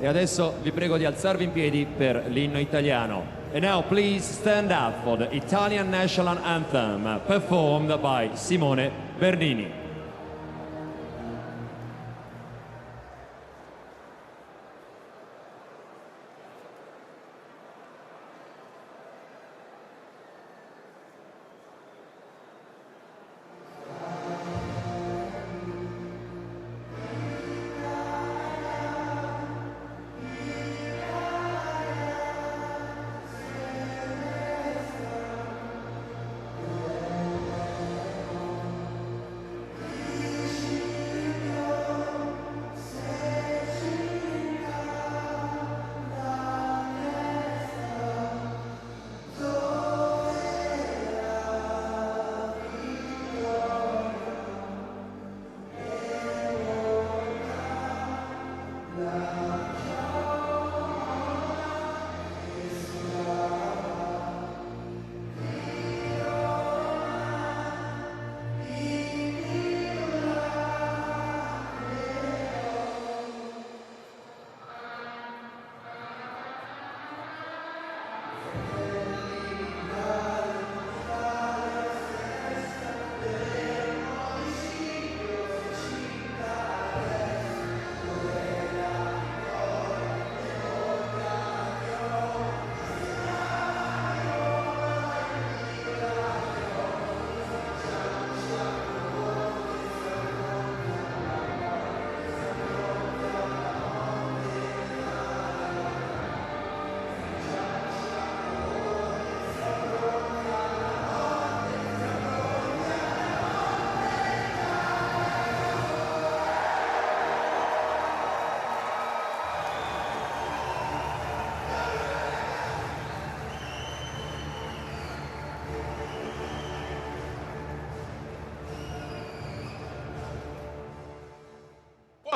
E adesso vi prego di alzarvi in piedi per l'inno italiano. And now please stand up for the Italian national anthem performed by Simone Bernini.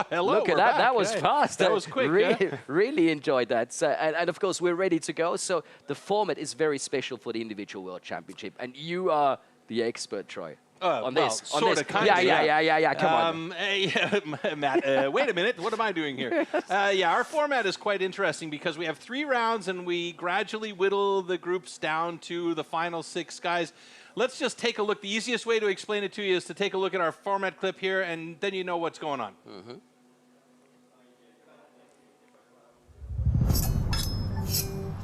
Hello, Look at that. Back. That was fast. That was quick. Really enjoyed that. So, and of course, we're ready to go. So the format is very special for the individual world championship. And you are the expert, Troy. On well, this. sort of, kind yeah, of, yeah. Come on. Matt, wait a minute. What am I doing here? Yeah, our format is quite interesting because we have 3 rounds and we gradually whittle the groups down to the final 6 guys. Let's just take a look. The easiest way to explain it to you is to take a look at our format clip here, and then you know what's going on.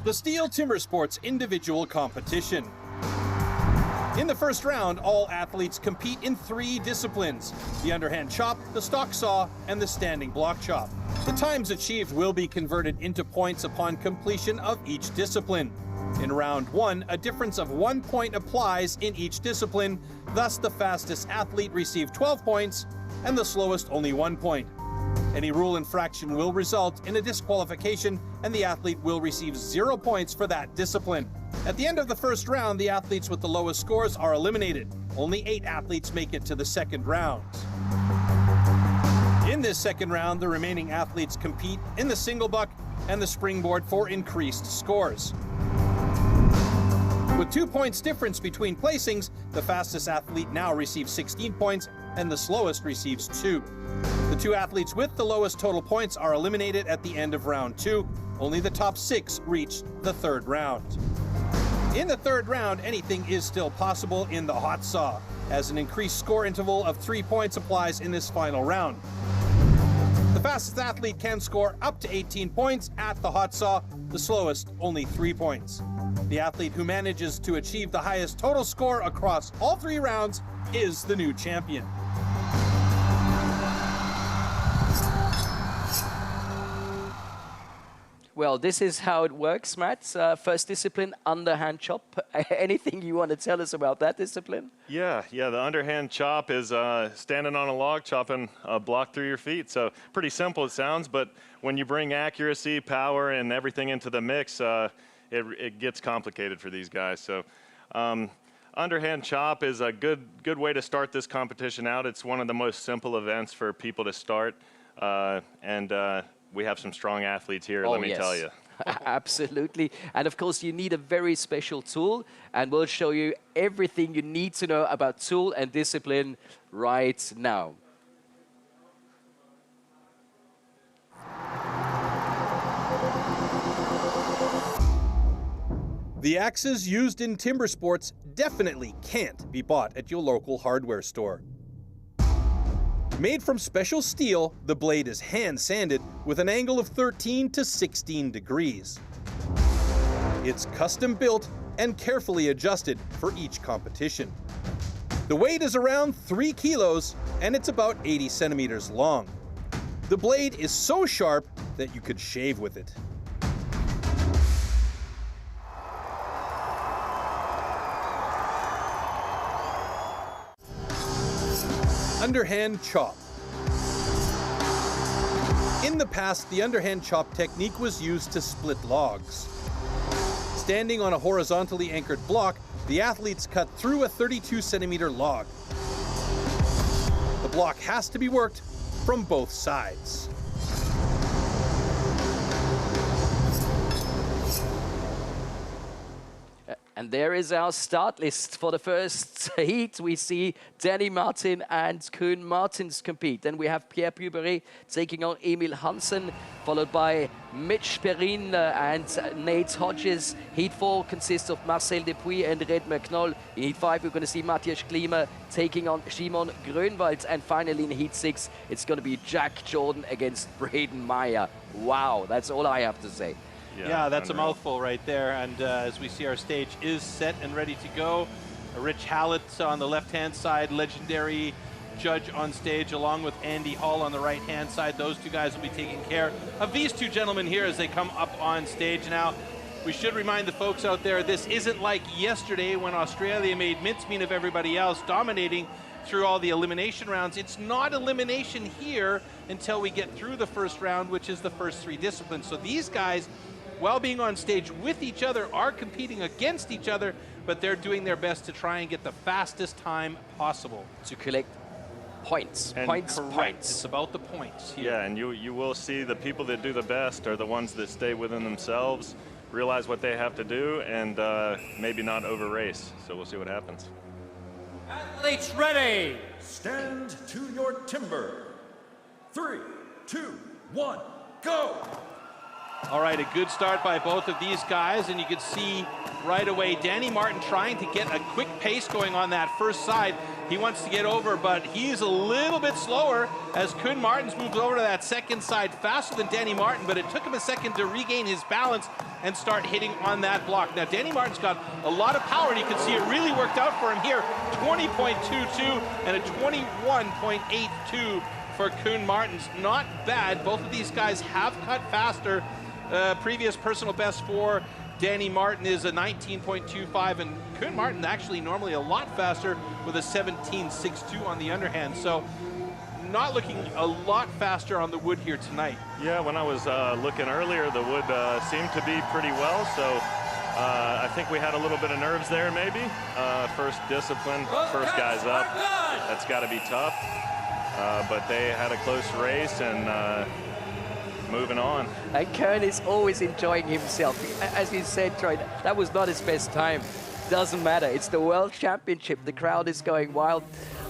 The Stihl Timbersports individual competition. In the first round, all athletes compete in 3 disciplines: the underhand chop, the stock saw, and the standing block chop. The times achieved will be converted into points upon completion of each discipline. In round 1, a difference of 1 point applies in each discipline, thus the fastest athlete receives 12 points and the slowest only 1 point. Any rule infraction will result in a disqualification and the athlete will receive 0 points for that discipline. At the end of the first round, the athletes with the lowest scores are eliminated. Only 8 athletes make it to the second round. In this second round, the remaining athletes compete in the single buck and the springboard for increased scores. With 2 points difference between placings, the fastest athlete now receives 16 points and the slowest receives 2. The 2 athletes with the lowest total points are eliminated at the end of round 2. Only the top 6 reach the third round. In the third round, anything is still possible in the hot saw, as an increased score interval of 3 points applies in this final round. The fastest athlete can score up to 18 points at the hot saw, the slowest only 3 points. The athlete who manages to achieve the highest total score across all 3 rounds is the new champion. Well, this is how it works, Matt. First discipline, underhand chop. Anything you want to tell us about that discipline? Yeah, the underhand chop is standing on a log, chopping a block through your feet. So pretty simple it sounds, but when you bring accuracy, power, and everything into the mix, it gets complicated for these guys. So underhand chop is a good way to start this competition out. It's one of the most simple events for people to start, and we have some strong athletes here, let me tell you. Absolutely. And of course, you need a very special tool, and we'll show you everything you need to know about tool and discipline right now. The axes used in Timbersports definitely can't be bought at your local hardware store. Made from special steel, the blade is hand-sanded with an angle of 13 to 16 degrees. It's custom built and carefully adjusted for each competition. The weight is around 3 kilos and it's about 80 centimeters long. The blade is so sharp that you could shave with it. Underhand chop. In the past, the underhand chop technique was used to split logs. Standing on a horizontally anchored block, the athletes cut through a 32-centimeter log. The block has to be worked from both sides. And there is our start list for the first heat. We see Danny Martin and Koen Martens compete. Then we have Pierre Puberet taking on Emil Hansen, followed by Mitch Perrin and Nate Hodges. Heat 4 consists of Marcel Depuis and Red McNoll. In Heat 5, we're going to see Matthias Klima taking on Simon Grönwald. And finally, in Heat 6, it's going to be Jack Jordan against Braden Meyer. Wow, that's all I have to say. Yeah, that's unreal. A mouthful right there. And as we see, our stage is set and ready to go. Rich Hallett on the left-hand side, legendary judge on stage, along with Andy Hall on the right-hand side. Those two guys will be taking care of these two gentlemen here as they come up on stage. Now, we should remind the folks out there, this isn't like yesterday when Australia made mincemeat of everybody else, dominating through all the elimination rounds. It's not elimination here until we get through the first round, which is the first 3 disciplines. So these guys, while being on stage with each other, are competing against each other, but they're doing their best to try and get the fastest time possible. To collect points. And points. It's about the points here. Yeah, and you will see the people that do the best are the ones that stay within themselves, realize what they have to do, and maybe not over race. So we'll see what happens. Athletes ready. Stand to your timber. 3, 2, 1, go. All right, a good start by both of these guys, and you can see right away Danny Martin trying to get a quick pace going on that first side. He wants to get over, but he's a little bit slower as Koen Martens moves over to that second side faster than Danny Martin, but it took him a second to regain his balance and start hitting on that block. Now, Danny Martin's got a lot of power, and you can see it really worked out for him here. 20.22 and a 21.82 for Koen Martens. Not bad. Both of these guys have cut faster. Previous personal best for Danny Martin is a 19.25, and Koen Martin actually normally a lot faster with a 17.62 on the underhand. So not looking a lot faster on the wood here tonight. Yeah, when I was looking earlier, the wood seemed to be pretty well. So I think we had a little bit of nerves there maybe. First discipline, first guys up. That's got to be tough. But they had a close race and moving on. And Koen is always enjoying himself. As you said, Troy, that was not his best time. Doesn't matter. It's the World Championship. The crowd is going wild.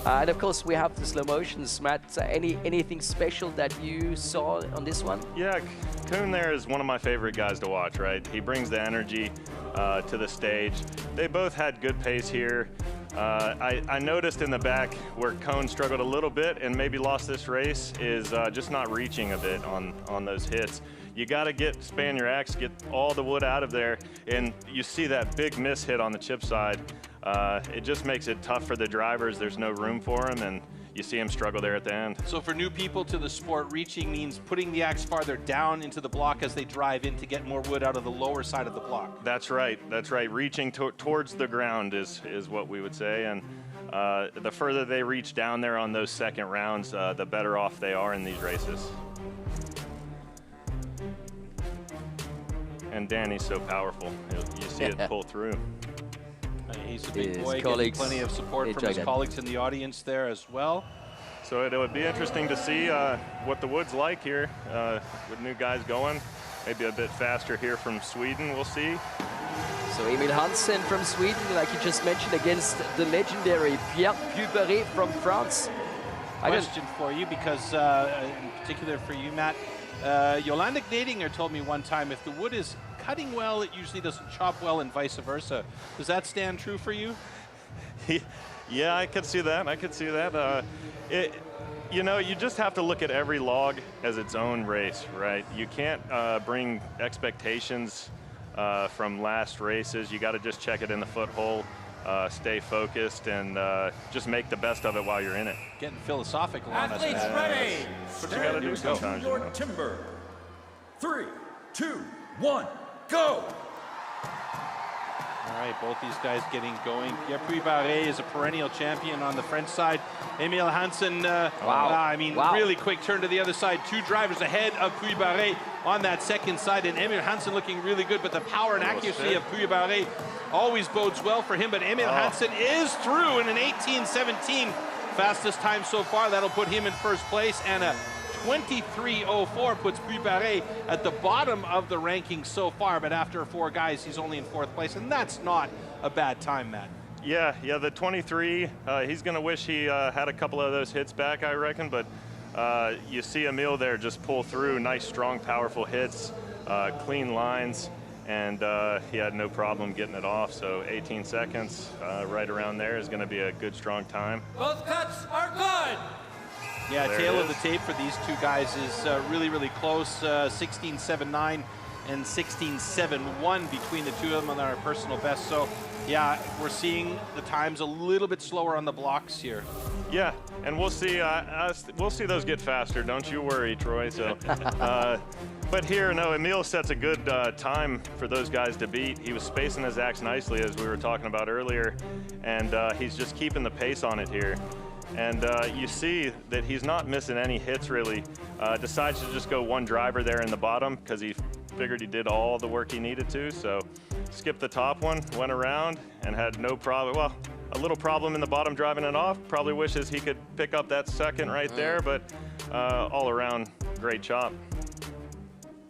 And of course, we have the slow motions. Matt, anything special that you saw on this one? Yeah, Koen there is one of my favorite guys to watch, right? He brings the energy to the stage. They both had good pace here. I noticed in the back where Koen struggled a little bit and maybe lost this race is just not reaching a bit on those hits. You got to span your axe, get all the wood out of there, and you see that big miss hit on the chip side. It just makes it tough for the drivers. There's no room for them, and you see them struggle there at the end. So for new people to the sport, reaching means putting the axe farther down into the block as they drive in to get more wood out of the lower side of the block. That's right. That's right. Reaching towards the ground is what we would say, and the further they reach down there on those second rounds, the better off they are in these races. And Danny's so powerful. You see it pull through. He's a big boy, getting plenty of support from his colleagues in the audience there as well. So it would be interesting to see what the wood's like here with new guys going. Maybe a bit faster here from Sweden, we'll see. So Emil Hansen from Sweden, like you just mentioned, against the legendary Pierre Puberet from France. Question for you, because in particular for you, Matt, Jolanda Gnadinger told me one time, if the wood is cutting well, it usually doesn't chop well, and vice versa. Does that stand true for you? Yeah, I could see that. I could see that. You know, you just have to look at every log as its own race, right? You can't bring expectations from last races. You got to just check it in the foothole, stay focused, and just make the best of it while you're in it. Getting philosophical on us. Athletes ready. That's what you got to do sometimes. Your timber. 3, 2, 1, go. All right, both these guys getting going. Pierre Puy-Barré is a perennial champion on the French side. Emil Hansen, really quick turn to the other side. 2 drivers ahead of Puy-Barré on that second side, and Emil Hansen looking really good, but the power and accuracy of Puy-Barré always bodes well for him. But Emil Hansen is through in an 18:17, fastest time so far. That'll put him in first place, and a 23:04 puts Puy-Barré at the bottom of the rankings so far, but after 4 guys, he's only in 4th place, and that's not a bad time, Matt. Yeah, the 23, he's going to wish he had a couple of those hits back, I reckon, but you see Emil there just pull through, nice, strong, powerful hits, clean lines, and he had no problem getting it off, so 18 seconds right around there is going to be a good, strong time. Both cuts are good. Yeah, there tail of the tape for these 2 guys is really, really close. 16.79 and 16.71 between the 2 of them on our personal best. So, yeah, we're seeing the times a little bit slower on the blocks here. Yeah, and we'll see those get faster. Don't you worry, Troy. So, but here, no, Emil sets a good time for those guys to beat. He was spacing his axe nicely, as we were talking about earlier, and he's just keeping the pace on it here. And you see that he's not missing any hits, really. Decides to just go 1 driver there in the bottom because he figured he did all the work he needed to. So skipped the top one, went around, and had no problem. Well, a little problem in the bottom driving it off. Probably wishes he could pick up that second right there, but all around, great chop.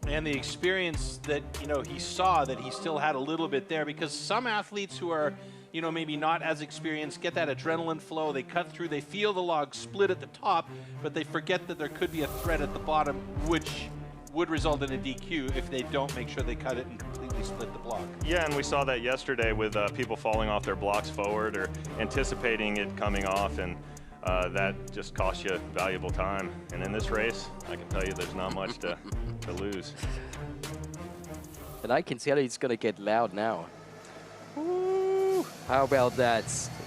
And the experience that, he saw that he still had a little bit there, because some athletes who are maybe not as experienced, get that adrenaline flow, they cut through, they feel the log split at the top, but they forget that there could be a thread at the bottom, which would result in a DQ if they don't make sure they cut it and completely split the block. Yeah, and we saw that yesterday with people falling off their blocks forward or anticipating it coming off, and that just costs you valuable time. And in this race, I can tell you there's not much to lose. And I can tell it's going to get loud now. Ooh, how about that?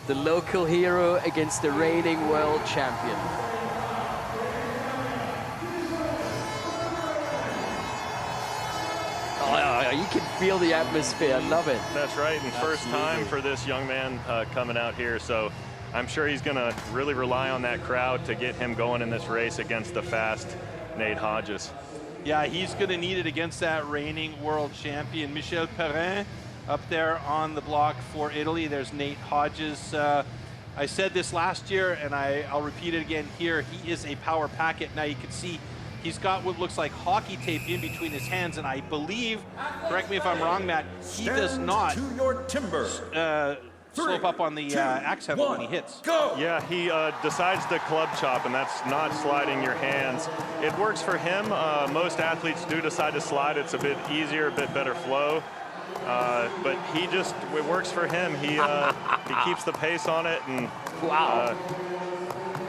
The local hero against the reigning world champion. Oh, you can feel the atmosphere. I love it. That's right, and Absolutely. First time for this young man coming out here, so I'm sure he's going to really rely on that crowd to get him going in this race against the fast Nate Hodges. Yeah, he's going to need it against that reigning world champion. Michel Perrin up there on the block for Italy. There's Nate Hodges. I said this last year, and I'll repeat it again here. He is a power packet. Now you can see he's got what looks like hockey tape in between his hands, and I believe, correct me if I'm wrong, Matt, he does not to your timber. slope up on the axe handle when he hits. Go! Yeah, he decides to club chop, and that's not sliding your hands. It works for him. Most athletes do decide to slide. It's a bit easier, a bit better flow. But it works for him. He keeps the pace on it, and wow.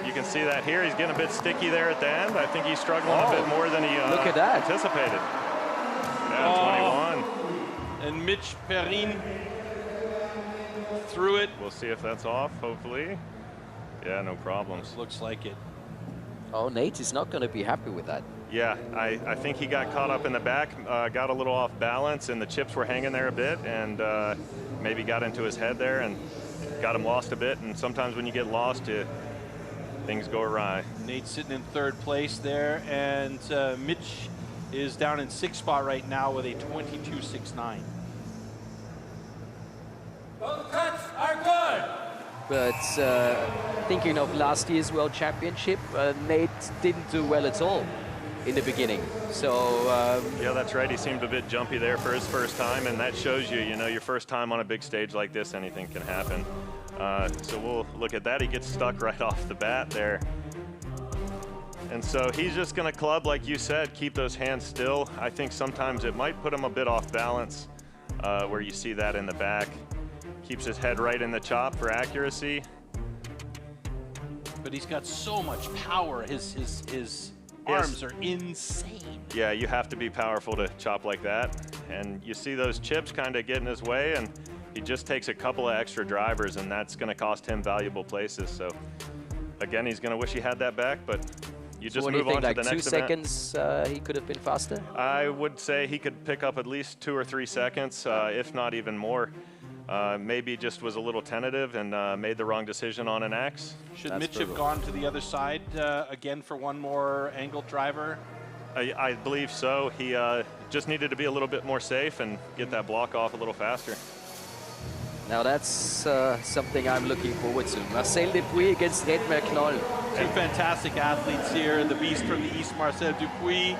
You can see that here. He's getting a bit sticky there at the end. I think he's struggling a bit more than he look at that. anticipated. Yeah, 21. And Mitch Perrin through it. We'll see if that's off, hopefully. Yeah, no problems. Looks like it. Oh, Nate is not going to be happy with that. Yeah, I think he got caught up in the back, got a little off balance, and the chips were hanging there a bit, and maybe got into his head there and got him lost a bit. And sometimes when you get lost, things go awry. Nate sitting in third place there, and Mitch is down in sixth spot right now with a 22.69. Both cuts are good. But thinking of last year's World Championship, Nate didn't do well at all in the beginning. So yeah, that's right. He seemed a bit jumpy there for his first time, and that shows you, your first time on a big stage like this, anything can happen. So we'll look at that. He gets stuck right off the bat there. And so he's just going to club, like you said, keep those hands still. I think sometimes it might put him a bit off balance, where you see that in the back. Keeps his head right in the chop for accuracy. But he's got so much power. His arms are insane. Yeah, you have to be powerful to chop like that. And you see those chips kind of get in his way, and he just takes a couple of extra drivers, and that's going to cost him valuable places. So again, he's going to wish he had that back, but you just move on to the next event. Like 2 seconds, he could have been faster? I would say he could pick up at least 2 or 3 seconds, if not even more. Maybe just was a little tentative and made the wrong decision on an axe. Should Mitch have gone to the other side again for one more angled driver? I believe so. He just needed to be a little bit more safe and get that block off a little faster. Now that's something I'm looking forward to. Marcel Dupuis against Redmer Knoll. Two fantastic athletes here. The beast from the east, Marcel Dupuis,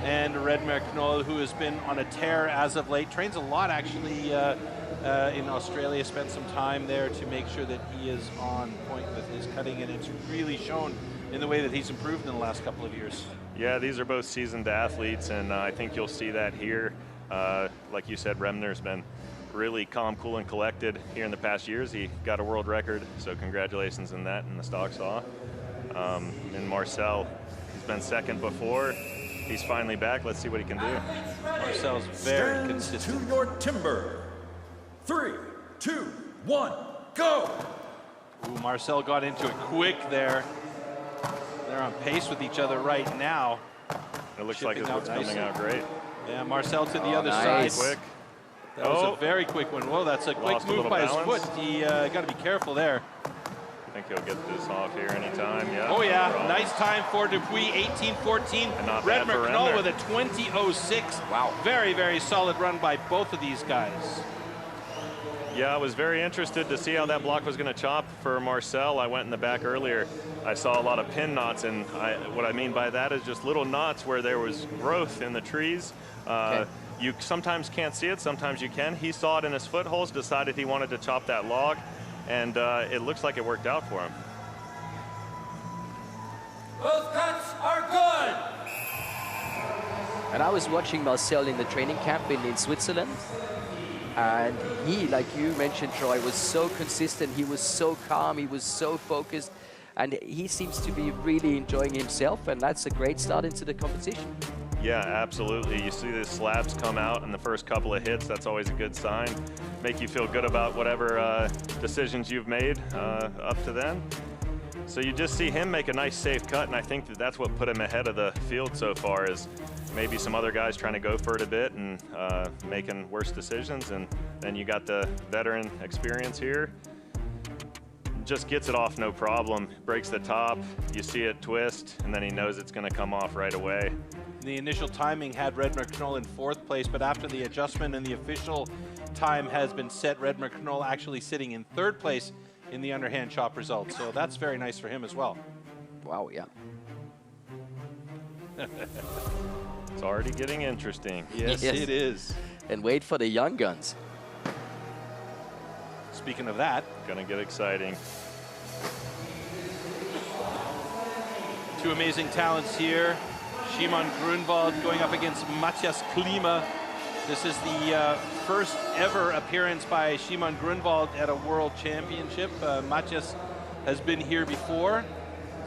and Redmer Knoll, who has been on a tear as of late. Trains a lot, actually, in Australia. Spent some time there to make sure that he is on point with his cutting, and it's really shown in the way that he's improved in the last couple of years. Yeah, these are both seasoned athletes, and I think you'll see that here. Like you said, Remner's been really calm, cool, and collected here in the past years. He got a world record, so congratulations on that in the stock saw. And Marcel, he's been second before. He's finally back. Let's see what he can do. Marcel's very Stand consistent. to your timber. 3, 2, 1, go! Ooh, Marcel got into it quick there. They're on pace with each other right now. It looks like his whip's coming out great. Yeah, Marcel to the other nice. side. Quick. That was a very quick one. Whoa, that's a quick move by his foot. He got to be careful there. I think he'll get this off here anytime. Yeah. Oh yeah, nice time for Dupuis, 18-14. Redmer Knoll with a 20.06. Wow. Very, very solid run by both of these guys. Yeah, I was very interested to see how that block was going to chop for Marcel. I went in the back earlier. I saw a lot of pin knots, and what I mean by that is just little knots where there was growth in the trees. Okay. You sometimes can't see it, sometimes you can. He saw it in his footholds, decided he wanted to chop that log, and it looks like it worked out for him. Both cuts are good. And I was watching Marcel in the training camp in Switzerland. And he, like you mentioned, Troy, was so consistent. He was so calm. He was so focused. And he seems to be really enjoying himself. And that's a great start into the competition. Yeah, absolutely. You see the slabs come out in the first couple of hits. That's always a good sign. Make you feel good about whatever decisions you've made up to then. So you just see him make a nice safe cut, and I think that that's what put him ahead of the field so far, is maybe some other guys trying to go for it a bit and making worse decisions, and then you got the veteran experience here. Just gets it off no problem, breaks the top, you see it twist, and then he knows it's going to come off right away. The initial timing had Redmer Knoll in 4th place, but after the adjustment and the official time has been set, Redmer Knoll actually sitting in 3rd place in the underhand chop results. So that's very nice for him as well. Wow, yeah. It's already getting interesting. Yes, it is. And wait for the young guns. Speaking of that, Gonna get exciting. two amazing talents here. Shimon Grunwald going up against Matthias Klima. This is the first ever appearance by Shimon Grunwald at a world championship. Matthias has been here before,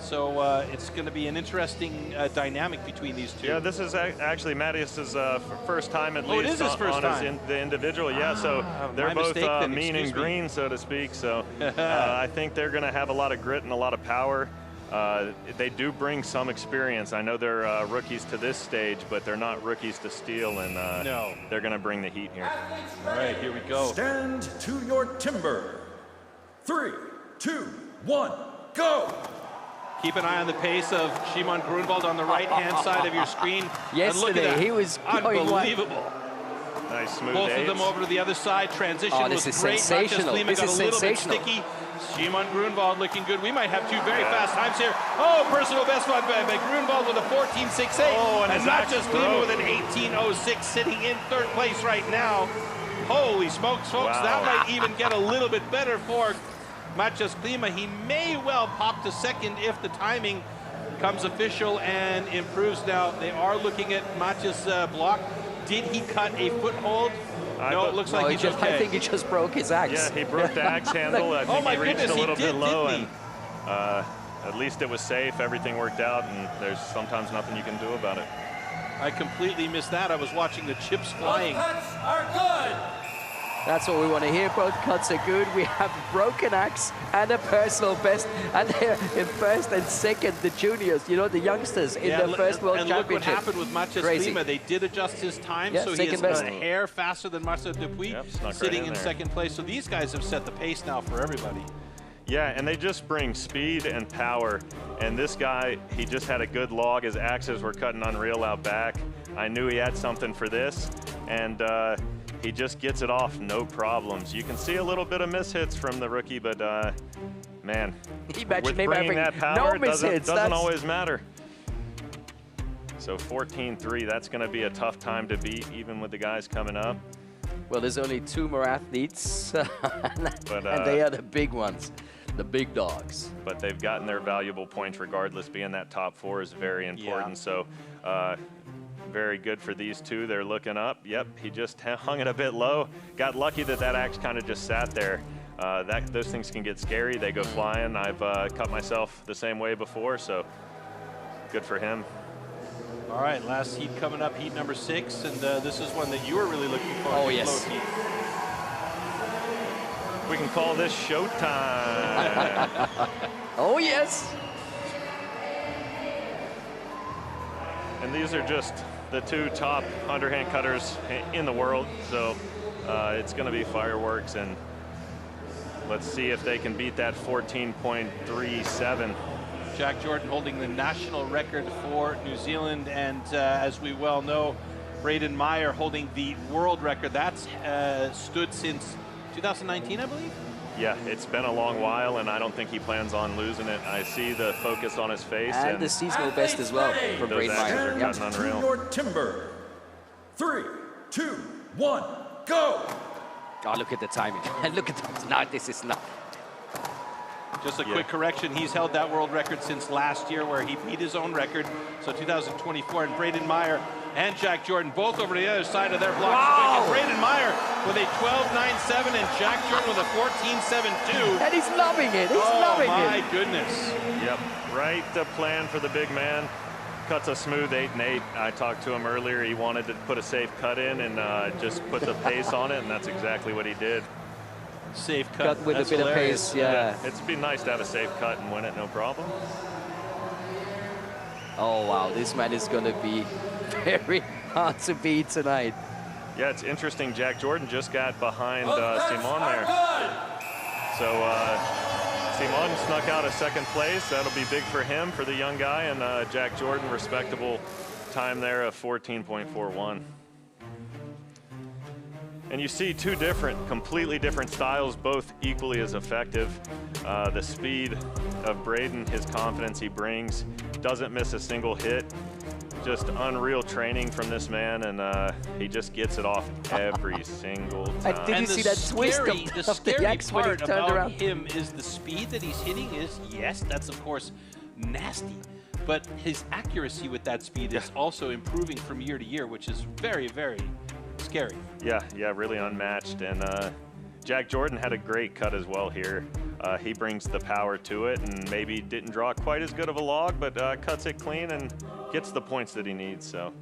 so it's going to be an interesting dynamic between these two. Yeah, this is actually Matthias's first time at least. It is his first time. The individual, yeah, so they're both mean and green, so to speak. So I think they're going to have a lot of grit and a lot of power. They do bring some experience. I know they're rookies to this stage, but they're not rookies to Stihl, and no. They're going to bring the heat here. All right, here we go. Stand to your timber. 3, 2, 1, go! Keep an eye on the pace of Shimon Grunwald on the right-hand side of your screen. Yesterday, and look at that. he was unbelievable. Nice smooth Both aids. of them over to the other side. Transition was this is great. sensational. Klima This got is a little bit sensational. sticky. Shimon Grunwald looking good. We might have two very fast times here. Oh, personal best one by Grunwald with a 14.68. Oh, and and his not axe just broke. Klima with an 18.06, sitting in 3rd place right now. Holy smokes, folks. Wow. That might even get a little bit better for Matthias Klima. He may well pop to 2nd if the timing becomes official and improves. Now, they are looking at Matja's block. Did he cut a foothold? No, it looks like he's okay. I think he just broke his axe. Yeah, he broke the axe handle. I think my he reached goodness, a little he did, bit low, didn't and at least it was safe. Everything worked out, and there's sometimes nothing you can do about it. I completely missed that. I was watching the chips flying. Both cuts are good. That's what we want to hear. Both cuts are good. We have a broken axe and a personal best. And they're in first and second, the juniors, you know, the youngsters in the first World Championship. And look what happened with Matja Slima. They did adjust his time, so he is a hair faster than Marcel Dupuis, sitting in second place. So these guys have set the pace now for everybody. Yeah, and they just bring speed and power. And this guy, he just had a good log. His axes were cutting unreal out back. I knew he had something for this, and he just gets it off, no problems. You can see a little bit of mishits from the rookie, but man, with bringing that power, doesn't always matter. So 14-3, that's going to be a tough time to beat, even with the guys coming up. Well, there's only 2 more athletes, and they are the big ones, the big dogs. But they've gotten their valuable points regardless. Being that top 4 is very important. So very good for these two. They're looking up. Yep, he just hung it a bit low. Got lucky that that axe kind of just sat there. Those things can get scary. They go flying. I've cut myself the same way before, so good for him. All right, last heat coming up, heat number 6, and this is one that you were really looking for. Oh, yes. We can call this showtime. Oh, yes. And these are just the 2 top underhand cutters in the world, so it's going to be fireworks, and let's see if they can beat that 14.37. Jack Jordan holding the national record for New Zealand, and as we well know, Braden Meyer holding the world record. That's stood since 2019, I believe? Yeah, it's been a long while, and I don't think he plans on losing it. I see the focus on his face. And the seasonal best as well for Braden Meyer. Stand to your timber. 3, 2, 1, go! Oh, look at the timing. And look at that. No, this is not. Just a quick correction, he's held that world record since last year where he beat his own record, so 2024, and Braden Meyer and Jack Jordan both over to the other side of their block. Wow. Braden Meyer with a 12.97 and Jack Jordan with a 14.72. And he's loving it, he's loving it. Oh my goodness. Yep, right the plan for the big man. Cuts a smooth 8-8. I talked to him earlier, he wanted to put a safe cut in and just put the pace on it, and that's exactly what he did. Safe cut with a bit of pace, yeah. It'd be nice to have a safe cut and win it, no problem. Oh, wow, this man is going to be very hard to beat tonight. Yeah, it's interesting. Jack Jordan just got behind Simon there. So Simon snuck out a second place. That'll be big for him, for the young guy, and Jack Jordan, respectable time there of 14.41. And you see 2 completely different styles, both equally as effective. The speed of Braden, his confidence he brings, doesn't miss a single hit. Just unreal training from this man, and he just gets it off every single time. And did you see that twist of the axe when he turned around? Him is the speed that he's hitting is, yes, that's of course nasty, but his accuracy with that speed is also improving from year to year, which is very, very scary. Yeah, really unmatched. And Jack Jordan had a great cut as well here. He brings the power to it, and maybe didn't draw quite as good of a log, but cuts it clean and gets the points that he needs. So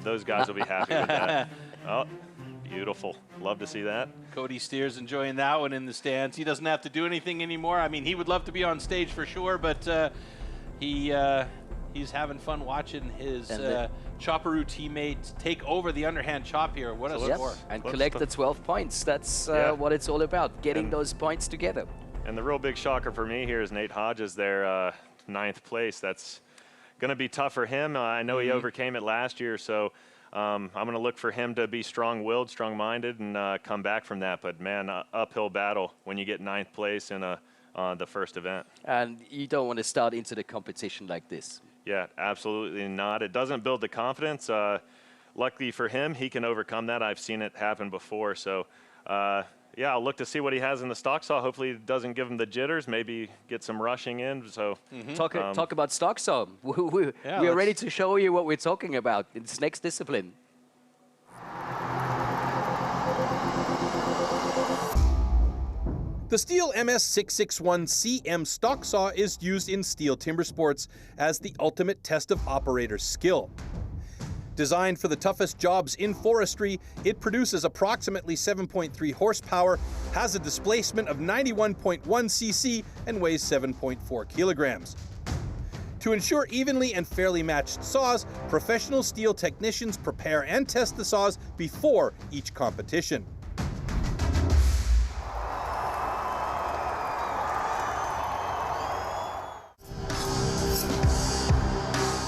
those guys will be happy with that. Oh, beautiful. Love to see that. Cody Steers enjoying that one in the stands. He doesn't have to do anything anymore. I mean, he would love to be on stage for sure, but he's having fun watching his Chopperoo teammate take over the underhand chop here. What a score. And collect the 12 points. That's what it's all about, getting those points together. And the real big shocker for me here is Nate Hodges there, 9th place. That's going to be tough for him. I know he overcame it last year, so I'm going to look for him to be strong-willed, strong-minded, and come back from that. But, man, uphill battle when you get 9th place in the first event. And you don't want to start into the competition like this. Yeah, absolutely not. It doesn't build the confidence. Luckily for him, he can overcome that. I've seen it happen before. So yeah, I'll look to see what he has in the stock saw. Hopefully it doesn't give him the jitters, maybe get some rushing in. So Talk about stock saw. We are ready to show you what we're talking about in this next discipline. The Stihl MS661CM stock saw is used in Stihl Timbersports as the ultimate test of operator skill. Designed for the toughest jobs in forestry, it produces approximately 7.3 horsepower, has a displacement of 91.1 cc, and weighs 7.4 kilograms. To ensure evenly and fairly matched saws, professional Stihl technicians prepare and test the saws before each competition.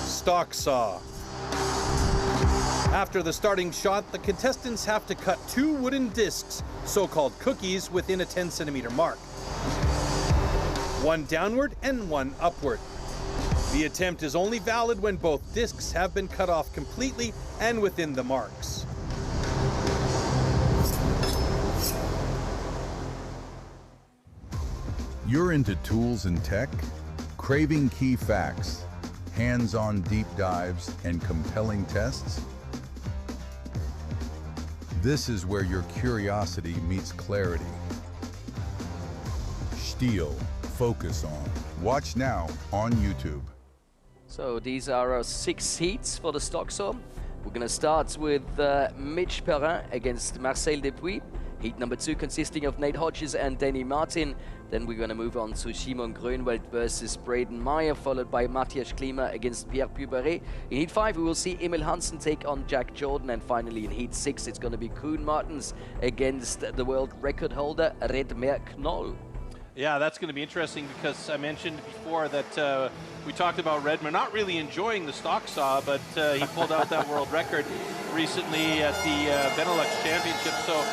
Stock saw. After the starting shot, the contestants have to cut 2 wooden discs, so-called cookies, within a 10-centimeter mark. 1 downward and 1 upward. The attempt is only valid when both discs have been cut off completely and within the marks. You're into tools and tech? Craving key facts, hands-on deep dives, and compelling tests? This is where your curiosity meets clarity. Stihl, focus on. Watch now on YouTube. So these are our 6 heats for the stock saw. We're going to start with Mitch Perrin against Marcel Dupuis. Heat number 2 consisting of Nate Hodges and Danny Martin. Then we're going to move on to Simon Grönwald versus Braden Meyer, followed by Matthias Klima against Pierre Puberet. In Heat 5, we will see Emil Hansen take on Jack Jordan. And finally, in Heat 6, it's going to be Koen Martens against the world record holder, Redmer Knoll. Yeah, that's going to be interesting because I mentioned before that we talked about Redmer not really enjoying the stock saw, but he pulled out that world record recently at the Benelux Championship. So,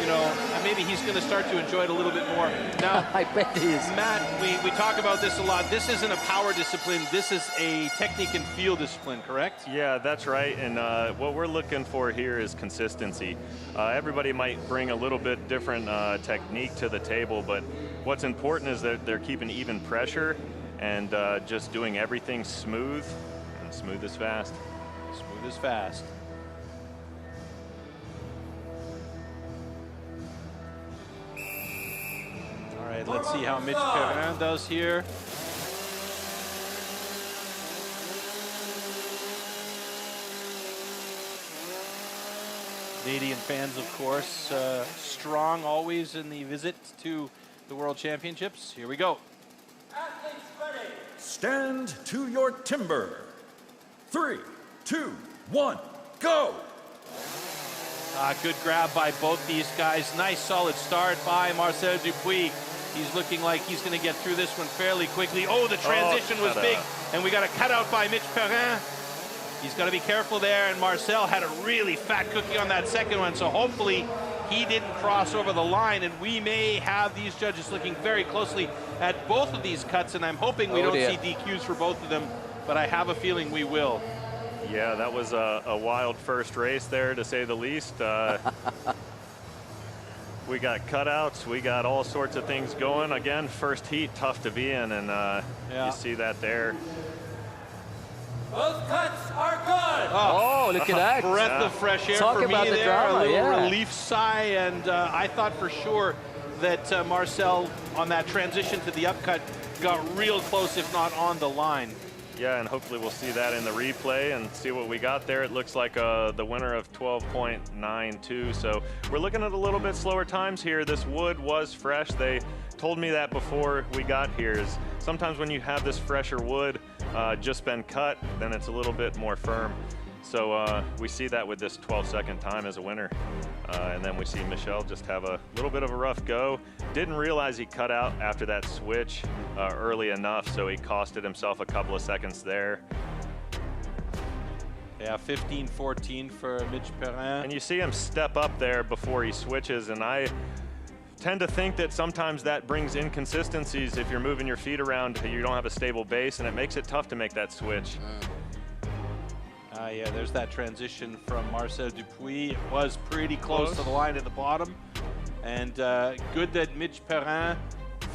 you know, maybe he's going to start to enjoy it a little bit more. Now, I bet he is. Matt, we talk about this a lot. This isn't a power discipline. This is a technique and feel discipline, correct? Yeah, that's right. And what we're looking for here is consistency. Everybody might bring a little bit different technique to the table, but what's important is that they're keeping even pressure and just doing everything smooth, and smooth is fast. Smooth is fast. All right, let's see how Mitch Perrin does here. Canadian fans, of course, strong always in the visit to the World Championships. Here we go. Stand to your timber. 3, 2, 1, go! Good grab by both these guys. Nice solid start by Marcel Dupuis. He's looking like he's going to get through this one fairly quickly. Oh, the transition was big, and we got a cutout by Mitch Perrin. He's got to be careful there, and Marcel had a really fat cookie on that second one, so hopefully he didn't cross over the line, and we may have these judges looking very closely at both of these cuts, and I'm hoping we don't see DQs for both of them, but I have a feeling we will. Yeah, that was a wild first race there, to say the least. We got cutouts, we got all sorts of things going. Again, first heat, tough to be in, and you see that there. Both cuts are good. Oh, look at that. Breath of fresh air Talk for about me the there. drama, a little yeah. relief sigh, and I thought for sure that Marcel, on that transition to the upcut, got real close, if not on the line. Yeah, and hopefully we'll see that in the replay and see what we got there. It looks like the winner of 12.92. So we're looking at a little bit slower times here. This wood was fresh. They told me that before we got here. Is sometimes when you have this fresher wood just been cut, then it's a little bit more firm. So we see that with this 12-second time as a winner. And then we see Michel just have a little bit of a rough go. Didn't realize he cut out after that switch early enough, so he costed himself a couple of seconds there. Yeah, 15-14 for Mitch Perrin. And you see him step up there before he switches, and I tend to think that sometimes that brings inconsistencies if you're moving your feet around, you don't have a stable base, and it makes it tough to make that switch. Yeah, there's that transition from Marcel Dupuis. It was pretty close to the line at the bottom. And good that Mitch Perrin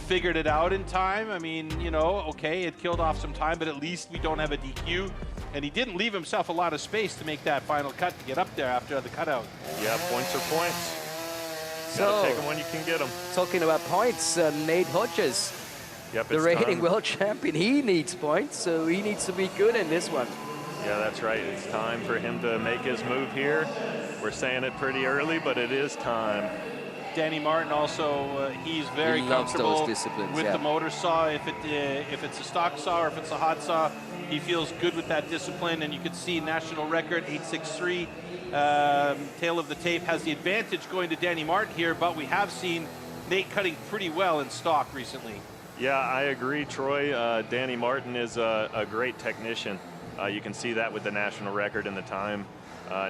figured it out in time. I mean, you know, okay, it killed off some time, but at least we don't have a DQ. And he didn't leave himself a lot of space to make that final cut to get up there after the cutout. Yeah, points are points. So, gotta take them when you can get them. Talking about points, Nate Hodges, Yep, the it's reigning time. world champion, he needs points, so he needs to be good in this one. Yeah, that's right. It's time for him to make his move here. We're saying it pretty early, but it is time. Danny Martin also, he's very He loves comfortable those disciplines, with yeah. the motor saw. If it's a stock saw or if it's a hot saw, he feels good with that discipline. And you can see national record 863. Tail of the tape has the advantage going to Danny Martin here, but we have seen Nate cutting pretty well in stock recently. Yeah, I agree, Troy. Danny Martin is a great technician. You can see that with the national record and the time.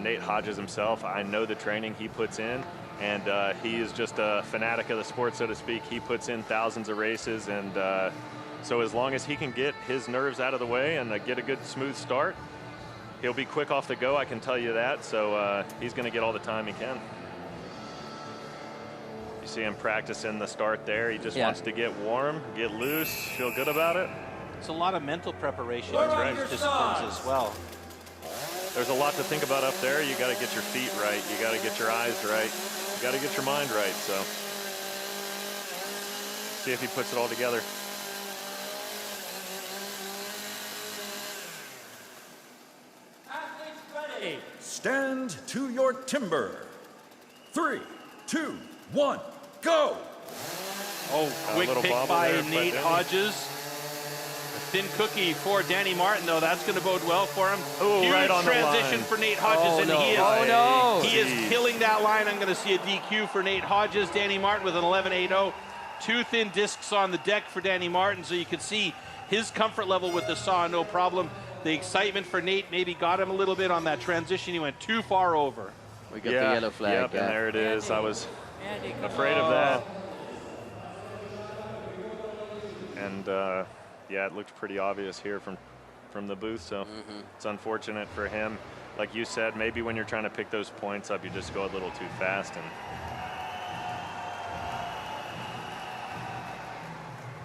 Nate Hodges himself, I know the training he puts in, and he is just a fanatic of the sport, so to speak. He puts in thousands of races, and so as long as he can get his nerves out of the way and get a good smooth start, he'll be quick off the go, I can tell you that. So he's going to get all the time he can. You see him practicing the start there. He just wants to get warm, get loose, feel good about it. It's a lot of mental preparation in these disciplines as well. There's a lot to think about up there. You got to get your feet right. You got to get your eyes right. You got to get your mind right. So see if he puts it all together. Athletes ready. Stand to your timber. 3, 2, 1, go! Oh, quick little pick bobble by there, but Nate then- Hodges. A thin cookie for Danny Martin, though. That's going to bode well for him. Ooh, Huge right on the transition line. for Nate Hodges, Oh, and no. he is, Oh, no. he is Jeez. killing that line. I'm going to see a DQ for Nate Hodges. Danny Martin with an 11.80. Two thin discs on the deck for Danny Martin, so you can see his comfort level with the saw, no problem. The excitement for Nate maybe got him a little bit on that transition. He went too far over. We got the yellow flag. Yep, and there it is. I was afraid of that. And yeah, it looked pretty obvious here from the booth, so it's unfortunate for him. Like you said, maybe when you're trying to pick those points up, you just go a little too fast. And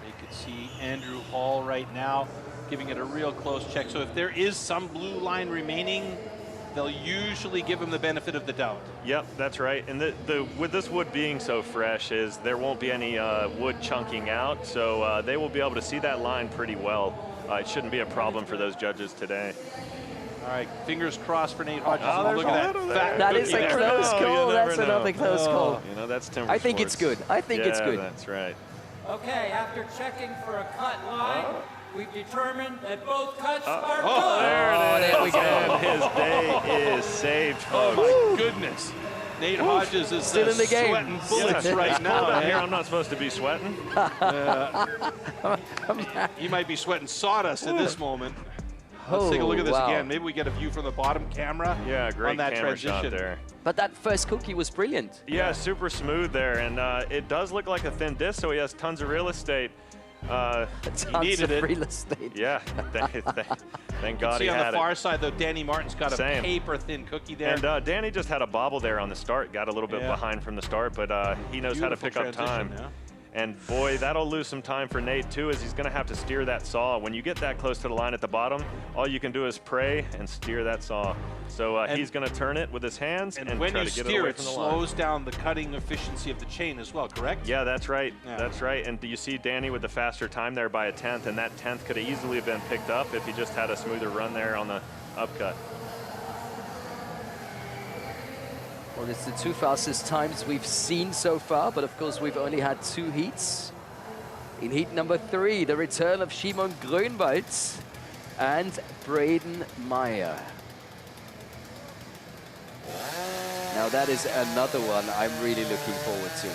You can see Andrew Hall right now giving it a real close check. So if there is some blue line remaining, they'll usually give him the benefit of the doubt. yep, that's right. And with this wood being so fresh, is there won't be any wood chunking out, so they will be able to see that line pretty well. It shouldn't be a problem for those judges today. All right, fingers crossed for Nate Hodges. Oh, there's Look a at little that there. fat That cookie is a there. close know, you call. never That's know. another close call. You know, that's Timbersports. I think it's good. I think it's good. That's right. Okay, after checking for a cut line, we've determined that both cuts are good. Oh, there we go. And his day is saved, Oh folks. my goodness. Nate Hodges is Still in the game. sweating bullets Yeah. right now. Down here, eh? I'm not supposed to be sweating. You might be sweating sawdust at this moment. Let's take a look at this wow. again. Maybe we get a view from the bottom camera Yeah, great on that camera transition. shot there. But that first cookie was brilliant. Yeah, super smooth there, and it does look like a thin disc, so he has tons of real estate. Tons needed of it. real estate. Yeah, thank God See he on had the far it. side, though, Danny Martin's got a Same. paper-thin cookie there. And Danny just had a bobble there on the start, got a little bit Yeah. behind from the start, but he knows how to Beautiful pick up time. transition, yeah. And boy, that'll lose some time for Nate too, as he's gonna have to steer that saw. When you get that close to the line at the bottom, all you can do is pray and steer that saw. So he's gonna turn it with his hands and when try you to get it steer, away it from the line. slows down the cutting efficiency of the chain as well, correct? Yeah, that's right. Yeah. That's right. And you see Danny with the faster time there by a 10th, and that 10th could have easily been picked up if he just had a smoother run there on the upcut. Well, it's the two fastest times we've seen so far, but of course we've only had 2 heats. In heat number 3, the return of Shimon Grönwald and Braden Meyer. Now that is another one I'm really looking forward to.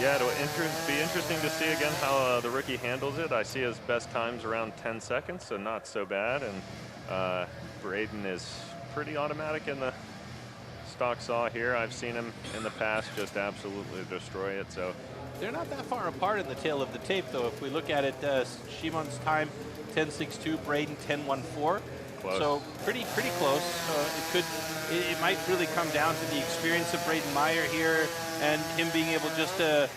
Yeah, it'll be interesting to see again how the rookie handles it. I see his best times around 10 seconds, so not so bad. And Braden is pretty automatic in the stock saw here. I've seen him in the past just absolutely destroy it. So They're not that far apart in the tail of the tape, though. If we look at it, Shimon's time 10.62, Braden 10.14. Close. So pretty close. It could it might really come down to the experience of Braden Meyer here and him being able just to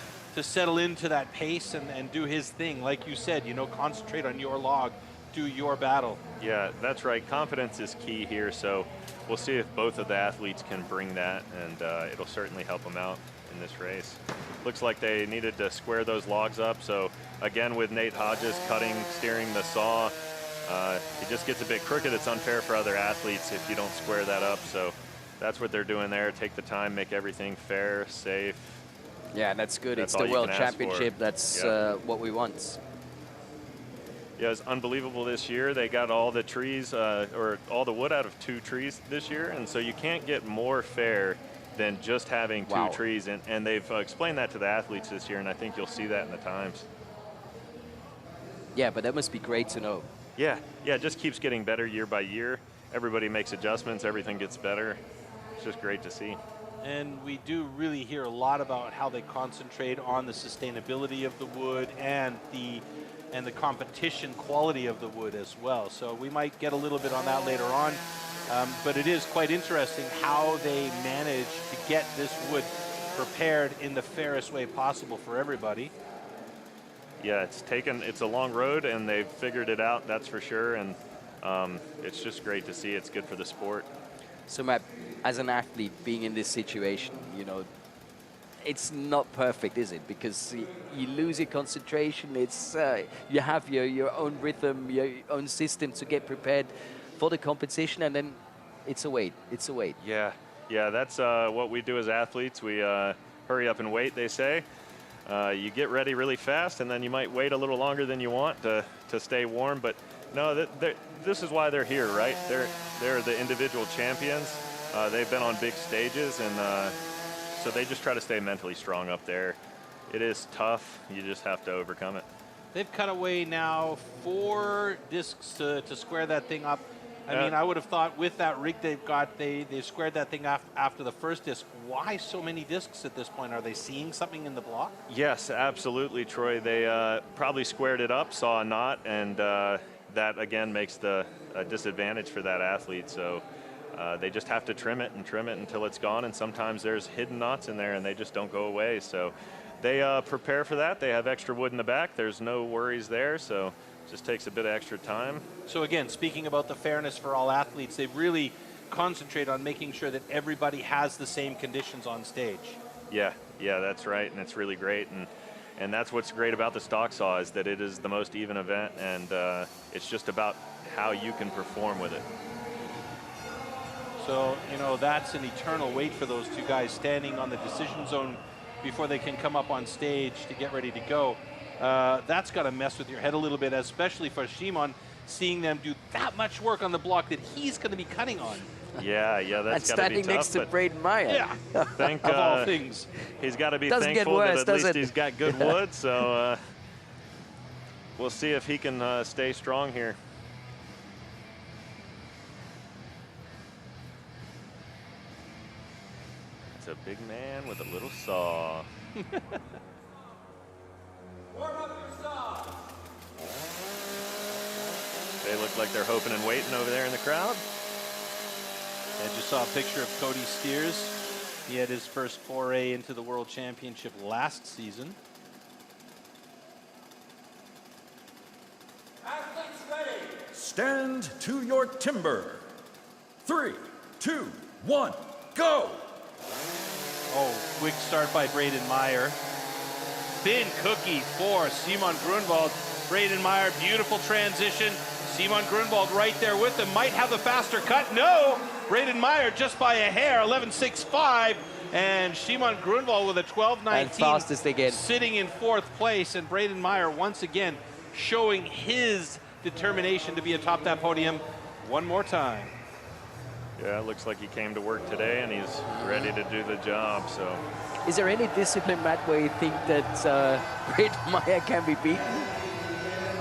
settle into that pace and do his thing. Like you said, you know, concentrate on your log, do your battle. Yeah, that's right. Confidence is key here, so we'll see if both of the athletes can bring that, and it'll certainly help them out in this race. Looks like they needed to square those logs up, so again with Nate Hodges steering the saw, it just gets a bit crooked. It's unfair for other athletes if you don't square that up, so that's what they're doing there. Take the time, make everything fair, safe. Yeah, and that's good. That's it's the all you World can ask for. Championship. That's what we want. Yeah, it's unbelievable this year. They got all the trees, or all the wood out of 2 trees this year, and so you can't get more fair than just having 2 trees. And they've explained that to the athletes this year, and I think you'll see that in the times. Yeah, but that must be great to know. Yeah, it just keeps getting better year by year. Everybody makes adjustments, everything gets better. It's just great to see. And we do really hear a lot about how they concentrate on the sustainability of the wood and the competition quality of the wood as well. So we might get a little bit on that later on. But it is quite interesting how they manage to get this wood prepared in the fairest way possible for everybody. Yeah, it's a long road, and they've figured it out, that's for sure. And it's just great to see. It's good for the sport. So Matt, as an athlete being in this situation, you know, it's not perfect, is it? Because you lose your concentration. It's you have your own rhythm, your own system to get prepared for the competition, and then it's a wait. It's a wait. Yeah, that's what we do as athletes. We hurry up and wait, they say. You get ready really fast, and then you might wait a little longer than you want to stay warm. But no, this is why they're here, right? They're the individual champions. They've been on big stages, and so they just try to stay mentally strong up there. It is tough. You just have to overcome it. They've cut away now 4 discs to square that thing up. I mean, I would have thought with that rig they've got, they squared that thing after the first disc. Why so many discs at this point? Are they seeing something in the block? Yes, absolutely, Troy. They probably squared it up, saw a knot, and that, again, makes the disadvantage for that athlete. So they just have to trim it until it's gone, and sometimes there's hidden knots in there, and they just don't go away. So they prepare for that. They have extra wood in the back. There's no worries there, so it just takes a bit of extra time. So again, speaking about the fairness for all athletes, they really concentrate on making sure that everybody has the same conditions on stage. Yeah, that's right, and it's really great. And that's what's great about the stock saw, is that it is the most even event, and it's just about how you can perform with it. So, you know, that's an eternal wait for those 2 guys standing on the decision zone before they can come up on stage to get ready to go. That's got to mess with your head a little bit, especially for Szymon, seeing them do that much work on the block that he's going to be cutting on. Yeah, that's got to be tough. And standing next to Braden Meyer. Yeah, of all things. He's got to be Doesn't thankful get worse, that at least does it? he's got good wood, so we'll see if he can stay strong here. It's a big man with a little saw. They look like they're hoping and waiting over there in the crowd. I just saw a picture of Cody Steers. He had his first foray into the World Championship last season. Athletes ready. Stand to your timber. 3, 2, 1, go! Oh, quick start by Braden Meyer. Thin cookie for Szymon Grunwald. Braden Meyer, beautiful transition. Szymon Grunwald right there with him. Might have the faster cut. No! Braden Meyer just by a hair, 11.65. And Szymon Grunwald with a 12.19. And fastest again. Sitting in 4th place. And Braden Meyer once again showing his determination to be atop that podium one more time. Yeah, it looks like he came to work today and he's ready to do the job. So, is there any discipline, Matt, where you think that Braden Meyer can be beaten?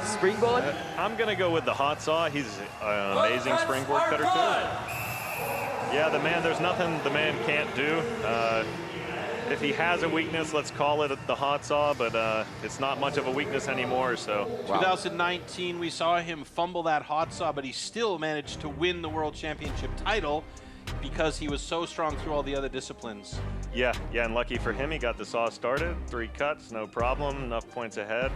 Springboard? I'm going to go with the hot saw. He's an amazing springboard cutter too. Yeah, the man, there's nothing the man can't do. If he has a weakness, let's call it the hot saw, but it's not much of a weakness anymore. So, 2019, we saw him fumble that hot saw, but he still managed to win the World Championship title. because he was so strong through all the other disciplines. Yeah, and lucky for him, he got the saw started. 3 cuts, no problem, enough points ahead.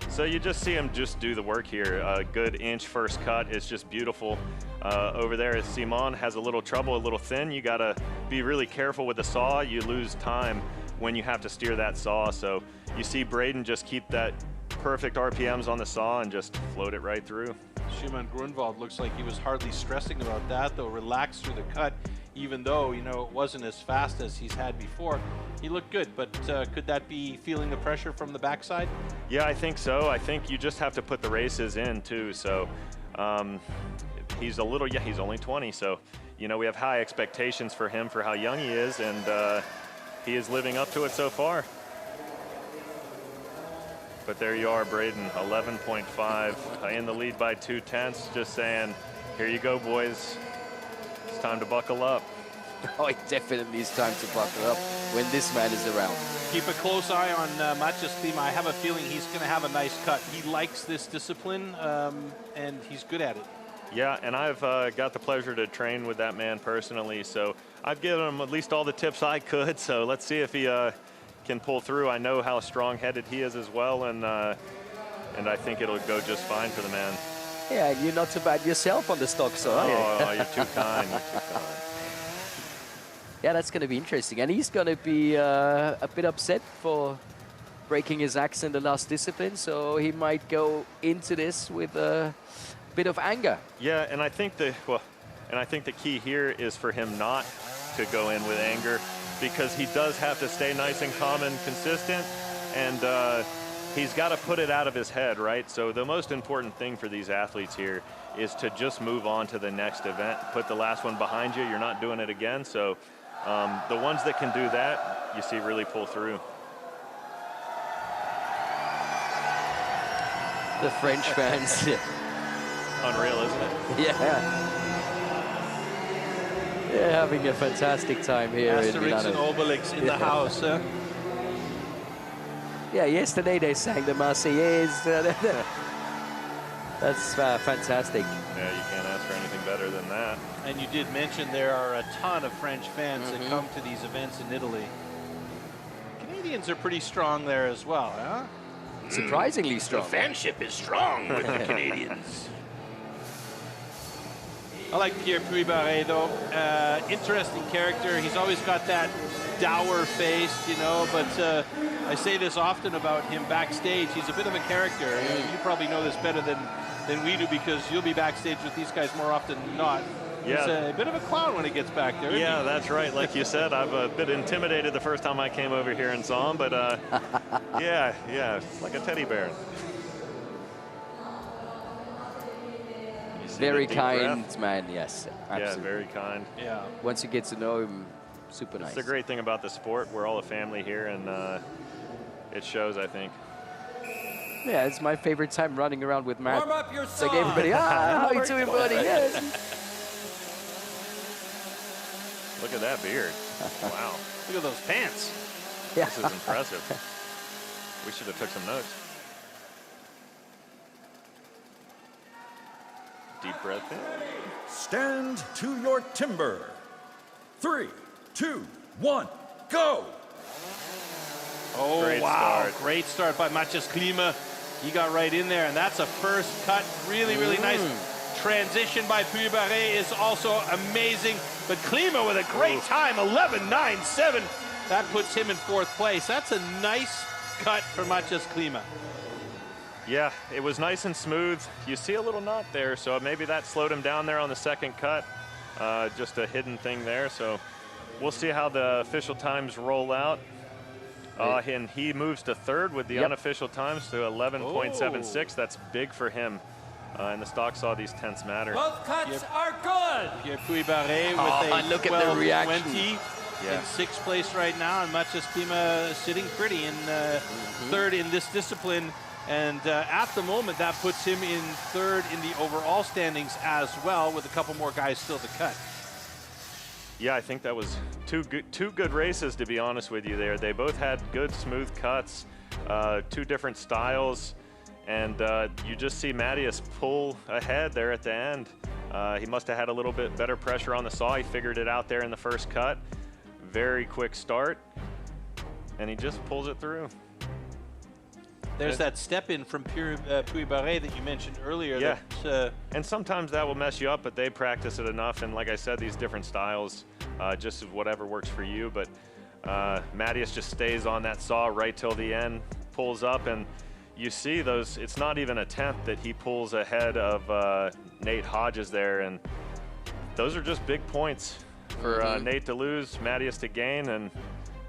So you just see him just do the work here. A good inch first cut is just beautiful. Over there, Simon has a little trouble, a little thin. You gotta be really careful with the saw. You lose time when you have to steer that saw. So you see Braden just keep that perfect RPMs on the saw and just float it right through. Schumann Grunwald looks like he was hardly stressing about that, though, relaxed through the cut, even though, you know, it wasn't as fast as he's had before. He looked good, but could that be feeling the pressure from the backside? Yeah, I think so. I think you just have to put the races in too. So he's a little, he's only 20. So, you know, we have high expectations for him for how young he is, and he is living up to it so far. But there you are, Braden, 11.5 in the lead by 0.2, just saying, here you go, boys. It's time to buckle up. Oh, it definitely is time to buckle up when this man is around. Keep a close eye on Matthias Klima. I have a feeling he's going to have a nice cut. He likes this discipline, and he's good at it. Yeah, and I've got the pleasure to train with that man personally, so I've given him at least all the tips I could, so let's see if he can pull through. I know how strong-headed he is as well, and I think it'll go just fine for the man. Yeah, and you're not so bad yourself on the stock, so are you? Oh, you're too kind. You're too kind. Yeah, that's going to be interesting. And he's going to be a bit upset for breaking his axe in the last discipline, so he might go into this with a bit of anger. Yeah, and I think the key here is for him not to go in with anger, because he does have to stay nice and calm and consistent, and he's got to put it out of his head, right? So the most important thing for these athletes here is to just move on to the next event, put the last one behind you. You're not doing it again. So the ones that can do that, you see really pull through. The French fans. Unreal, isn't it? Yeah. They're having a fantastic time here in Asterix and Milano. Obelix in the house. Yeah, yesterday they sang the Marseillaise. That's fantastic. Yeah, you can't ask for anything better than that. And you did mention there are a ton of French fans that come to these events in Italy. Canadians are pretty strong there as well, huh? Surprisingly strong. Fanship is strong with the Canadians. I like Pierre Puy-Barré, though. Interesting character. He's always got that dour face, you know, but I say this often about him backstage. He's a bit of a character. You probably know this better than we do, because you'll be backstage with these guys more often than not. Yeah. He's a bit of a clown when he gets back there. Yeah, that's right. Like you said, I'm a bit intimidated the first time I came over here and saw him, but yeah, it's like a teddy bear. Very kind man, yes. Absolutely. Yeah, very kind. Yeah. Once you get to know him, super nice. It's the great thing about the sport. We're all a family here, and it shows, I think. Yeah, it's my favorite time running around with Matt. Warm up your It's like everybody, how you doing, buddy? Yes. Look at that beard. Wow. Look at those pants. Yeah. This is impressive. We should have took some notes. Deep breath in. Stand to your timber. 3, 2, 1, go! Oh, Great wow. start. Great start by Matthias Klima. He got right in there, and that's a first cut. Really, really nice transition by Puy-Barré is also amazing. But Klima with a great time, 11.97. That puts him in 4th place. That's a nice cut for Matthias Klima. Yeah, it was nice and smooth. You see a little knot there, so maybe that slowed him down there on the second cut. Just a hidden thing there, so we'll see how the official times roll out. And he moves to 3rd with the unofficial times to 11.76. That's big for him. In the stock saw, these tenths matter. Both cuts are good. Pierre Puy-Barré with a look at the reaction. 12.20 Yeah. in 6th place right now, and Matthias Klima sitting pretty in 3rd in this discipline. And at the moment, that puts him in 3rd in the overall standings as well, with a couple more guys still to cut. Yeah, I think that was two good races, to be honest with you there. They both had good, smooth cuts, 2 different styles, and you just see Matthias pull ahead there at the end. He must have had a little bit better pressure on the saw. He figured it out there in the first cut. Very quick start, and he just pulls it through. There's that step in from Puy-Barré that you mentioned earlier. Yeah, that, and sometimes that will mess you up, but they practice it enough. And like I said, these different styles, just whatever works for you. But Matthias just stays on that saw right till the end, pulls up, and you see those, it's not even a tenth that he pulls ahead of Nate Hodges there. And those are just big points for Nate to lose, Matthias to gain, and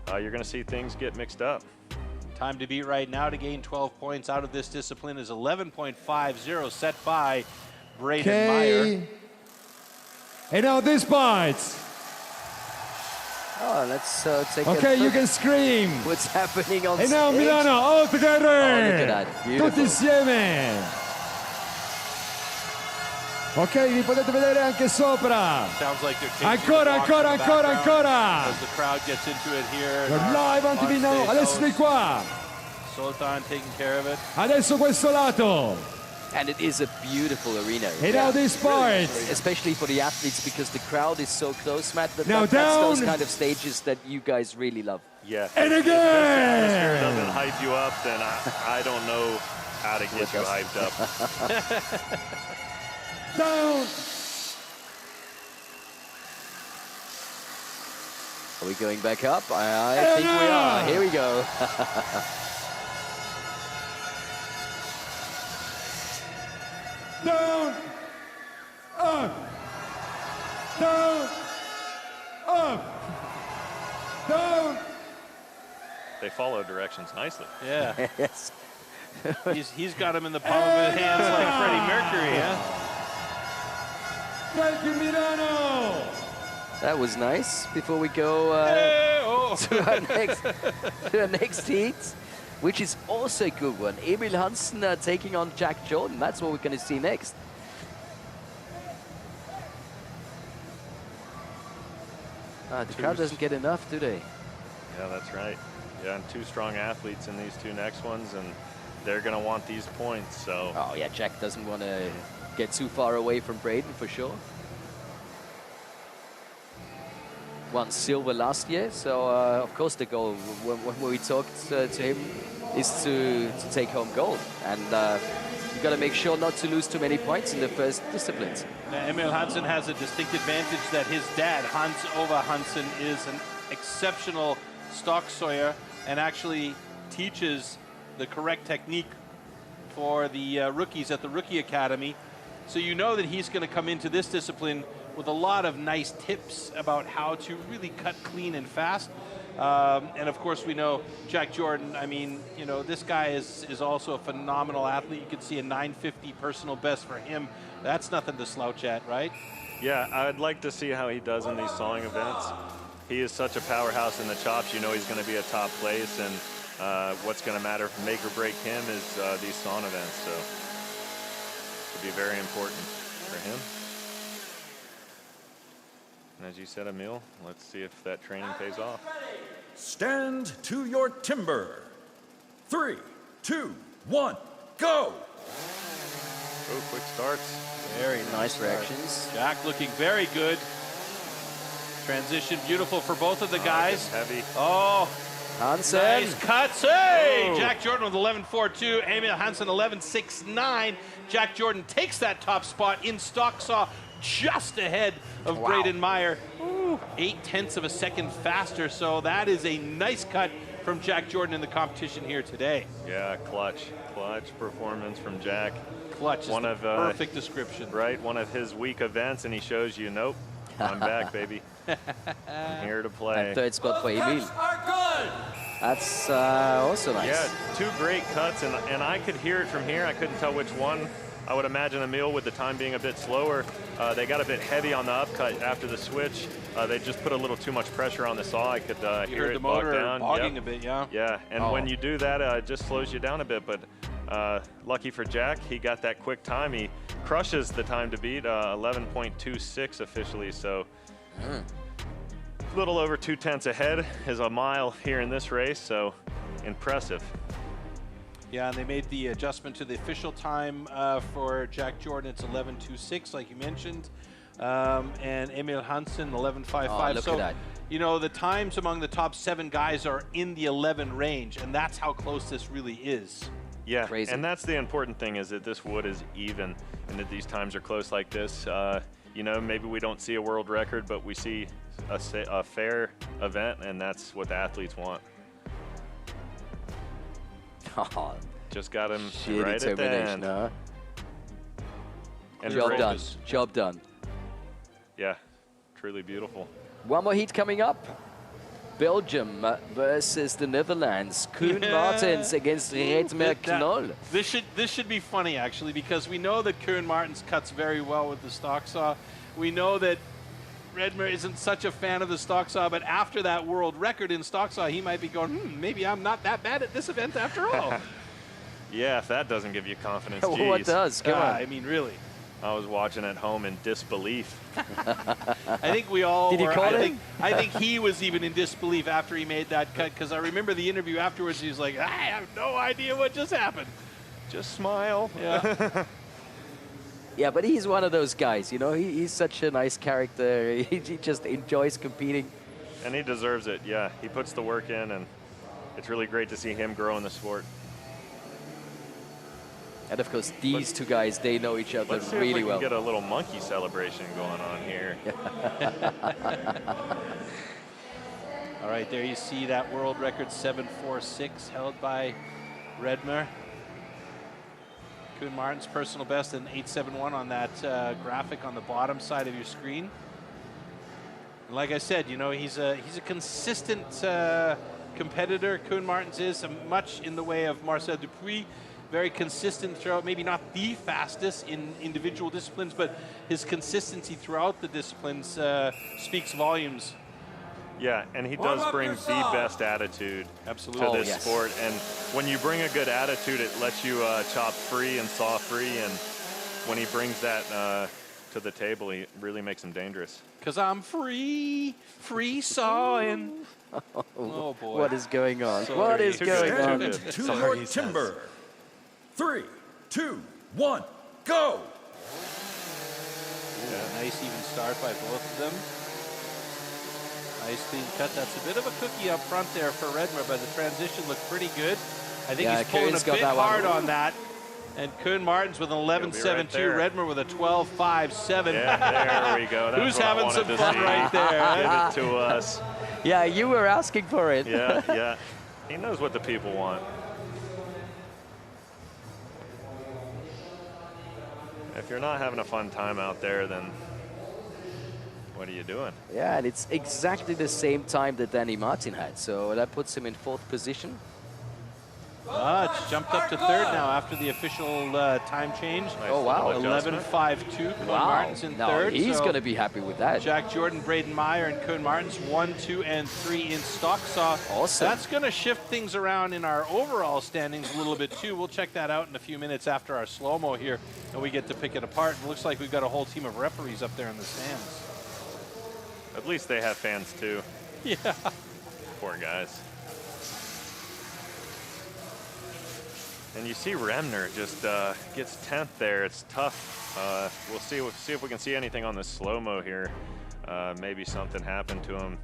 you're going to see things get mixed up. time to beat right now to gain 12 points out of this discipline is 11.50, set by Braden Meyer. And now this bites. Oh, let's take Okay, you can scream. What's happening on E now stage? Milano, oltre Oh, look at that. Beautiful. tutti insieme. Ok, vi potete vedere anche sopra. Sounds like they're taking Ancora, the walk ancora, in the ancora, background ancora. As the crowd gets into it here. We're live on TV now, adesso di qua. Sultan taking care of it. Adesso questo lato. And it is a beautiful arena. E now this part. Especially for the athletes, because the crowd is so close, Matt. Now That's those down. kind of stages that you guys really love. Yeah. And If this atmosphere again. doesn't hype you up, then I don't know how to get you hyped up. Down. Are we going back up? I think we are. Here we go. Down. Up. Down. Up. Down. They follow directions nicely. Yeah. Yes. he's got him in the palm of his hands like Freddie Mercury, huh? Thank you, Milano. That was nice. Before we go to our next heat, which is also a good one. Emil Hansen taking on Jack Jordan. That's what we're going to see next. The crowd doesn't get enough, do they? Yeah, that's right. Yeah, and two strong athletes in these two next ones, and they're going to want these points. So. Oh yeah, Jack doesn't want to get too far away from Braden for sure. Won silver last year, so of course the goal when we talked to him is to take home gold, and you got to make sure not to lose too many points in the first disciplines. Now, Emil Hansen has a distinct advantage that his dad, Hans Ove Hansen, is an exceptional stock sawyer and actually teaches the correct technique for the rookies at the Rookie Academy. So you know that he's going to come into this discipline with a lot of nice tips about how to really cut clean and fast. And of course, we know Jack Jordan. I mean, you know, this guy is also a phenomenal athlete. You can see a 950 personal best for him. That's nothing to slouch at, right? Yeah, I'd like to see how he does in these sawing events. He is such a powerhouse in the chops. You know he's going to be a top place, and what's going to matter, make or break him, is these sawing events. So it'll be very important for him. And as you said, Emil, let's see if that training pays off. Stand to your timber. 3, 2, 1, go! Oh, quick starts. Very Nice reactions. Jack looking very good. Transition beautiful for both of the guys. Heavy. Oh, Hansen. nice cuts. Hey! Oh. Jack Jordan with 11.42. Emil Hansen 11.69. Jack Jordan takes that top spot in stock saw just ahead of Braden Meyer. 0.8 of a second faster. So that is a nice cut from Jack Jordan in the competition here today. Yeah, clutch performance from Jack. Clutch is One the of, perfect description. Right, one of his weak events, and he shows you, nope, I'm back, baby. I'm here to play. And third spot for Emil. That's also nice. Yeah, two great cuts, and I could hear it from here. I couldn't tell which one. I would imagine Emil, with the time being a bit slower, they got a bit heavy on the upcut after the switch. They just put a little too much pressure on the saw. I could hear heard it the motor bog down. bogging Yep. a bit, yeah. Yeah, and when you do that, it just slows you down a bit. But lucky for Jack, he got that quick time. He crushes the time to beat, 11.26 officially. So a little over 0.2 ahead is a mile here in this race. So impressive. Yeah, and they made the adjustment to the official time for Jack Jordan. It's 11:26, like you mentioned. And Emil Hansen, 11:55. Oh, look at that. You know, the times among the top 7 guys are in the 11 range, and that's how close this really is. Yeah, Crazy. and that's the important thing, is that this wood is even and that these times are close like this. You know, maybe we don't see a world record, but we see a fair event, and that's what the athletes want. Oh, Just got him sheer right at the determination, end. huh? And Job done. focus. Job done. Yeah, truly beautiful. One more heat coming up. Belgium versus the Netherlands. Koen Martens against Redmer Knoll. This should be funny, actually, because we know that Koen Martens cuts very well with the stock saw. We know that Redmer isn't such a fan of the stock saw, but after that world record in stock saw, he might be going, maybe I'm not that bad at this event after all. Yeah, if that doesn't give you confidence, geez. What does? Come on. I mean, really. I was watching at home in disbelief. I think we all Did he were. call him? I think he was even in disbelief after he made that cut, because I remember the interview afterwards. He was like, I have no idea what just happened. Just smile. Yeah. Yeah, but he's one of those guys, you know, he's such a nice character. He just enjoys competing. And he deserves it, yeah. He puts the work in, and it's really great to see him grow in the sport. And of course, these two guys, they know each other Let's see really if we well. can get a little monkey celebration going on here. All right, there you see that world record 7.46 held by Redmer. Koen Martens' personal best in 8.71 on that graphic on the bottom side of your screen. And like I said, you know, he's a consistent competitor. Koen Martens is much in the way of Marcel Dupuis. Very consistent throughout, maybe not the fastest in individual disciplines, but his consistency throughout the disciplines speaks volumes. Yeah, and he does bring the best attitude Absolutely. to this sport. And when you bring a good attitude, it lets you chop free and saw free. And when he brings that to the table, he really makes him dangerous. Because I'm free sawing. Oh, boy. What is going on? Sorry. What is Too going good. on? Too To good. your Sorry, he says. timber. 3, 2, 1, go! Yeah, nice even start by both of them. Nice clean cut. That's a bit of a cookie up front there for Redmer, but the transition looked pretty good. I think Yeah, he's pulling Koen's a got bit that one. hard on that. And Koen Martens with an 11.72, there. Redmer with a 12.57. Yeah, there we go. That's Who's what I having wanted some to fun see. right there? Give it to us. Yeah, you were asking for it. Yeah, yeah. He knows what the people want. If you're not having a fun time out there, then what are you doing? Yeah, and it's exactly the same time that Danny Martin had, so that puts him in 4th position. It's jumped up to 3rd now after the official time change. Nice Oh, wow. little adjustment. 11.52. Koen Wow. Martens in No, 3rd. he's so going to be happy with that. Jack Jordan, Braden Meyer, and Koen Martens 1, 2, and 3 in stock saw. Awesome. That's going to shift things around in our overall standings a little bit too. We'll check that out in a few minutes after our slow-mo here, and we get to pick it apart. It looks like we've got a whole team of referees up there in the stands. At least they have fans too. Yeah. Poor guys. And you see Remner just gets 10th there. It's tough. We'll see if we can see anything on the slow-mo here. Maybe something happened to him.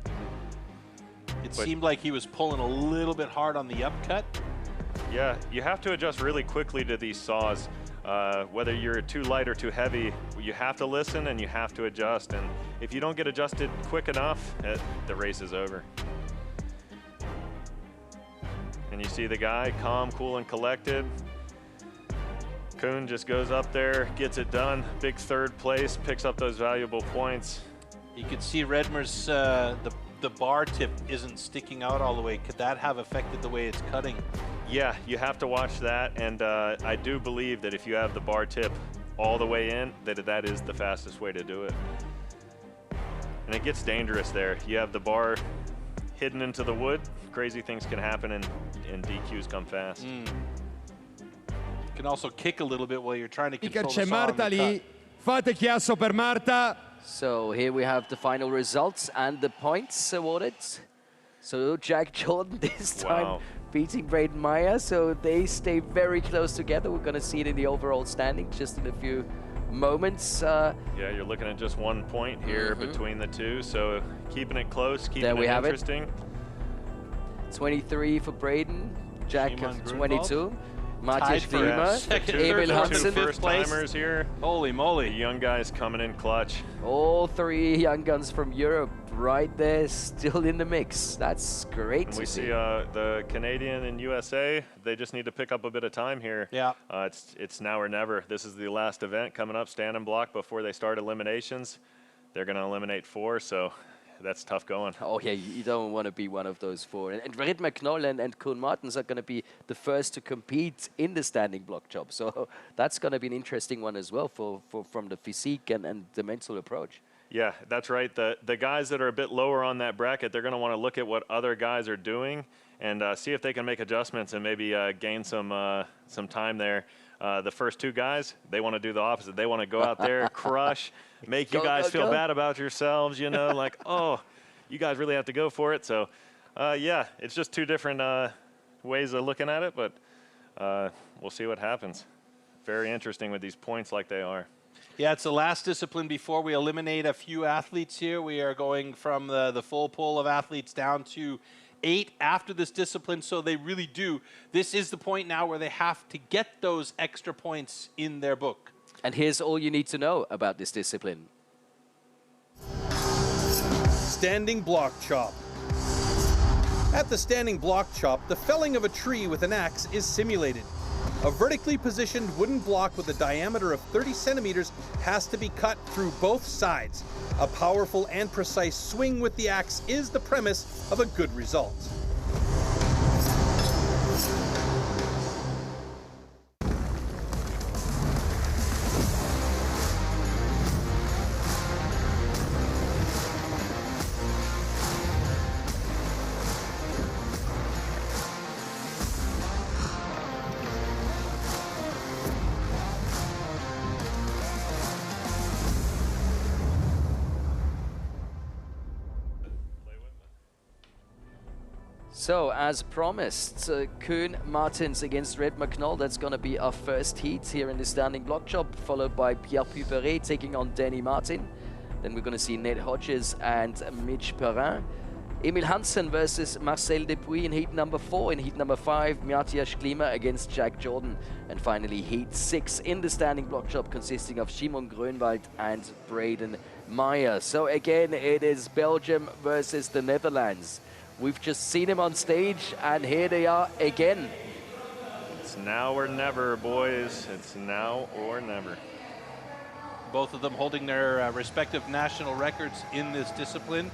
It seemed like he was pulling a little bit hard on the upcut. Yeah, you have to adjust really quickly to these saws. Whether you're too light or too heavy, you have to listen and you have to adjust. And if you don't get adjusted quick enough, the race is over. And you see the guy, calm, cool, and collected. Koen just goes up there, gets it done. Big 3rd place, picks up those valuable points. You could see Redmer's, the bar tip isn't sticking out all the way. Could that have affected the way it's cutting? Yeah, you have to watch that. And I do believe that if you have the bar tip all the way in, that is the fastest way to do it. And it gets dangerous there. You have the bar hidden into the wood. Crazy things can happen, and DQs come fast. You can also kick a little bit while you're trying to control C'è the saw on Marta the lì. cut. Fate chiasso per Marta. So here we have the final results and the points awarded. So Jack Jordan this time Wow. beating Braden Meyer, so they stay very close together. We're going to see it in the overall standing just in a few moments. Yeah, you're looking at just 1 point here between the two, so keeping it close, keeping it interesting. 23 for Braden, Jack Shimon 22. Tied Matthias for Klima, second, Emil third, Hansen. fifth place. First-timers here. Holy moly. The young guys coming in clutch. All three young guns from Europe right there, still in the mix. That's great And to we see. see the Canadian and USA, they just need to pick up a bit of time here. Yeah. It's now or never. This is the last event coming up, stand and block before they start eliminations. They're going to eliminate 4, so that's tough going. Oh yeah, you don't want to be one of those 4. And Red McNoll and Koen Martens are going to be the first to compete in the standing block job. So that's going to be an interesting one as well from the physique and the mental approach. Yeah, that's right. The guys that are a bit lower on that bracket, they're going to want to look at what other guys are doing and see if they can make adjustments and maybe gain some time there. The first 2 guys, they want to do the opposite. They want to go out there, crush, make you guys feel bad about yourselves, you know, like, oh, you guys really have to go for it. So, yeah, it's just 2 different ways of looking at it, but we'll see what happens. Very interesting with these points like they are. Yeah, it's the last discipline before we eliminate a few athletes here. We are going from the full pool of athletes down to 8 after this discipline, so they really do. This is the point now where they have to get those extra points in their book. And here's all you need to know about this discipline. Standing block chop. At the standing block chop, the felling of a tree with an axe is simulated. A vertically positioned wooden block with a diameter of 30 centimeters has to be cut through both sides. A powerful and precise swing with the axe is the premise of a good result. So, as promised, Koen Martens against Red McNoll. That's going to be our first heat here in the standing block job, followed by Pierre Puperet taking on Danny Martin. Then we're going to see Ned Hodges and Mitch Perrin. Emil Hansen versus Marcel Dupuis in heat number 4. In heat number 5, Matthias Klima against Jack Jordan. And finally, heat 6 in the standing block job, consisting of Shimon Grönwald and Braden Meyer. So again, it is Belgium versus the Netherlands. We've just seen him on stage, and here they are again. It's now or never, boys. It's now or never. Both of them holding their respective national records in this discipline.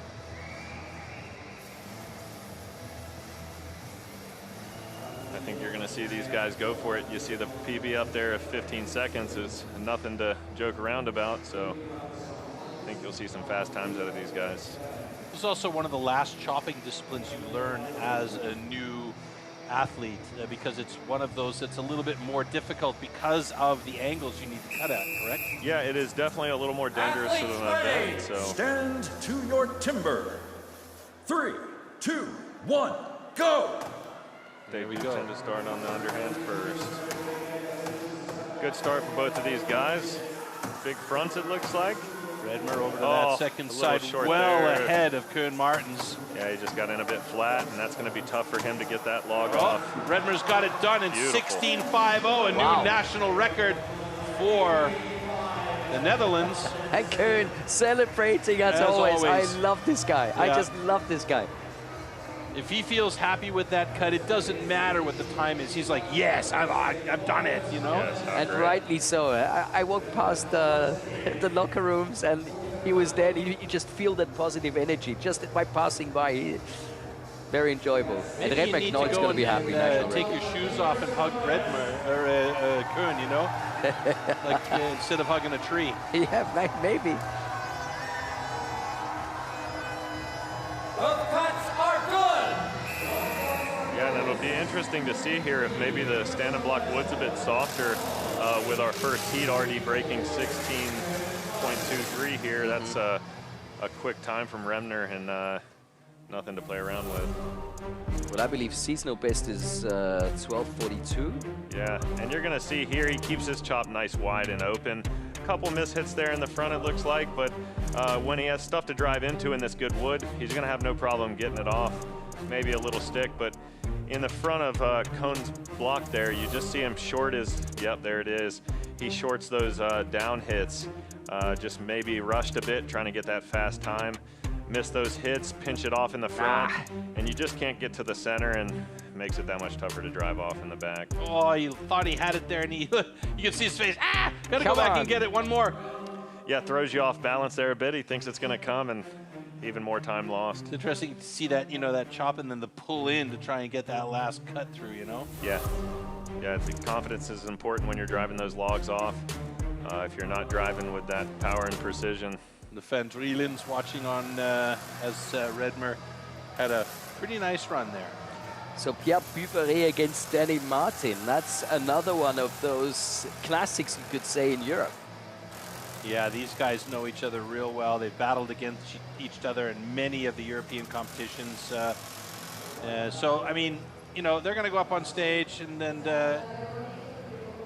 I think you're going to see these guys go for it. You see the PB up there of 15 seconds is nothing to joke around about, so I think you'll see some fast times out of these guys. This is also one of the last chopping disciplines you learn as a new athlete because it's one of those that's a little bit more difficult because of the angles you need to cut at, correct? Yeah, it is definitely a little more dangerous of an event. So Stand to your timber. 3, 2, 1, go! they do tend to start on the underhand first. Good start for both of these guys. Big fronts, it looks like. Redmer over to that second side, well there. ahead of Koen Martens. Yeah, he just got in a bit flat, and that's going to be tough for him to get that log off. Redmer's got it done in 16.50, a new national record for the Netherlands. And Koen celebrating as always. I love this guy. I just love this guy. If he feels happy with that cut, it doesn't matter what the time is. He's like, yes, I've done it, you know? Yes, and great. rightly so. I walked past the locker rooms and he was there. You just feel that positive energy just by passing by. Very enjoyable. Maybe and Red McNoll is going to be happy. Take your shoes off and hug Redmer, or Koen, you know? Like instead of hugging a tree. Yeah, maybe. Both cuts are good. Yeah, and it'll be interesting to see here if maybe the stand and block wood's a bit softer with our first heat already breaking 16.23 here. That's a quick time from Remner, and nothing to play around with. Well, I believe seasonal best is 12:42. Yeah, and you're gonna see here he keeps his chop nice wide and open. Couple mishits there in the front, it looks like, but when he has stuff to drive into in this good wood, he's gonna have no problem getting it off. Maybe a little stick, but in the front of Cohn's block there, you just see him short his, yep, there it is. He shorts those down hits, just maybe rushed a bit, trying to get that fast time. Miss those hits, pinch it off in the front, and you just can't get to the center, and makes it that much tougher to drive off in the back. Oh, he thought he had it there, and you can see his face. Gotta go back and get it one more. Yeah, throws you off balance there a bit. He thinks it's gonna come, and even more time lost. It's interesting to see that, that chop and then the pull in to try and get that last cut through, Yeah, the confidence is important when you're driving those logs off. If you're not driving with that power and precision. The Van Drielen's watching on as Redmer had a pretty nice run there. So Pierre Puberet against Danny Martin. That's another one of those classics, you could say, in Europe. Yeah, these guys know each other real well. They've battled against each other in many of the European competitions. So, I mean, they're going to go up on stage, and then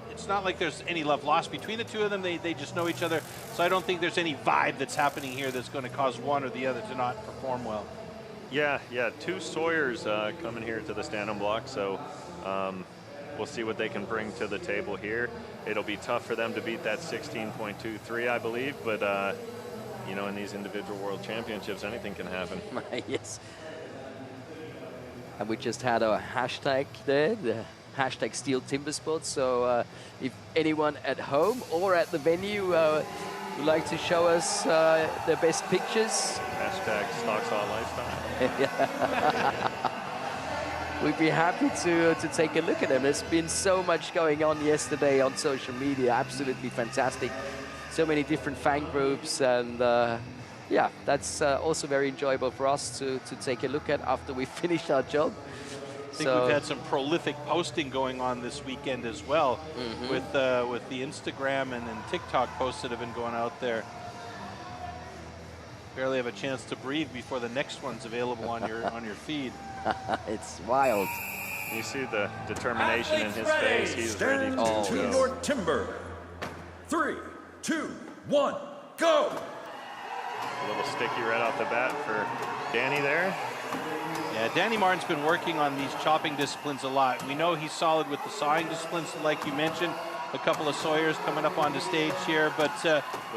it's not like there's any love lost between the two of them. They just know each other. So I don't think there's any vibe that's happening here that's going to cause one or the other to not perform well. Yeah, two Sawyers coming here to the stand-on block, so we'll see what they can bring to the table here. It'll be tough for them to beat that 16.23, I believe, but in these individual world championships, anything can happen. Yes. And we just had a hashtag there, the hashtag Stihl Timbersports. So if anyone at home or at the venue would like to show us their best pictures. Hashtag Stocksaw Lifestyle. We'd be happy to take a look at them. There's been so much going on yesterday on social media, absolutely fantastic. So many different fan groups, and yeah, that's also very enjoyable for us to take a look at after we finish our job. I think we've had some prolific posting going on this weekend as well, with the Instagram and TikTok posts that have been going out there. Barely have a chance to breathe before the next one's available on your feed. It's wild. You see the determination in his face. He's ready to to your timber. 3, 2, 1, go! A little sticky right off the bat for Danny there. Yeah, Danny Martin's been working on these chopping disciplines a lot. We know he's solid with the sawing disciplines, like you mentioned. A couple of Sawyers coming up on the stage here, but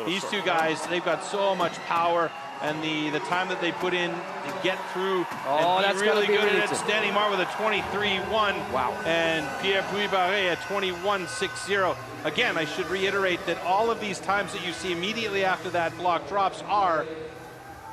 these two guys, they've got so much power, and the time that they put in to get through and that's really good really at it. Danny Martin with a 23-1. Wow. And Pierre Puberet at 21-6-0. Again, I should reiterate that all of these times that you see immediately after that block drops are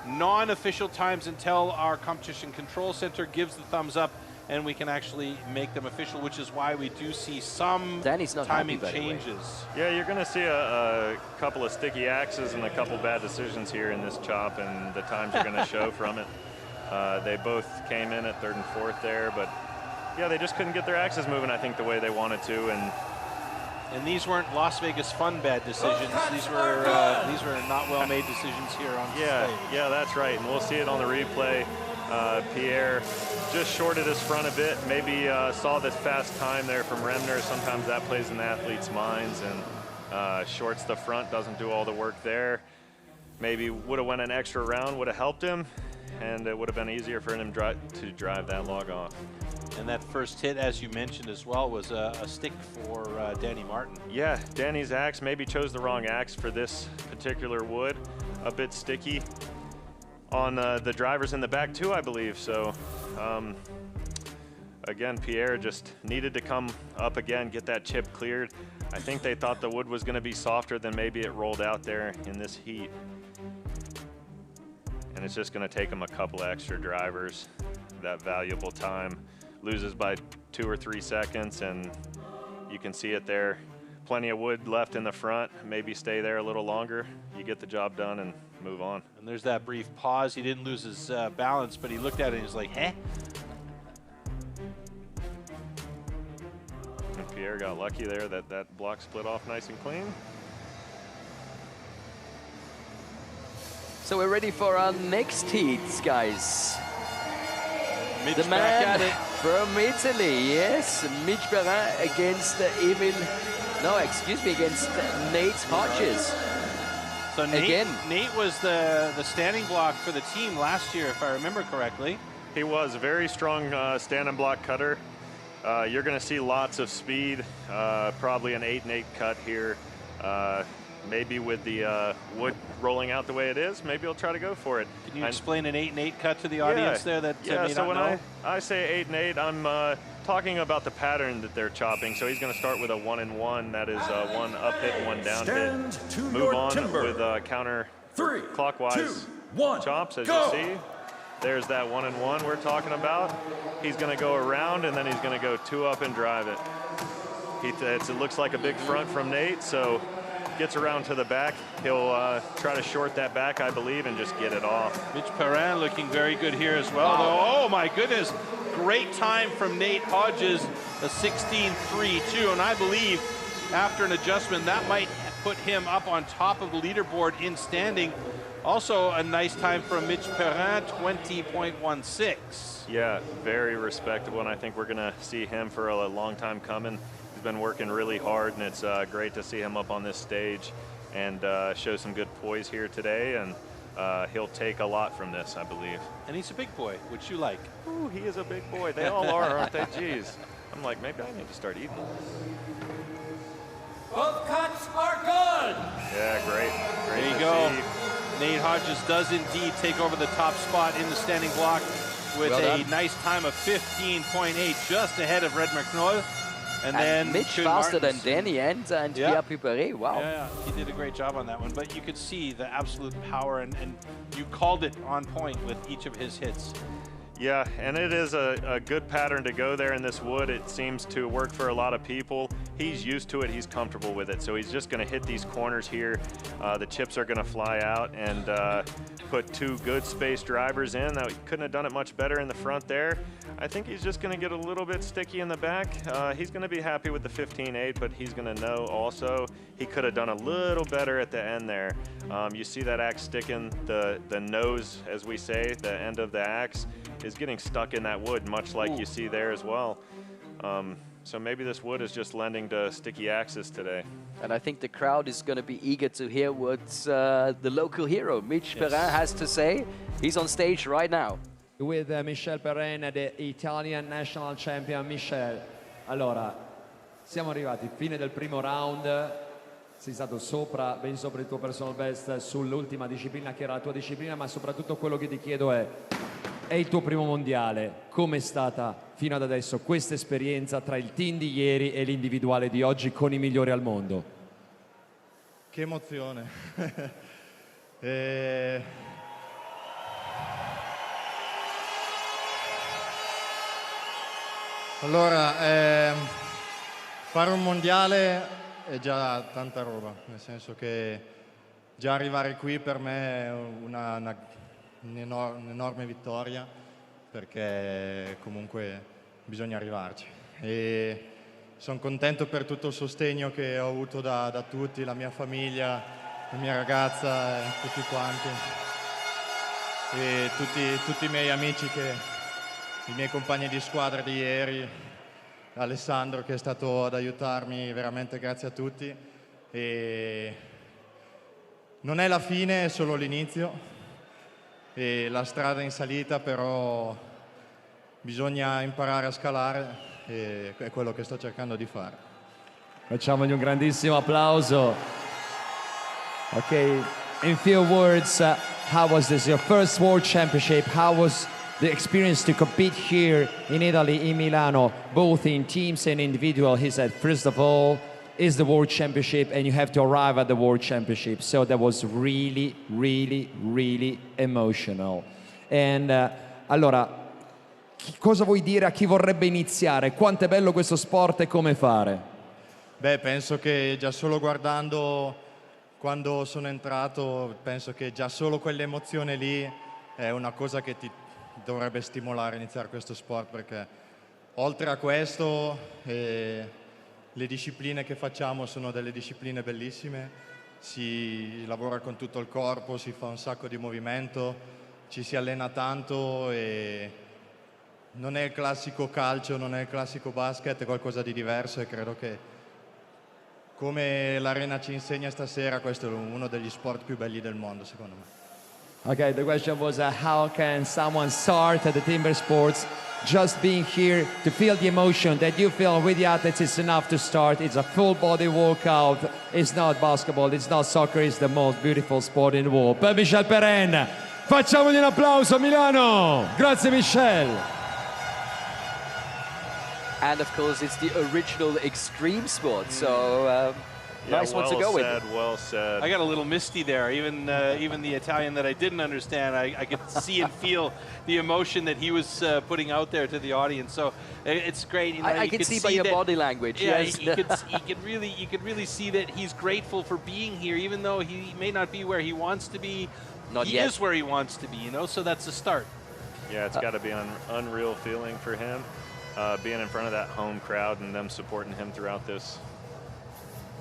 non-official times until our competition control center gives the thumbs up and we can actually make them official, which is why we do see some timing changes. Yeah, you're going to see a couple of sticky axes and a couple bad decisions here in this chop, and the times are going to show from it. They both came in at third and fourth there, but yeah, they just couldn't get their axes moving, I think, the way they wanted to. And these weren't Las Vegas fun bad decisions. These were not well-made decisions here on stage. Yeah, that's right, and we'll see it on the replay. Pierre just shorted his front a bit, maybe saw this fast time there from Remner. Sometimes that plays in the athlete's minds, and shorts the front, doesn't do all the work there. Maybe would have went an extra round, would have helped him, and it would have been easier for him to drive that log off. And that first hit, as you mentioned as well, was a stick for Danny Martin. Yeah, Danny's axe maybe chose the wrong axe for this particular wood. A bit sticky on the drivers in the back too, I believe. So again, Pierre just needed to come up again, get that chip cleared. I think they thought the wood was going to be softer than maybe it rolled out there in this heat. And it's just going to take them a couple extra drivers. That valuable time loses by 2 or 3 seconds, and you can see it there. Plenty of wood left in the front. Maybe stay there a little longer. You get the job done and move on. And there's that brief pause. He didn't lose his balance, but he looked at it and he was like, "Heh." And Pierre got lucky there that block split off nice and clean. So we're ready for our next heat, guys. Mitch The back man at it. from Italy, yes. Mitch Perrin against against Nate Hodges. So Again. Nate was the standing block for the team last year, if I remember correctly. He was a very strong stand and block cutter. You're going to see lots of speed, probably an 8-8 cut here. Maybe with the wood rolling out the way it is, maybe he'll try to go for it. Can you explain an 8-8 cut to the audience there that may so not when know? I say 8-8, I'm talking about the pattern that they're chopping. So he's going to start with a 1-1. That is one up hit and one down hit. Stand to Move your on timber. with counter 3, clockwise 2, 1, chops, as go. you see. There's that 1-1 we're talking about. He's going to go around, and then he's going to go 2 up and drive it. It looks like a big front from Nate, so gets around to the back. He'll try to short that back, I believe, and just get it off. Mitch Perrin looking very good here as well, though. Oh my goodness, great time from Nate Hodges, a 16.32, and I believe after an adjustment that might put him up on top of the leaderboard in standing. Also a nice time from Mitch Perrin, 20.16. Yeah, very respectable, and I think we're gonna see him for a long time coming. He's been working really hard, and it's great to see him up on this stage and show some good poise here today, and he'll take a lot from this, I believe. And he's a big boy, which you like. Ooh, he is a big boy. They all are, aren't they? Jeez. I'm like, maybe I need to start eating. Both cuts are good. Yeah, great. Great There you to go. see. Nate Hodges does indeed take over the top spot in the standing block with Well a done. nice time of 15.8, just ahead of Red McNoll. And then Mitch Kuhn faster than Martens. Danny and Yeah. Pierre Puperé. Wow. Yeah, he did a great job on that one. But you could see the absolute power, and you called it on point with each of his hits. Yeah, and it is a good pattern to go there in this wood. It seems to work for a lot of people. He's used to it. He's comfortable with it. So he's just going to hit these corners here. The chips are going to fly out and put 2 good space drivers in. Now, he couldn't have done it much better in the front there. I think he's just going to get a little bit sticky in the back. He's going to be happy with the 15.8, but he's going to know also he could have done a little better at the end there. You see that axe sticking, the nose, as we say, the end of the axe is getting stuck in that wood, much like you see there as well. So maybe this wood is just lending to sticky axes today. And I think the crowd is going to be eager to hear what the local hero, Mitch Perrin, has to say. He's on stage right now. With Michel Perrin, the Italian national champion. Michel, allora, siamo arrivati, fine del primo round, sei stato sopra, ben sopra il tuo personal best sull'ultima disciplina che era la tua disciplina, ma soprattutto quello che ti chiedo è il tuo primo mondiale. Com'è stata fino ad adesso questa esperienza tra il team di ieri e l'individuale di oggi con i migliori al mondo? Che emozione. Allora, fare un mondiale è già tanta roba, nel senso che già arrivare qui per me è un'enorme vittoria, perché comunque bisogna arrivarci. E sono contento per tutto il sostegno che ho avuto da tutti, la mia famiglia, la mia ragazza, tutti quanti, e tutti i miei amici, i miei compagni di squadra di ieri, Alessandro che è stato ad aiutarmi, veramente grazie a tutti. E non è la fine, è solo l'inizio, e la strada è in salita, però bisogna imparare a scalare, e è quello che sto cercando di fare. Facciamogli un grandissimo applauso. Okay, in few words, how was this, your first World Championship? How was the experience to compete here in Italy, in Milano, both in teams and individual? He said, first of all, is the World Championship and you have to arrive at the World Championship. So that was really, really, really emotional. And allora, cosa vuoi dire a chi vorrebbe iniziare? Quanto è bello questo sport e come fare? Beh, penso che già solo guardando quando sono entrato, penso che già solo quell'emozione lì è una cosa che ti dovrebbe stimolare a iniziare questo sport, perché oltre a questo le discipline che facciamo sono delle discipline bellissime, si lavora con tutto il corpo, si fa un sacco di movimento, ci si allena tanto, e non è il classico calcio, non è il classico basket, è qualcosa di diverso e credo che come l'arena ci insegna stasera questo è uno degli sport più belli del mondo secondo me. Okay, the question was how can someone start at the Timbersports? Just being here to feel the emotion that you feel with the athletes is enough to start. It's a full body workout. It's not basketball, it's not soccer, it's the most beautiful sport in the world. Per Michel Perrin, facciamogli un applauso a Milano. Grazie Michel. And of course, it's the original extreme sport, so nice one to go with. Well said. I got a little misty there. Even the Italian that I didn't understand, I could see and feel the emotion that he was putting out there to the audience. So it's great. You know, I can see by your body language. Yeah, yes. you could really see that he's grateful for being here, even though he may not be where he wants to be. Not he yet. is where he wants to be, you know. So that's the start. Yeah, it's got to be an unreal feeling for him, being in front of that home crowd and them supporting him throughout this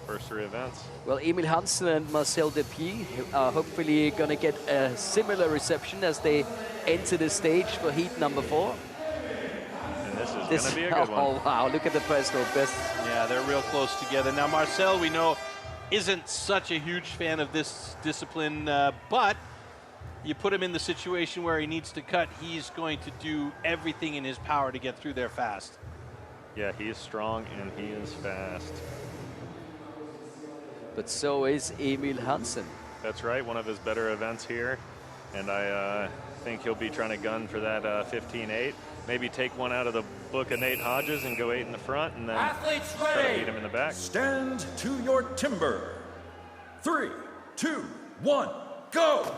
first 3 events. Well, Emil Hansen and Marcel Depuy are hopefully going to get a similar reception as they enter the stage for heat number 4. And this is going to be a good one. Oh, wow, look at the personal best. Yeah, they're real close together. Now, Marcel, we know, isn't such a huge fan of this discipline, but you put him in the situation where he needs to cut, he's going to do everything in his power to get through there fast. Yeah, he is strong and he is fast. But so is Emil Hansen. That's right, one of his better events here. And I think he'll be trying to gun for that 15-8. Maybe take one out of the book of Nate Hodges and go 8 in the front and then Athletes try to ready. beat him in the back. Stand to your timber. 3, 2, 1, go!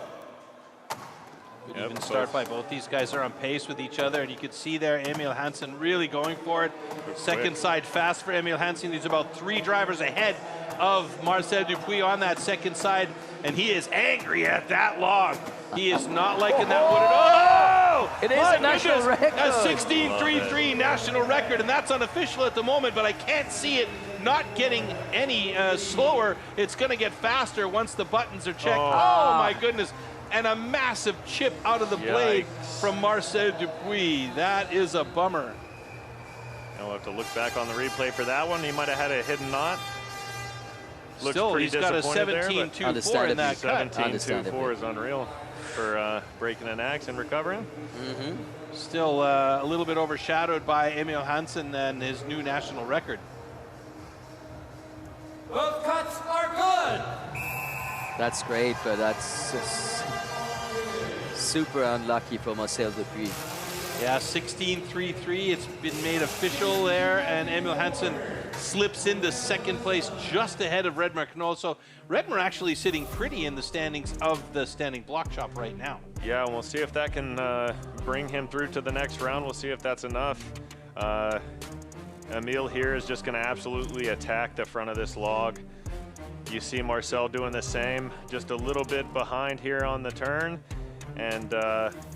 Good Yep, even start both. by both these guys are on pace with each other, and you could see there Emil Hansen really going for it. Second side fast for Emil Hansen. He's about 3 drivers ahead of Marcel Dupuy on that second side, and he is angry at that log. He is not liking that wooded. Oh! It is My a national goodness, record. A 16.33 national record, and that's unofficial at the moment, but I can't see it not getting any slower. It's going to get faster once the buttons are checked. Oh my goodness. And a massive chip out of the blade from Marcel Dupuy. That is a bummer. And we'll have to look back on the replay for that one. He might have had a hidden knot. Looks Still, pretty he's got a disappointed there, 17.24 in that cut. 17.24 is unreal for breaking an axe and recovering. Still a little bit overshadowed by Emil Hansen and his new national record. Both cuts are good. That's great, but that's just super unlucky for Marcel Dupuy. Yeah, 16.33. It's been made official there, and Emil Hansen slips into second place just ahead of Redmar Knoll. So Redmar actually sitting pretty in the standings of the standing block chop right now. Yeah, and we'll see if that can bring him through to the next round. We'll see if that's enough. Emil here is just going to absolutely attack the front of this log. You see Marcel doing the same, just a little bit behind here on the turn. And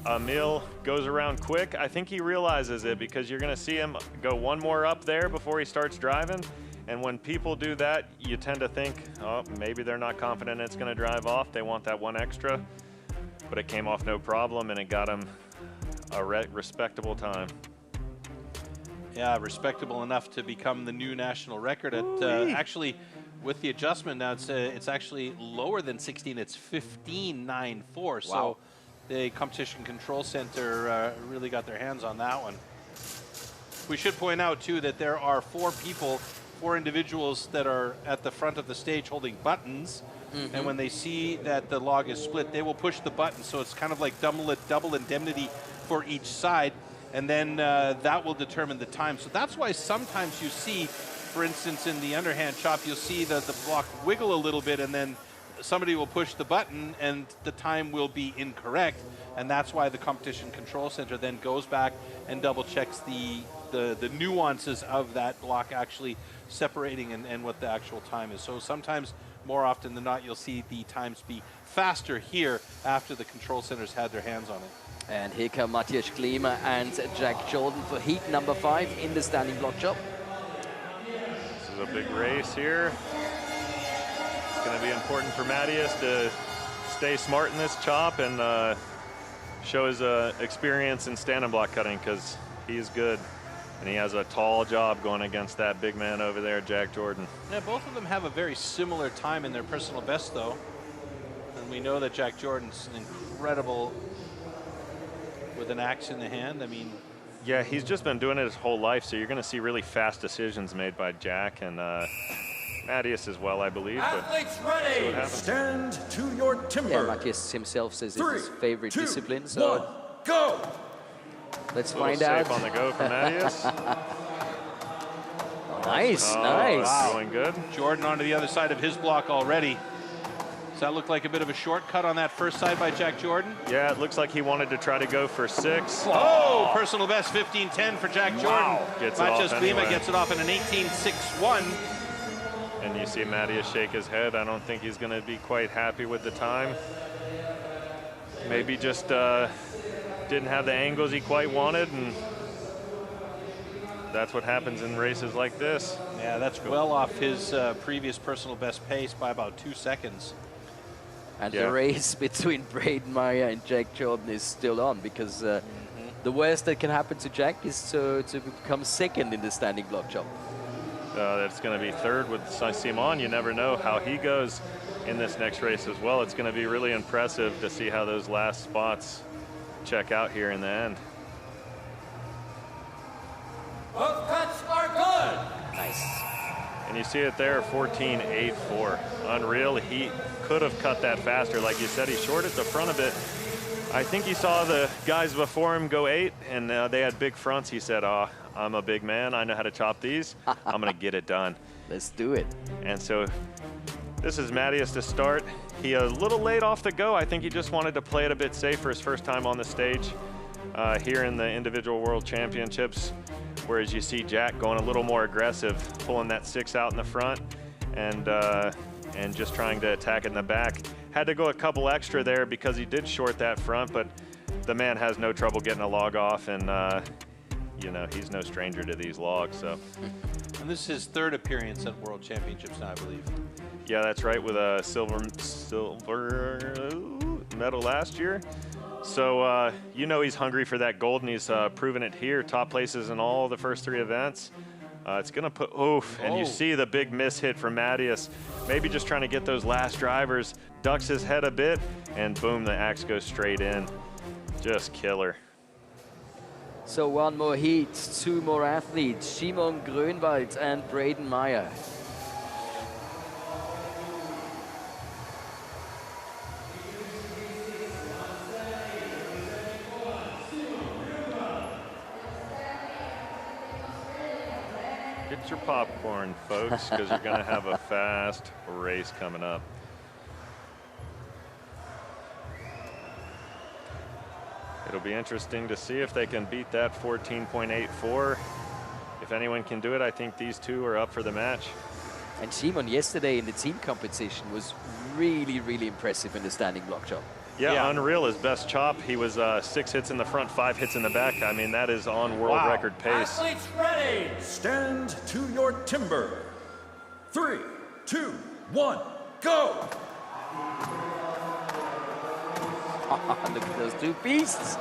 Emil goes around quick. I think he realizes it because you're going to see him go one more up there before he starts driving. And when people do that, you tend to think, oh, maybe they're not confident it's going to drive off. They want that one extra. But it came off no problem, and it got him a respectable time. Yeah, respectable enough to become the new national record at actually, with the adjustment now, it's actually lower than 16. It's 15.94. Wow. So the Competition Control Center really got their hands on that one. We should point out too that there are 4 individuals that are at the front of the stage holding buttons. And when they see that the log is split, they will push the button. So it's kind of like double indemnity for each side. And then that will determine the time. So that's why sometimes you see, for instance, in the underhand chop, you'll see that the block wiggle a little bit, and then somebody will push the button and the time will be incorrect. And that's why the Competition Control Center then goes back and double checks the nuances of that block actually separating and what the actual time is. So sometimes, more often than not, you'll see the times be faster here after the control centers had their hands on it. And here come Matthias Klima and Jack Jordan for heat number 5 in the standing block chop. This is a big race here. It's going to be important for Matthias to stay smart in this chop and show his experience in standing block cutting, because He's good. And he has a tall job going against that big man over there, Jack Jordan. Yeah, both of them have a very similar time in their personal best, though. And we know that Jack Jordan's incredible with an axe in the hand. I mean, yeah, he's just been doing it his whole life, so you're going to see really fast decisions made by Jack and Matthias as well, I believe. Athletes ready. Stand to your timber. Yeah, Matthias himself says it's his favorite discipline. So 1, go. Let's a little find out. safe on the go for Matthias. Nice, Oh, nice. that's going good. Jordan onto the other side of his block already. Does that look like a bit of a shortcut on that first side by Jack Jordan? Yeah, it looks like he wanted to try to go for 6. Oh, personal best 15-10 for Jack Jordan. Gets it off Matthias Klima anyway. gets it off in an 18-6-1. And you see Matthias shake his head. I don't think he's going to be quite happy with the time. Maybe just didn't have the angles he quite wanted, and that's what happens in races like this. Yeah, that's well off his previous personal best pace by about 2 seconds. And Yeah. the race between Braden Meyer and Jack Jordan is still on, because the worst that can happen to Jack is to become second in the standing block job. That's going to be third with Simon. You never know how he goes in this next race as well. It's going to be really impressive to see how those last spots check out here in the end. Both cuts are good. Nice. And you see it there, 14.84. Unreal. He could have cut that faster. Like you said, he shorted the front a bit. I think he saw the guys before him go 8, and they had big fronts. He said, oh, I'm a big man. I know how to chop these. I'm going to get it done. Let's do it. And so this is Matthias to start. He a little late off the go. I think he just wanted to play it a bit safer his first time on the stage here in the individual world championships. Whereas you see Jack going a little more aggressive, pulling that 6 out in the front and just trying to attack it in the back. Had to go a couple extra there because he did short that front, but the man has no trouble getting a log off, and you know, he's no stranger to these logs. So. And this is his third appearance at World Championships now, I believe. Yeah, that's right, with a silver medal last year. So you know he's hungry for that gold, and he's proven it here. Top places in all the first 3 events. It's going to put, oof, and you see the big miss hit from Matthias. Maybe just trying to get those last drivers. Ducks his head a bit, and boom, the axe goes straight in. Just killer. So one more heat, 2 more athletes, Simon Grönwald and Braden Meyer. Get your popcorn, folks, because you're going to have a fast race coming up. It'll be interesting to see if they can beat that 14.84. If anyone can do it, I think these 2 are up for the match. And Simon yesterday in the team competition was really, really impressive in the standing block job. Yeah, unreal, his best chop. He was 6 hits in the front, 5 hits in the back. I mean, that is on world record pace. Athletes ready. Stand to your timber. 3, 2, 1, go. Look at those 2 beasts.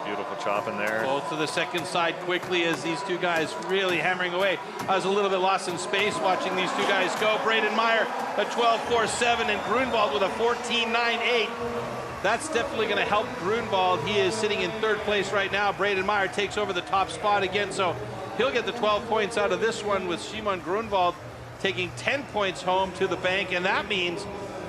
Beautiful chop in there. Both to the second side quickly as these 2 guys really hammering away. I was a little bit lost in space watching these 2 guys go. Braden Meyer a 12.47 and Grunwald with a 14.98. That's definitely going to help Grunwald. He is sitting in 3rd place right now. Braden Meyer takes over the top spot again, so he'll get the 12 points out of this one, with Simon Grunwald taking 10 points home to the bank, and that means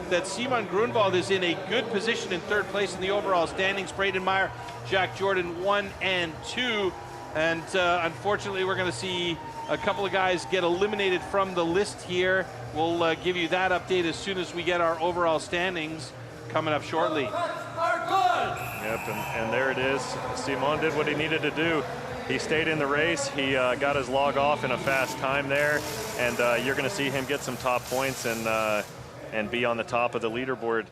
that Simon Grunwald is in a good position in 3rd place in the overall standings. Braden Meyer, Jack Jordan 1 and 2, and unfortunately we're going to see a couple of guys get eliminated from the list here. We'll give you that update as soon as we get our overall standings coming up shortly. Both cuts are good. Yep, and there it is. Simon did what he needed to do. He stayed in the race. He got his log off in a fast time there, and you're going to see him get some top points and be on the top of the leaderboard.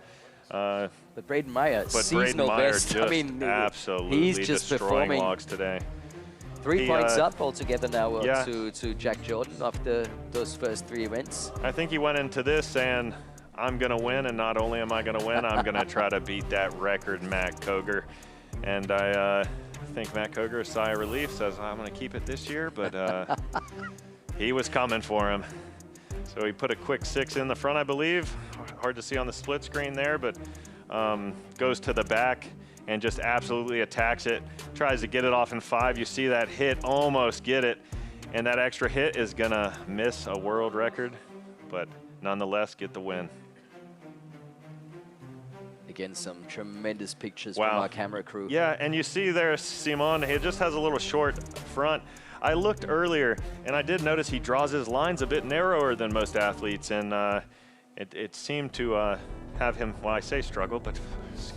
But Braden Meyer, seasonal best. Just I mean, absolutely he's just destroying performing. logs today. 3 points up altogether now yeah. to Jack Jordan after those first 3 events. I think he went into this saying, I'm going to win, and not only am I going to win, I'm going to try to beat that record, Matt Koger. And I think Matt Koger, a sigh of relief, says, I'm going to keep it this year, but he was coming for him. So he put a quick 6 in the front, I believe. Hard to see on the split screen there, but goes to the back and just absolutely attacks it. Tries to get it off in 5. You see that hit, almost get it. And that extra hit is going to miss a world record, but nonetheless get the win. Again, some tremendous pictures Wow. from our camera crew. Yeah, and you see there Simon, he just has a little short front. I looked earlier, and I did notice he draws his lines a bit narrower than most athletes, and it seemed to have him, well, I say struggle, but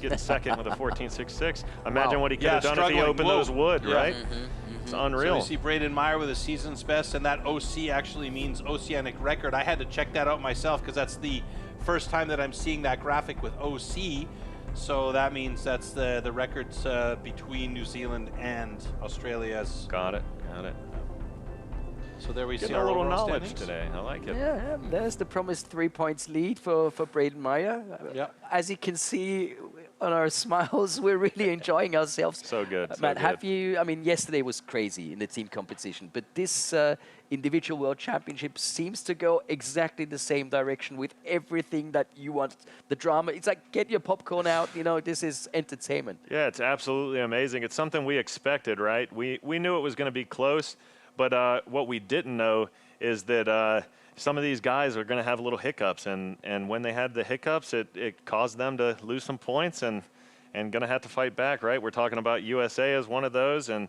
getting second with a 14.66. Imagine what he could have done if he opened those wood, right? It's unreal. So you see Braden Meyer with a season's best, and that OC actually means oceanic record. I had to check that out myself because that's the first time that I'm seeing that graphic with OC. So that means that's the records between New Zealand and Australia's. Got it. So there we see Getting our a little overall knowledge standings today. I like it. Yeah, there's the promised 3 points lead for Braden Meyer. Yeah. As you can see on our smiles, we're really enjoying ourselves. So good. So Matt, good. have you, I mean, yesterday was crazy in the team competition, but this individual world championship seems to go exactly the same direction with everything that you want. The drama, it's like, get your popcorn out, you know, this is entertainment. Yeah, it's absolutely amazing. It's something we expected, right? We knew it was going to be close, but what we didn't know is that some of these guys are going to have little hiccups, and when they had the hiccups, it caused them to lose some points and going to have to fight back, right? We're talking about USA as one of those, and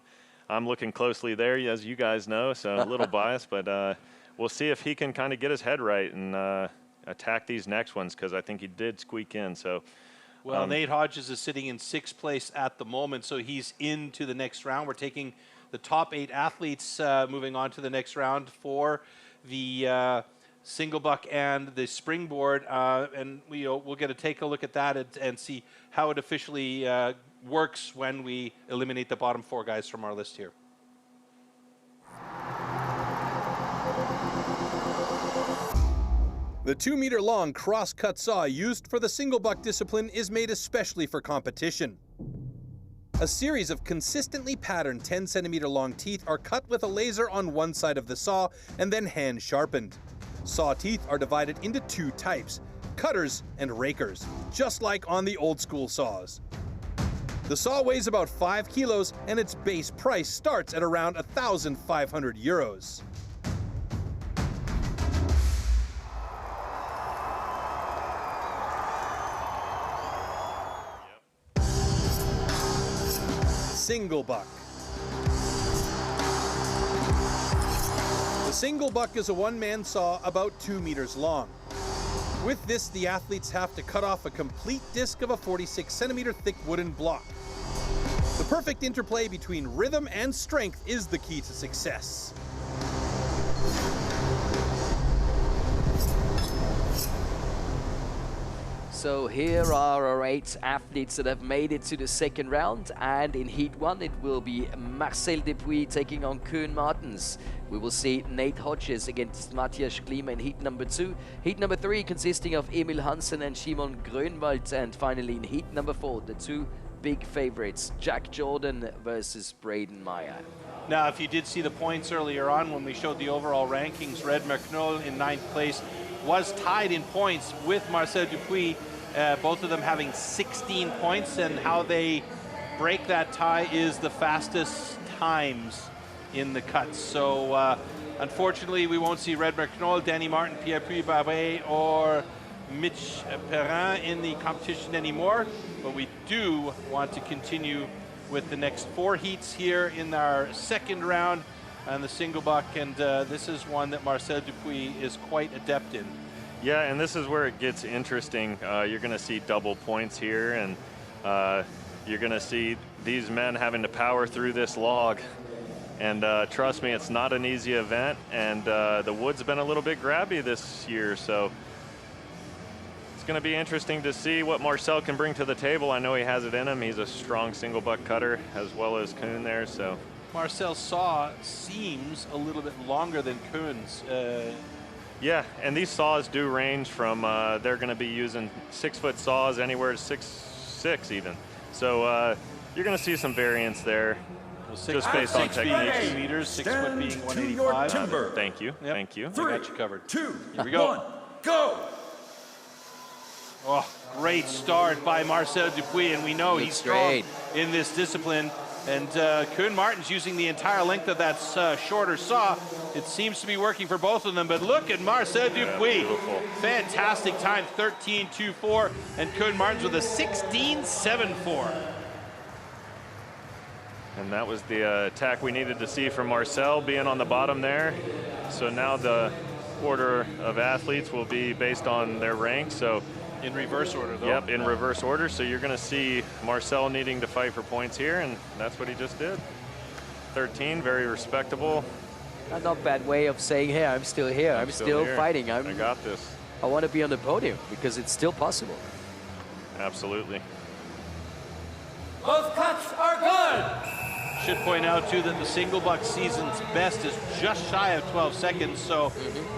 I'm looking closely there, as you guys know, so a little biased, but we'll see if he can kind of get his head right and attack these next ones, because I think he did squeak in. So, Well, Nate Hodges is sitting in 6th place at the moment, so he's into the next round. We're taking the top 8 athletes moving on to the next round for the single buck and the springboard, and we'll get to take a look at that and see how it officially works when we eliminate the bottom 4 guys from our list here. The 2-meter-long cross-cut saw used for the single buck discipline is made especially for competition. A series of consistently patterned 10-centimeter-long teeth are cut with a laser on one side of the saw and then hand-sharpened. Saw teeth are divided into 2 types, cutters and rakers, just like on the old-school saws. The saw weighs about 5 kilos, and its base price starts at around 1,500 euros. Single buck. The single buck is a one-man saw about 2 meters long. With this, the athletes have to cut off a complete disc of a 46-centimeter thick wooden block. The perfect interplay between rhythm and strength is the key to success. So here are our 8 athletes that have made it to the second round, and in Heat 1 it will be Marcel Dupuis taking on Koen Martens. We will see Nate Hodges against Matthias Klima in Heat number 2. Heat number 3 consisting of Emil Hansen and Simon Grönwald, and finally in Heat number 4 the 2 big favorites, Jack Jordan versus Braden Meyer. Now, if you did see the points earlier on when we showed the overall rankings, Red McNull in 9th place was tied in points with Marcel Dupuis, both of them having 16 points, and how they break that tie is the fastest times in the cuts. So unfortunately we won't see Red McNull, Danny Martin, Pierre-Puy Barret or Mitch Perrin in the competition anymore, but we do want to continue with the next 4 heats here in our second round and the single buck, and this is one that Marcel Dupuis is quite adept in. Yeah, and this is where it gets interesting. You're going to see double points here, and you're going to see these men having to power through this log. And trust me, it's not an easy event, and the wood's been a little bit grabby this year, so it's going to be interesting to see what Marcel can bring to the table. I know he has it in him. He's a strong single buck cutter, as well as Koen there, so. Marcel's saw seems a little bit longer than Koen's. Yeah, and these saws do range from, they're going to be using 6-foot saws anywhere to 6'6" even. So you're you're going to see some variance there, Well, just based on 6 being techniques. 2 meters, 6 foot being Stand to your 185. timber. Thank you. Yep. Thank you. 3, got you covered. 2, Here we go. 1, go! Oh, great start by Marcel Dupuis, and we know Looks he's strong great. in this discipline. And Koen Martens using the entire length of that shorter saw. It seems to be working for both of them, but look at Marcel Dupuis. beautiful. Fantastic time, 13.24, and Koen Martens with a 16.74. And that was the attack we needed to see from Marcel being on the bottom there. So now the order of athletes will be based on their rank. So In reverse order, though. yep, in reverse order. So you're going to see Marcel needing to fight for points here, and that's what he just did. 13, very respectable. Not bad way of saying, hey, I'm still here. I'm still here. fighting. I got this. I want to be on the podium because it's still possible. Absolutely. Both cuts are good. Should point out, too, that the single buck season's best is just shy of 12 seconds. So,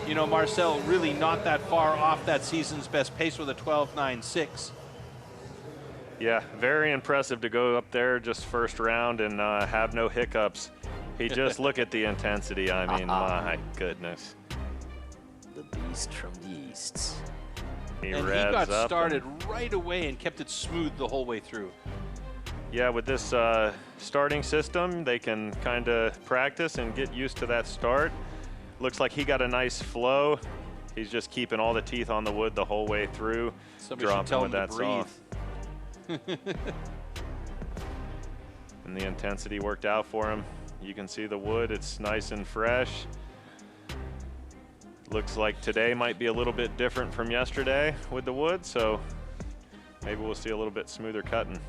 you know, Marcel really not that far off that season's best pace with a 12.96. Yeah, very impressive to go up there just first round and have no hiccups. He just look at the intensity. I mean, my goodness. The beast from the east. He And he revs got up started right away and kept it smooth the whole way through. Yeah, with this starting system, they can kind of practice and get used to that start. Looks like he got a nice flow. He's just keeping all the teeth on the wood the whole way through. Somebody should tell him to breathe. And the intensity worked out for him. You can see the wood, it's nice and fresh. Looks like today might be a little bit different from yesterday with the wood, so maybe we'll see a little bit smoother cutting.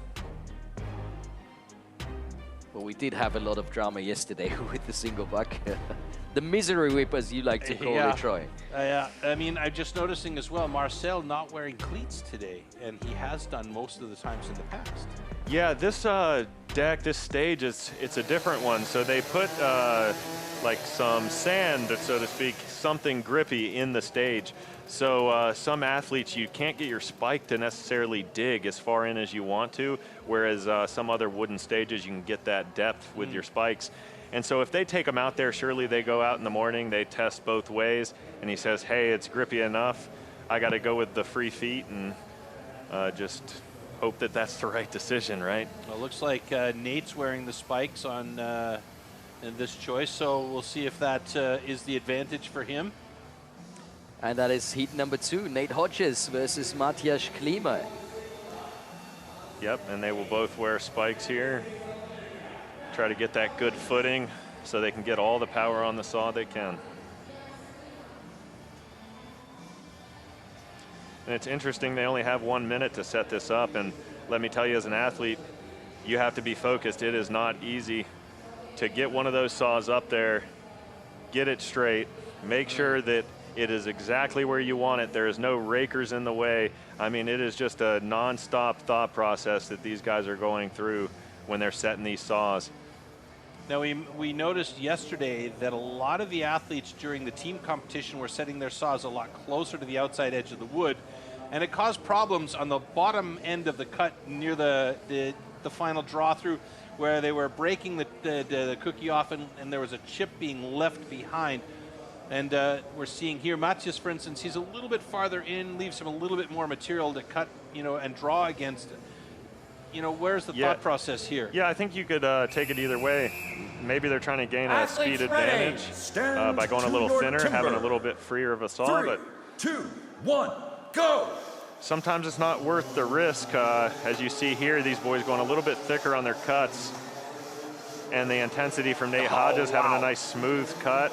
Well, we did have a lot of drama yesterday with the single buck. The misery whip, as you like to call it, Troy. I mean, I'm just noticing as well, Marcel not wearing cleats today, and he has done most of the times in the past. Yeah, this deck, this stage, it's a different one. So they put like some sand, so to speak, something grippy in the stage. So some athletes, you can't get your spike to necessarily dig as far in as you want to, whereas some other wooden stages, you can get that depth with your spikes. And so if they take them out there, surely they go out in the morning, they test both ways, and he says, hey, it's grippy enough. I got to go with the free feet and just hope that that's the right decision, right? Well, it looks like Nate's wearing the spikes on in this choice, so we'll see if that is the advantage for him. And that is heat number 2, Nate Hodges versus Matthias Klima. Yep, and they will both wear spikes here. Try to get that good footing so they can get all the power on the saw they can. And it's interesting, they only have 1 minute to set this up, and let me tell you, as an athlete, you have to be focused. It is not easy to get one of those saws up there, get it straight, make sure that it is exactly where you want it. There is no rakers in the way. I mean, it is just a non-stop thought process that these guys are going through when they're setting these saws. Now, we noticed yesterday that a lot of the athletes during the team competition were setting their saws a lot closer to the outside edge of the wood, and it caused problems on the bottom end of the cut near the final draw through, where they were breaking the cookie off and there was a chip being left behind. And we're seeing here, Matthias, for instance, he's a little bit farther in, leaves him a little bit more material to cut, you know, and draw against. You know, where's the thought process here? Yeah, I think you could take it either way. Maybe they're trying to gain a speed advantage by going a little thinner, having a little bit freer of a saw. 3, 2, 1, go! Sometimes it's not worth the risk. As you see here, these boys going a little bit thicker on their cuts. And the intensity from Nate Hodges having a nice smooth cut.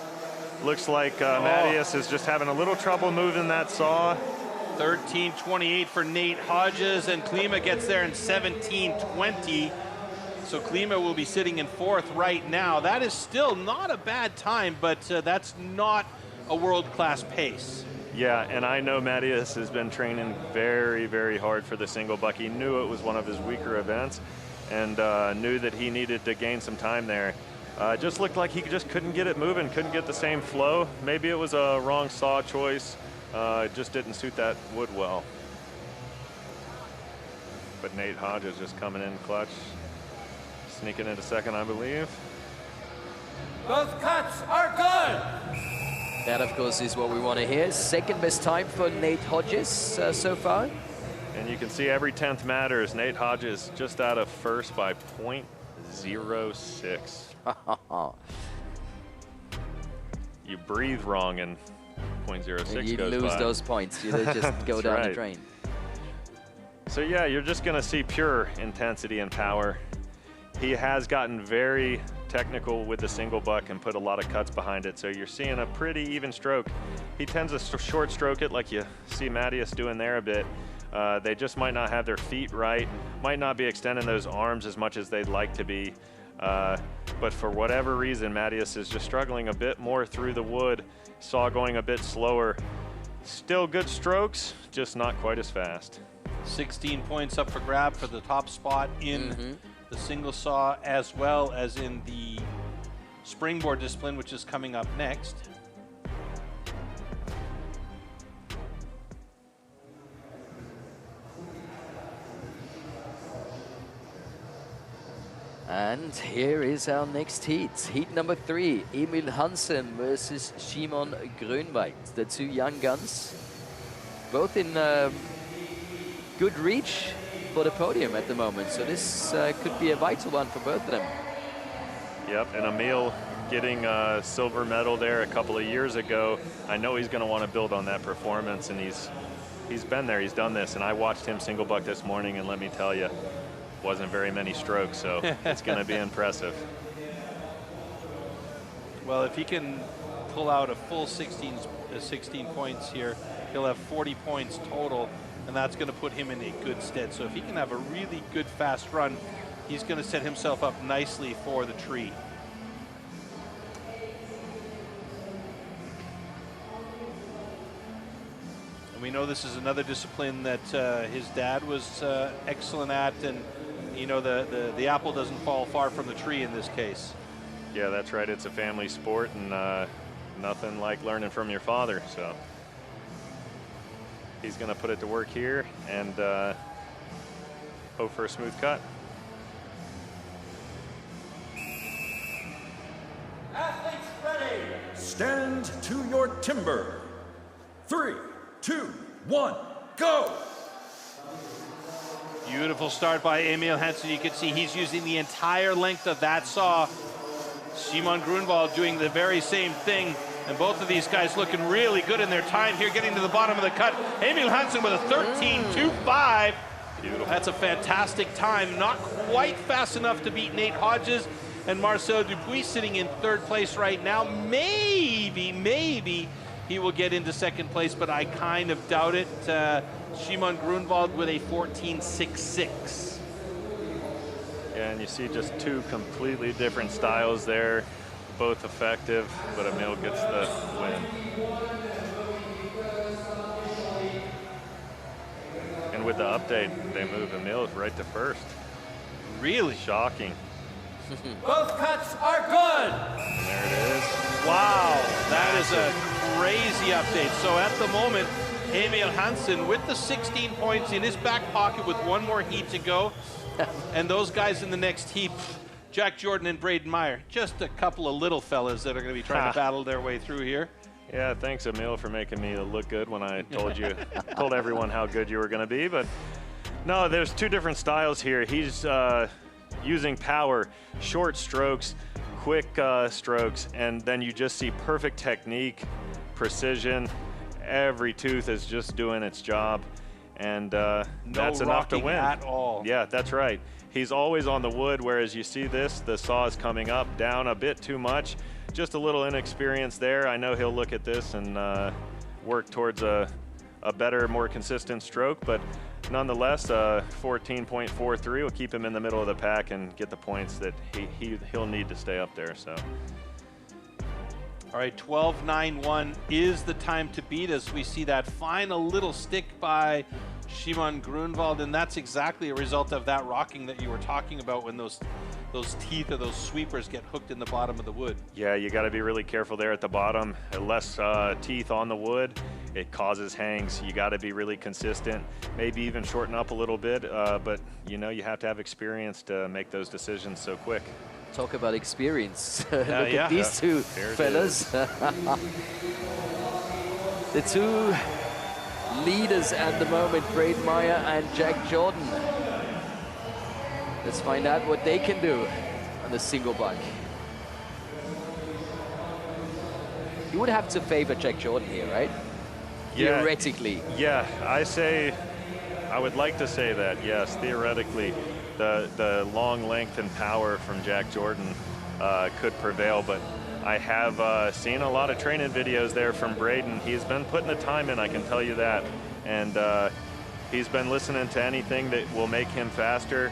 Looks like Matthias is just having a little trouble moving that saw. 13.28 for Nate Hodges, and Klima gets there in 17.20. So Klima will be sitting in 4th right now. That is still not a bad time, but that's not a world-class pace. Yeah, and I know Matthias has been training very, very hard for the single buck. He knew it was one of his weaker events and knew that he needed to gain some time there. Just looked like he just couldn't get it moving, couldn't get the same flow. Maybe it was a wrong saw choice. It just didn't suit that wood well. But Nate Hodges just coming in clutch. Sneaking into second, I believe. Both cuts are good. That, of course, is what we want to hear. Second best time for Nate Hodges so far. And you can see every 10th matters. Nate Hodges just out of first by 0.06. You breathe wrong and 0.06 you goes lose by. those points. You just go down the drain. So yeah, you're just going to see pure intensity and power. He has gotten very technical with the single buck and put a lot of cuts behind it. So you're seeing a pretty even stroke. He tends to short stroke it like you see Matthias doing there a bit. They just might not have their feet right, might not be extending those arms as much as they'd like to be. But for whatever reason, Matthias is just struggling a bit more through the wood. Saw going a bit slower. Still good strokes, just not quite as fast. 16 points up for grab for the top spot in the single saw, as well as in the springboard discipline, which is coming up next. And here is our next heat. Heat number 3, Emil Hansen versus Shimon Grönweit. The two young guns, both in good reach for the podium at the moment. So this could be a vital one for both of them. Yep, and Emil getting a silver medal there a couple of years ago. I know he's going to want to build on that performance, and he's been there, he's done this. And I watched him single buck this morning, and let me tell you, wasn't very many strokes, so it's going to be impressive. Well, if he can pull out a full 16 points here, he'll have 40 points total, and that's going to put him in a good stead. So if he can have a really good fast run, he's going to set himself up nicely for the tree. And we know this is another discipline that his dad was excellent at, and you know, the apple doesn't fall far from the tree in this case. Yeah, that's right. It's a family sport, and nothing like learning from your father. So he's going to put it to work here and hope for a smooth cut. Athletes ready. Stand to your timber. 3, 2, 1, go! Beautiful start by Emil Hansen. You can see he's using the entire length of that saw. Shimon Grönwald doing the very same thing. And both of these guys looking really good in their time here, getting to the bottom of the cut. Emil Hansen with a 13.25. Beautiful. That's a fantastic time. Not quite fast enough to beat Nate Hodges. And Marcel Dupuis sitting in third place right now. Maybe he will get into second place, but I kind of doubt it. Shimon Grönwald with a 14.66. Yeah, and you see just two completely different styles there, both effective, but Emil gets the win. And with the update, they move Emil right to first. Really? Shocking. Both cuts are good. And there it is. Wow, that is a crazy update. So at the moment, Emil Hansen with the 16 points in his back pocket with one more heat to go. And those guys in the next heat, Jack Jordan and Braden Meyer, just a couple of little fellas that are going to be trying to battle their way through here. Yeah, thanks, Emil, for making me look good when I told everyone how good you were going to be. But no, there's two different styles here. He's using power, short strokes, quick strokes, and then you just see perfect technique, precision. Every tooth is just doing its job, and that's enough to win. At all. Yeah, that's right. He's always on the wood, whereas you see this, the saw is coming up, down a bit too much. Just a little inexperience there. I know he'll look at this and work towards a better, more consistent stroke, but nonetheless, 14.43 will keep him in the middle of the pack and get the points that he'll need to stay up there. So. All right, 12.91 is the time to beat as we see that final little stick by Shimon Grönwald, and that's exactly a result of that rocking that you were talking about when those teeth or those sweepers get hooked in the bottom of the wood. Yeah, you got to be really careful there at the bottom. Less teeth on the wood, it causes hangs. You got to be really consistent, maybe even shorten up a little bit, but you know, you have to have experience to make those decisions so quick. Talk about experience. Look yeah. at these two fellas. The two leaders at the moment, Braden Meyer and Jack Jordan. Let's find out what they can do on the single buck. You would have to favor Jack Jordan here, right? Yeah, theoretically. Yeah, I would like to say that, yes, theoretically. The long length and power from Jack Jordan could prevail, but I have seen a lot of training videos there from Braden. He's been putting the time in, I can tell you that. And he's been listening to anything that will make him faster.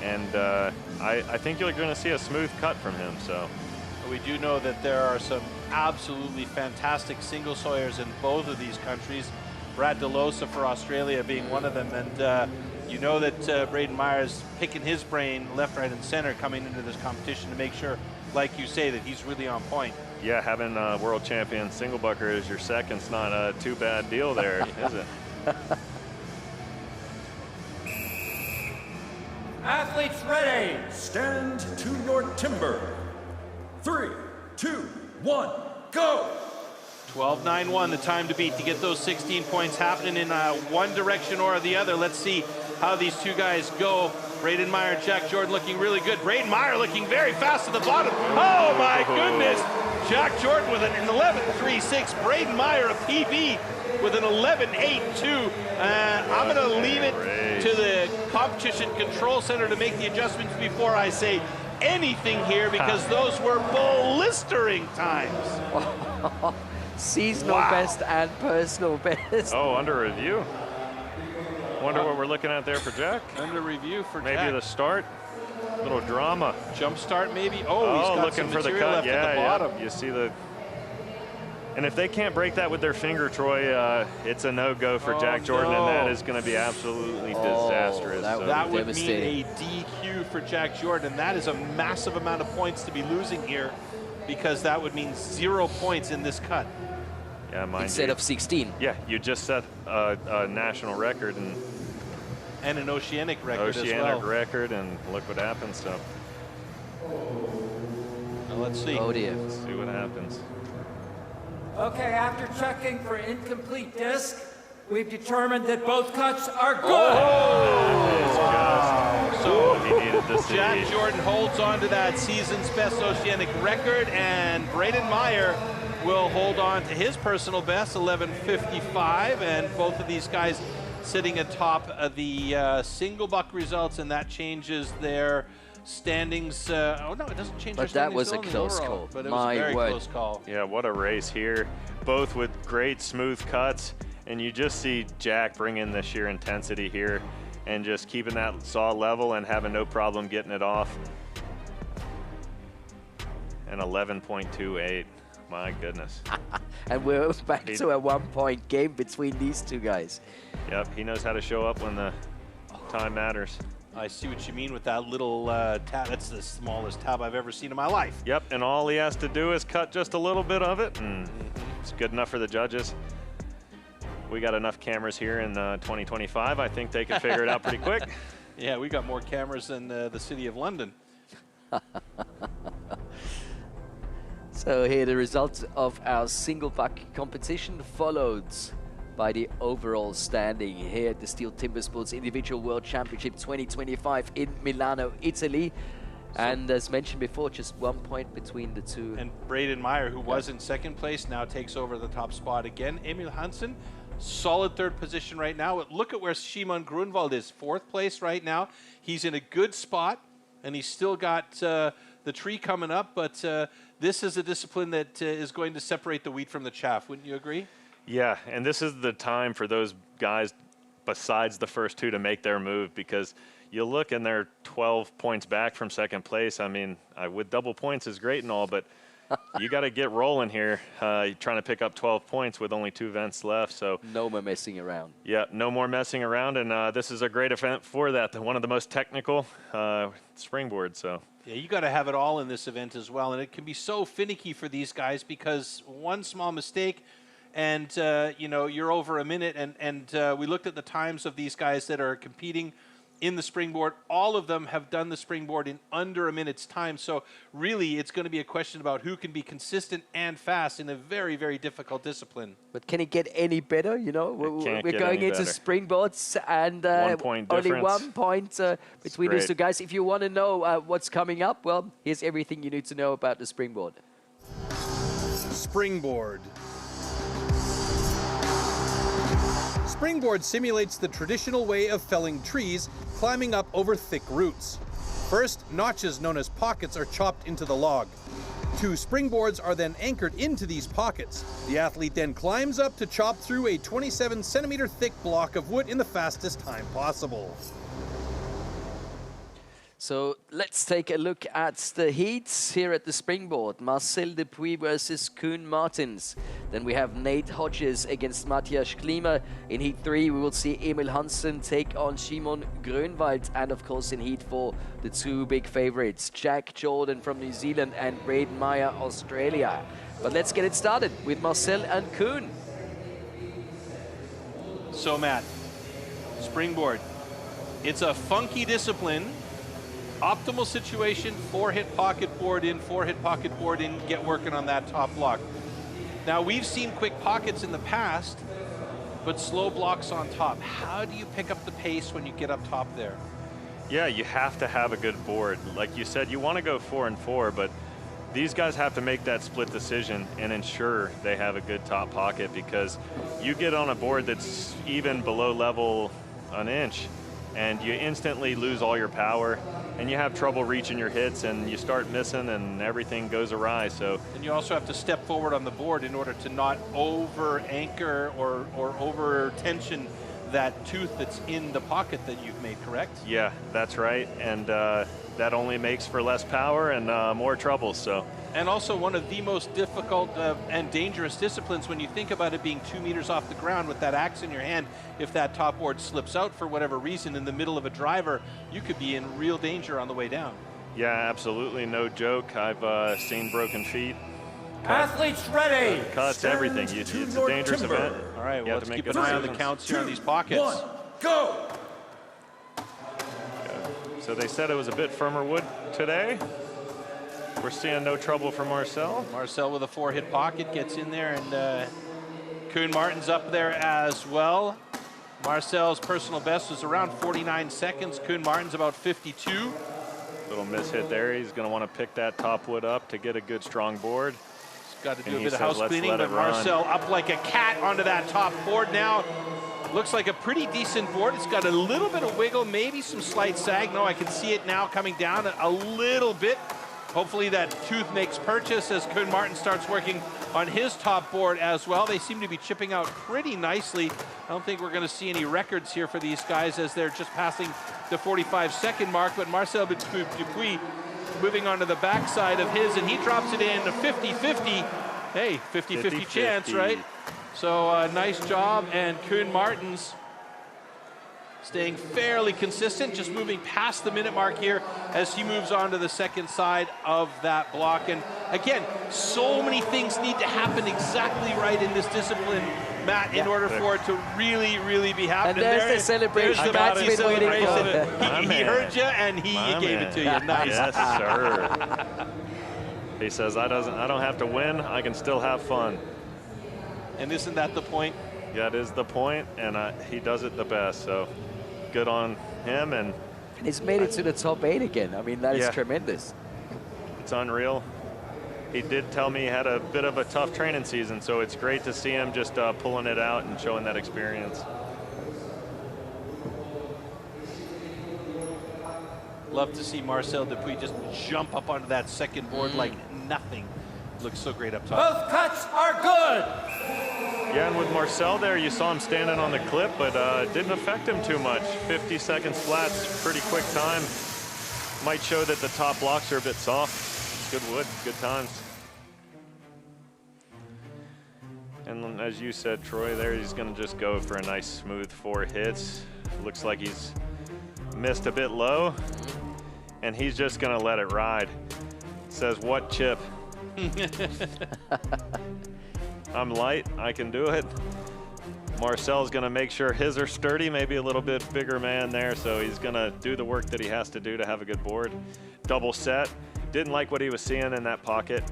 And I think you're going to see a smooth cut from him. So we do know that there are some absolutely fantastic single sawyers in both of these countries. Brad DeLosa for Australia being one of them. And you know that Braden Meyer's picking his brain left, right, and center coming into this competition to make sure, like you say, that he's really on point. Yeah, having a world champion single bucker as your second's not a too bad deal there, is it? Athletes ready. Stand to your timber. 3, 2, 1, go! 12:91, the time to beat to get those 16 points happening in one direction or the other. Let's see how these two guys go. Braden Meyer, Jack Jordan looking really good. Braden Meyer looking very fast at the bottom. Oh my goodness! Jack Jordan with an 11.36. Braden Meyer a PB with an 11.82. I'm going to leave it to the competition control center to make the adjustments before I say anything here, because those were blistering times. Seasonal best and personal best. Oh, under review. Wonder what we're looking at there for Jack. Under review for maybe Jack. The start. Little drama. Jump start maybe. Oh, he's got looking some for the material cut. left at the bottom. Yeah. You see the. And if they can't break that with their finger, Troy, it's a no-go for Jack Jordan, and that is going to be absolutely disastrous. That would mean a DQ for Jack Jordan. That is a massive amount of points to be losing here, because that would mean 0 points in this cut. Yeah, mind instead of 16. Yeah, you just set a national record and an oceanic record as well. Oceanic record, and look what happens. So now let's see. Oh dear. Let's see what happens. Okay, after checking for incomplete disc, we've determined that both cuts are good. So Jack Jordan holds on to that season's best oceanic record, and Braden Meyer will hold on to his personal best, 11.55, and both of these guys sitting atop of the single buck results, and that changes their standings. Oh no, it doesn't change. But that was a close call. But it was a very close call. Yeah, what a race here. Both with great smooth cuts, and you just see Jack bring in the sheer intensity here and just keeping that saw level and having no problem getting it off. And 11.28. My goodness. And we're back to a 1-point game between these two guys. Yep, he knows how to show up when the time matters. I see what you mean with that little tab. That's the smallest tab I've ever seen in my life. Yep, and all he has to do is cut just a little bit of it, and it's good enough for the judges. We got enough cameras here in 2025. I think they can figure it out pretty quick. Yeah, we got more cameras than the city of London. So here the results of our single buck competition, followed by the overall standing here at the Stihl Timbersports Individual World Championship 2025 in Milano, Italy. And as mentioned before, just 1 point between the two. And Braden Meyer, who was in second place, now takes over the top spot again. Emil Hansen, solid third position right now. Look at where Shimon Grunwald is, fourth place right now. He's in a good spot, and he's still got the tree coming up, but this is a discipline that is going to separate the wheat from the chaff. Wouldn't you agree? Yeah, and this is the time for those guys, besides the first two, to make their move, because you look and they're 12 points back from second place. I mean, with double points is great and all, but you got to get rolling here. You're trying to pick up 12 points with only 2 events left. So no more messing around. Yeah, no more messing around, and this is a great event for that. One of the most technical springboard. So yeah, you got to have it all in this event as well, and it can be so finicky for these guys because one small mistake and you know, you're over a minute, and we looked at the times of these guys that are competing in the springboard. All of them have done the springboard in under a minute's time. So really, it's going to be a question about who can be consistent and fast in a very, very difficult discipline. But can it get any better? You know, we're going into springboards, and 1 point only difference. 1 point between these two guys. If you want to know what's coming up, well, here's everything you need to know about the springboard. Springboard. Springboard simulates the traditional way of felling trees, climbing up over thick roots. First, notches known as pockets are chopped into the log. 2 springboards are then anchored into these pockets. The athlete then climbs up to chop through a 27-centimeter thick block of wood in the fastest time possible. So let's take a look at the heats here at the springboard. Marcel Dupuis versus Koen Martins. Then we have Nate Hodges against Matthias Klima. In Heat 3, we will see Emil Hansen take on Shimon Grönwald. And of course in Heat 4, the 2 big favorites, Jack Jordan from New Zealand and Braden Meyer, Australia. But let's get it started with Marcel and Koen. So Matt, springboard. It's a funky discipline. Optimal situation, 4-hit pocket board in, 4-hit pocket board in, get working on that top block. Now we've seen quick pockets in the past, but slow blocks on top. How do you pick up the pace when you get up top there? Yeah, you have to have a good board. Like you said, you want to go 4 and 4, but these guys have to make that split decision and ensure they have a good top pocket, because you get on a board that's even below level an inch and you instantly lose all your power, and you have trouble reaching your hits, and you start missing, and everything goes awry. So, and you also have to step forward on the board in order to not over anchor or over tension that tooth that's in the pocket that you've made, correct? Yeah, that's right, and that only makes for less power and more trouble. So, and also one of the most difficult and dangerous disciplines when you think about it, being 2 meters off the ground with that axe in your hand. If that top board slips out for whatever reason in the middle of a driver, you could be in real danger on the way down. Yeah, absolutely, no joke. I've seen broken feet. Athletes ready. Cuts, everything. It's a dangerous event. All right, well, let's keep an eye on the counts here on these pockets. 1, go! So they said it was a bit firmer wood today. We're seeing no trouble for Marcel. Marcel with a 4-hit pocket gets in there, and Koen Martins up there as well. Marcel's personal best was around 49 seconds. Koen Martins about 52. Little mishit there. He's going to want to pick that top wood up to get a good strong board. He's got to do a bit of house cleaning, but Marcel up like a cat onto that top board now. Looks like a pretty decent board. It's got a little bit of wiggle, maybe some slight sag. No, I can see it now coming down a little bit. Hopefully that tooth makes purchase as Koen Martins starts working on his top board as well. They seem to be chipping out pretty nicely. I don't think we're going to see any records here for these guys as they're just passing the 45-second mark, but Marcel Dupuis moving onto the backside of his, and he drops it in a 50-50. Hey, 50-50 chance, right? So nice job, and Koen Martins staying fairly consistent, just moving past the minute mark here as he moves on to the second side of that block. And again, so many things need to happen exactly right in this discipline, Matt, in order for it to really, really be happening. And there's the celebration. There's the Matty celebration. He Man. heard you, and he gave it to you. Nice. Yes, sir. He says, I don't have to win. I can still have fun. And isn't that the point? That is the point, and he does it the best. So good on him. And he's made it to the top 8 again. I mean, that is tremendous. It's unreal. He did tell me he had a bit of a tough training season, so it's great to see him just pulling it out and showing that experience. Love to see Marcel Dupuis just jump up onto that second board like nothing. Looks so great up top. Both cuts are good. Yeah, and with Marcel there, you saw him standing on the clip, but it didn't affect him too much. 50 seconds flat's pretty quick time. Might show that the top blocks are a bit soft. Good wood, good times. And as you said, Troy, there he's going to just go for a nice smooth 4 hits. Looks like he's missed a bit low, and he's just going to let it ride. Says, what chip? I'm light, I can do it. Marcel's gonna make sure his are sturdy, maybe a little bit bigger man there, so he's gonna do the work that he has to do to have a good board. Double set, didn't like what he was seeing in that pocket,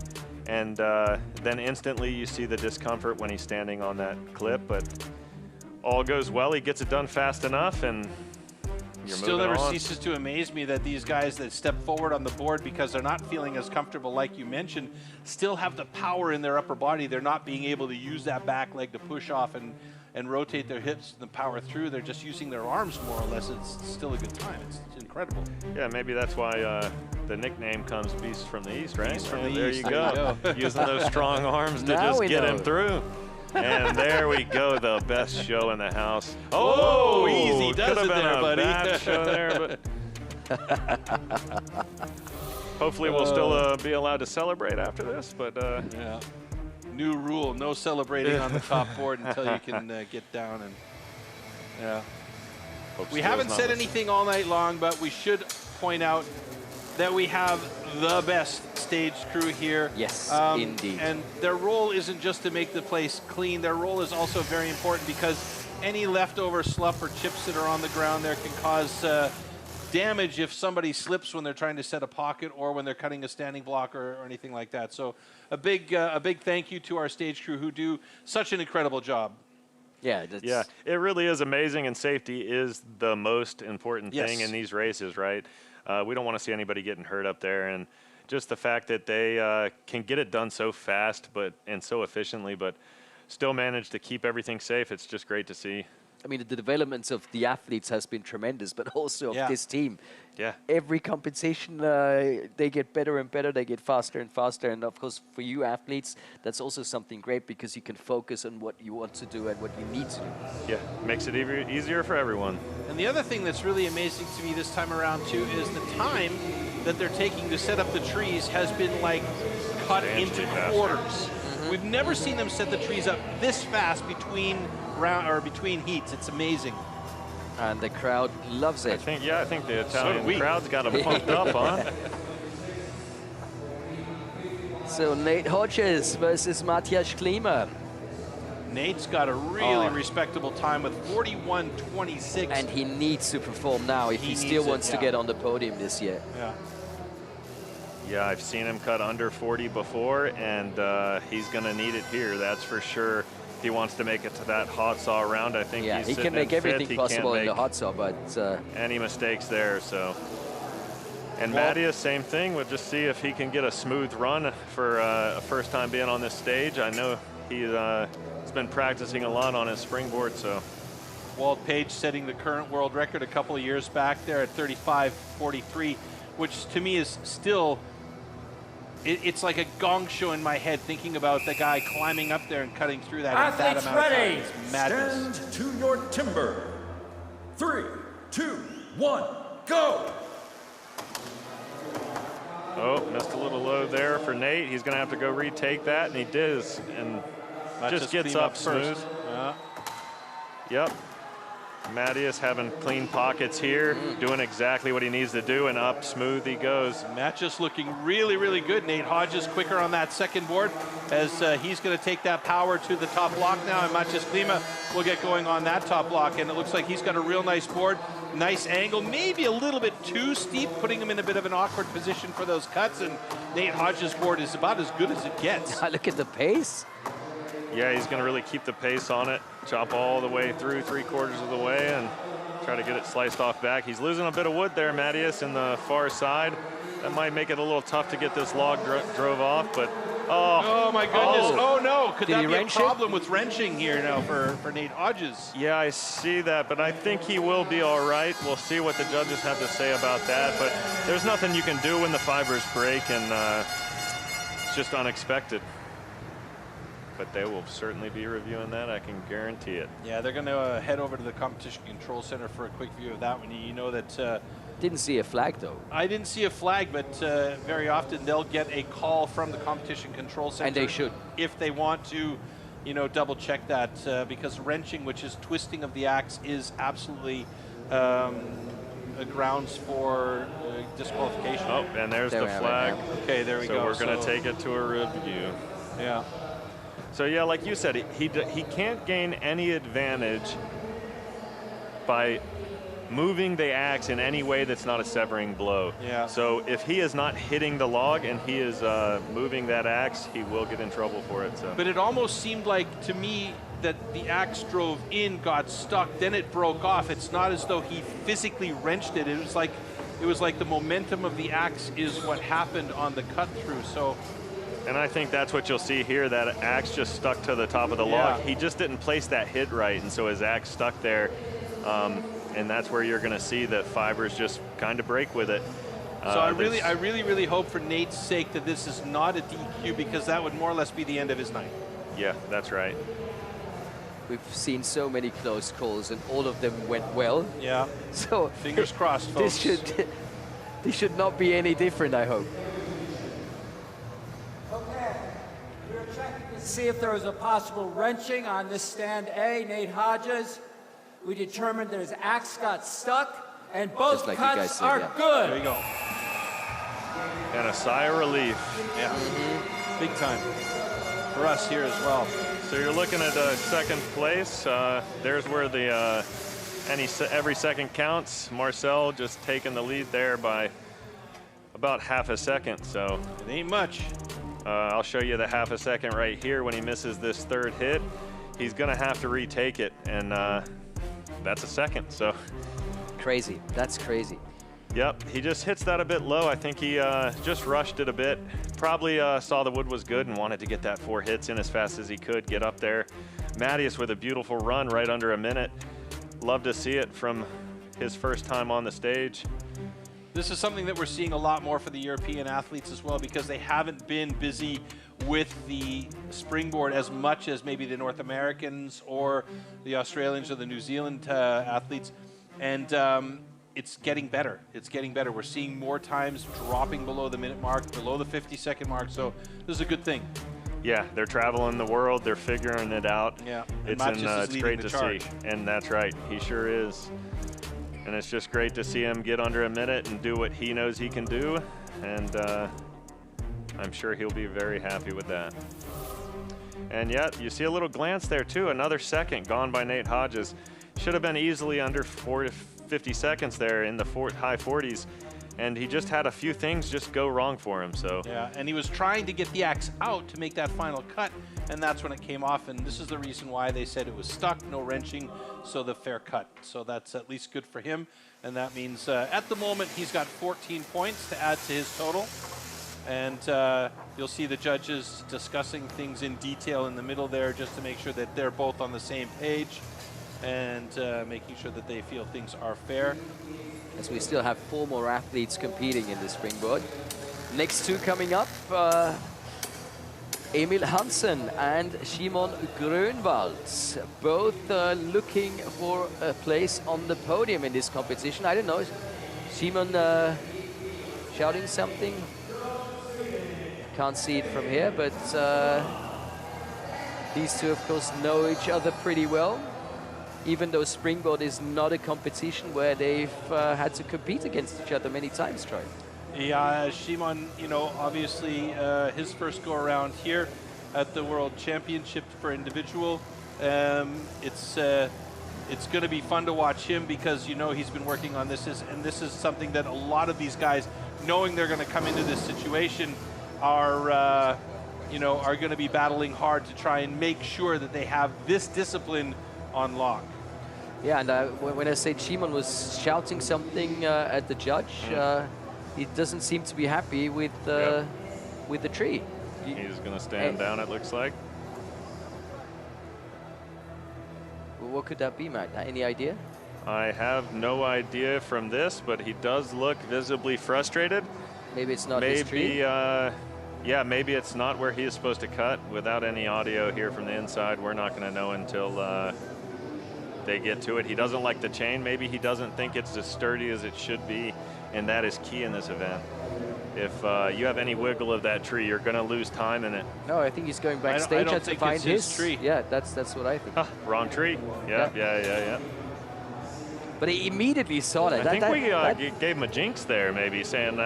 and then instantly you see the discomfort when he's standing on that clip, but all goes well, he gets it done fast enough, and you're Still never on. ceases to amaze me that these guys that step forward on the board because they're not feeling as comfortable like you mentioned, still have the power in their upper body. They're not being able to use that back leg to push off and rotate their hips and power through. They're just using their arms more or less. It's still a good time. It's incredible. Yeah, maybe that's why the nickname comes Beast from the East, right? Beast from the there East. You go. Using those strong arms to Now just we get know. him through. And there we go, the best show in the house. Oh, easy does could have it been there, a buddy. bad show there, but hopefully we'll still be allowed to celebrate after this. But yeah. New rule, no celebrating on the top board until you can get down. And yeah. We haven't said anything all night long, but we should point out that we have the best stage crew here. Yes, indeed. And their role isn't just to make the place clean. Their role is also very important because any leftover slough or chips that are on the ground there can cause damage if somebody slips when they're trying to set a pocket or when they're cutting a standing block or anything like that. So a big thank you to our stage crew who do such an incredible job. Yeah, yeah, it really is amazing, and safety is the most important thing Yes. in these races, right? We don't want to see anybody getting hurt up there, and just the fact that they can get it done so fast and so efficiently, but still manage to keep everything safe. It's just great to see. I mean, the development of the athletes has been tremendous, but also of this team. Yeah. Every competition, they get better and better. They get faster and faster. And of course, for you athletes, that's also something great because you can focus on what you want to do and what you need to do. Yeah, makes it easier for everyone. And the other thing that's really amazing to me this time around too is the time that they're taking to set up the trees has been like cut into quarters. We've never seen them set the trees up this fast between heats. It's amazing. And the crowd loves it. I think the Italian crowd's got them pumped up, huh? So Nate Hodges versus Matthias Klima. Nate's got a really respectable time with 41.26. And he needs to perform now if he still wants to get on the podium this year. Yeah. Yeah, I've seen him cut under 40 before, and he's going to need it here, that's for sure. If he wants to make it to that hot saw round, I think Yeah, he's he can make everything possible in the hot saw, but any mistakes there, so. And Matthias, same thing. We'll just see if he can get a smooth run for a first time being on this stage. I know he's been practicing a lot on his springboard, so. Walt Page setting the current world record a couple of years back there at 35.43, which to me is still, it's like a gong show in my head thinking about the guy climbing up there and cutting through that in that amount of time. It's madness. Stand to your timber. 3, 2, 1, go! Oh, missed a little low there for Nate. He's going to have to go retake that, and he does, and just gets up smooth. Yep. Matthias having clean pockets here, doing exactly what he needs to do, and up smooth he goes. Matt just looking really, really good. Nate Hodges quicker on that second board as he's going to take that power to the top block now, and Matthias Klima will get going on that top block, and it looks like he's got a real nice board. Nice angle, maybe a little bit too steep, putting him in a bit of an awkward position for those cuts, and Nate Hodges' board is about as good as it gets. Look at the pace. Yeah, he's going to really keep the pace on it, chop all the way through 3/4 of the way, and try to get it sliced off back. He's losing a bit of wood there, Matthias, in the far side. That might make it a little tough to get this log drove off, but oh my goodness, oh no, could Did that he be a wrench problem with wrenching here now for Nate Hodges? yeah, I see that, but I think he will be all right. We'll see what the judges have to say about that, but there's nothing you can do when the fibers break, and it's just unexpected. But they will certainly be reviewing that, I can guarantee it. Yeah, they're going to head over to the Competition Control Center for a quick view of that one. You know that... Didn't see a flag, though. I didn't see a flag, but very often they'll get a call from the Competition Control Center. And they should. If they want to, you know, double check that, because wrenching, which is twisting of the axe, is absolutely a grounds for disqualification. Oh, and there's the flag. Okay, there we go. So we're going to take it to a review. Yeah. So yeah, like you said, he can't gain any advantage by moving the axe in any way that's not a severing blow. Yeah. So if he is not hitting the log and he is moving that axe, he will get in trouble for it. So. But it almost seemed like to me that the axe drove in, got stuck, then it broke off. It's not as though he physically wrenched it. It was like the momentum of the axe is what happened on the cut through. So. And I think that's what you'll see here. That axe just stuck to the top of the log. He just didn't place that hit right, and so his axe stuck there. And that's where you're going to see the fibers just kind of break with it. So I really hope for Nate's sake that this is not a DQ, because that would more or less be the end of his night. Yeah, that's right. We've seen so many close calls, and all of them went well. Yeah. So fingers crossed, folks. This should not be any different, I hope. Okay, we're checking to see if there was a possible wrenching on this stand A, Nate Hodges. We determined that his axe got stuck, and both like cuts said, are good. There you go. And a sigh of relief. Yeah, big time for us here as well. So you're looking at second place. There's where the every second counts. Marcel just taking the lead there by about half a second. So it ain't much. I'll show you the half a second right here. When he misses this third hit, he's gonna have to retake it, and that's a second. So crazy. That's crazy. Yep, he just hits that a bit low. I think he just rushed it a bit. Probably saw the wood was good and wanted to get that 4 hits in as fast as he could, get up there. Mattias with a beautiful run right under a minute. Love to see it from his first time on the stage. This is something that we're seeing a lot more for the European athletes as well, because they haven't been busy with the springboard as much as maybe the North Americans or the Australians or the New Zealand athletes. And it's getting better. It's getting better. We're seeing more times dropping below the minute mark, below the 50-second mark. So this is a good thing. Yeah, they're traveling the world. They're figuring it out. Yeah, it's great to see. And that's right. He sure is. And it's just great to see him get under a minute and do what he knows he can do. And I'm sure he'll be very happy with that. And yet, you see a little glance there too. Another second gone by Nate Hodges. Should have been easily under 50 seconds there in the high 40s. And he just had a few things just go wrong for him. So yeah, and he was trying to get the axe out to make that final cut, and that's when it came off. And this is the reason why they said it was stuck, no wrenching, so the fair cut. So that's at least good for him. And that means at the moment he's got 14 points to add to his total. And you'll see the judges discussing things in detail in the middle there, just to make sure that they're both on the same page and making sure that they feel things are fair. As we still have 4 more athletes competing in the springboard. Next 2 coming up, Emil Hansen and Simon Grönwald, both looking for a place on the podium in this competition. I don't know, Simon shouting something? Can't see it from here, but these two, of course, know each other pretty well. Even though springboard is not a competition where they've had to compete against each other many times, Troy. Yeah, Shimon, you know, obviously his first go around here at the World Championship for individual. It's going to be fun to watch him, because you know he's been working on this, and this is something that a lot of these guys, knowing they're going to come into this situation, are are going to be battling hard to try and make sure that they have this discipline on lock. Yeah, and when I say Shimon was shouting something at the judge, he doesn't seem to be happy with the tree. He's going to stand down, it looks like. Well, what could that be, Matt? Any idea? I have no idea from this, but he does look visibly frustrated. Maybe it's not his tree? Yeah, maybe it's not where he is supposed to cut. Without any audio here from the inside, we're not going to know until they get to it. He doesn't like the chain. Maybe he doesn't think it's as sturdy as it should be, and that is key in this event. If you have any wiggle of that tree, you're going to lose time in it. No, I think he's going backstage to find his tree. Yeah, that's what I think. Wrong tree. Yeah. But he immediately saw that. I think we gave him a jinx there, maybe, saying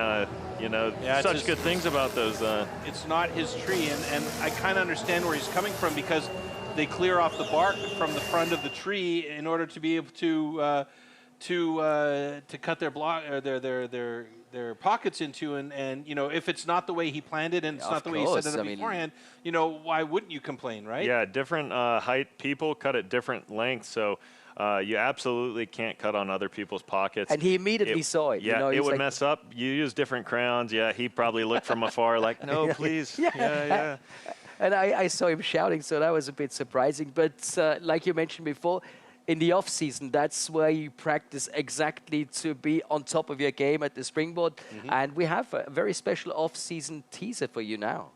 You know, Yeah, such good things about those. It's not his tree, and I kind of understand where he's coming from, because they clear off the bark from the front of the tree in order to be able to cut their block or their pockets into, and you know, if it's not the way he planned it and it's not the way he set it up beforehand, you know, why wouldn't you complain, right? Yeah, different height people cut at different lengths, so you absolutely can't cut on other people's pockets. And he immediately saw it. Yeah, you know, it would like, mess up. You use different crowns. Yeah, he probably looked from afar like, no, please. Yeah. And I saw him shouting, so that was a bit surprising. But like you mentioned before, in the off season, that's where you practice exactly to be on top of your game at the springboard. And we have a very special off season teaser for you now.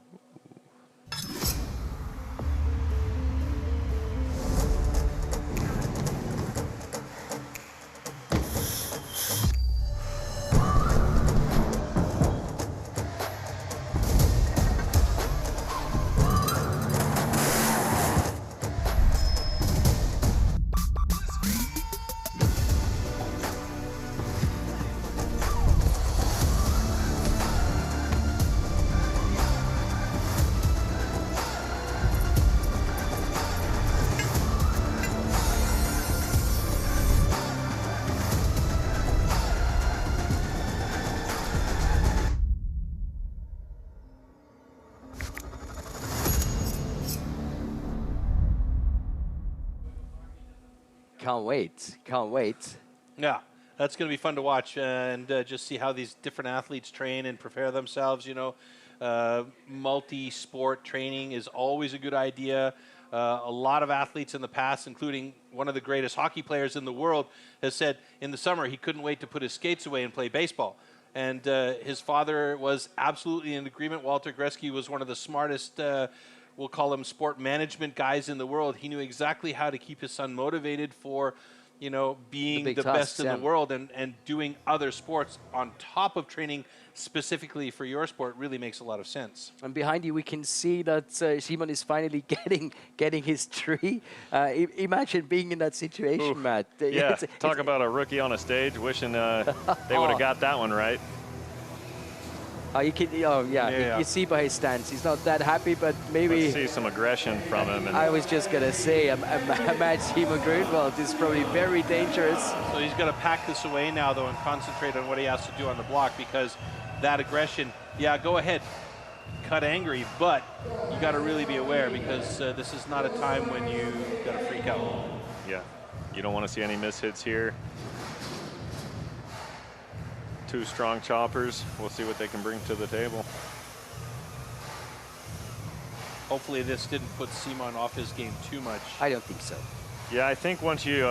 Can't wait. Can't wait. Yeah, that's going to be fun to watch and just see how these different athletes train and prepare themselves. You know, multi-sport training is always a good idea. A lot of athletes in the past, including one of the greatest hockey players in the world, has said in the summer he couldn't wait to put his skates away and play baseball. And his father was absolutely in agreement. Walter Gretzky was one of the smartest, we'll call him sport management guys in the world. He knew exactly how to keep his son motivated for, you know, being the best in the world, and doing other sports on top of training specifically for your sport really makes a lot of sense. And behind you, we can see that Simon is finally getting his tree. Imagine being in that situation, Matt. Yeah, talk about a rookie on a stage wishing they would have got that one right. You see by his stance, he's not that happy, but maybe... Let's see some aggression from him. And I was just going to say, a match Simon Grunwald is probably very dangerous. So he's going to pack this away now, though, and concentrate on what he has to do on the block, because that aggression, yeah, go ahead, cut angry, but you got to really be aware, because this is not a time when you got to freak out. Yeah, you don't want to see any mishits here. Two strong choppers. We'll see what they can bring to the table. Hopefully this didn't put Simon off his game too much. I don't think so. Yeah, I think once you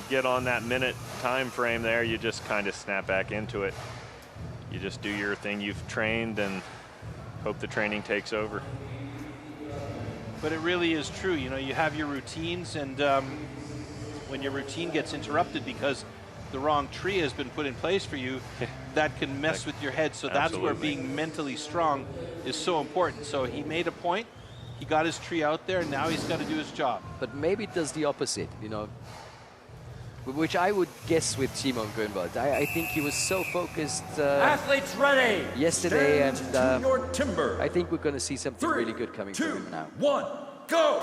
get on that minute time frame there, you just kind of snap back into it. You just do your thing you've trained and hope the training takes over. But it really is true. You know, you have your routines, and when your routine gets interrupted because the wrong tree has been put in place for you, that can mess with your head. So that's where being mentally strong is so important. So he made a point. He got his tree out there. Now he's got to do his job. But maybe it does the opposite, you know, which I would guess with Simon Grunwald. I think he was so focused athletes ready yesterday, and your timber. I think we're going to see something really good coming from him now. 1, go!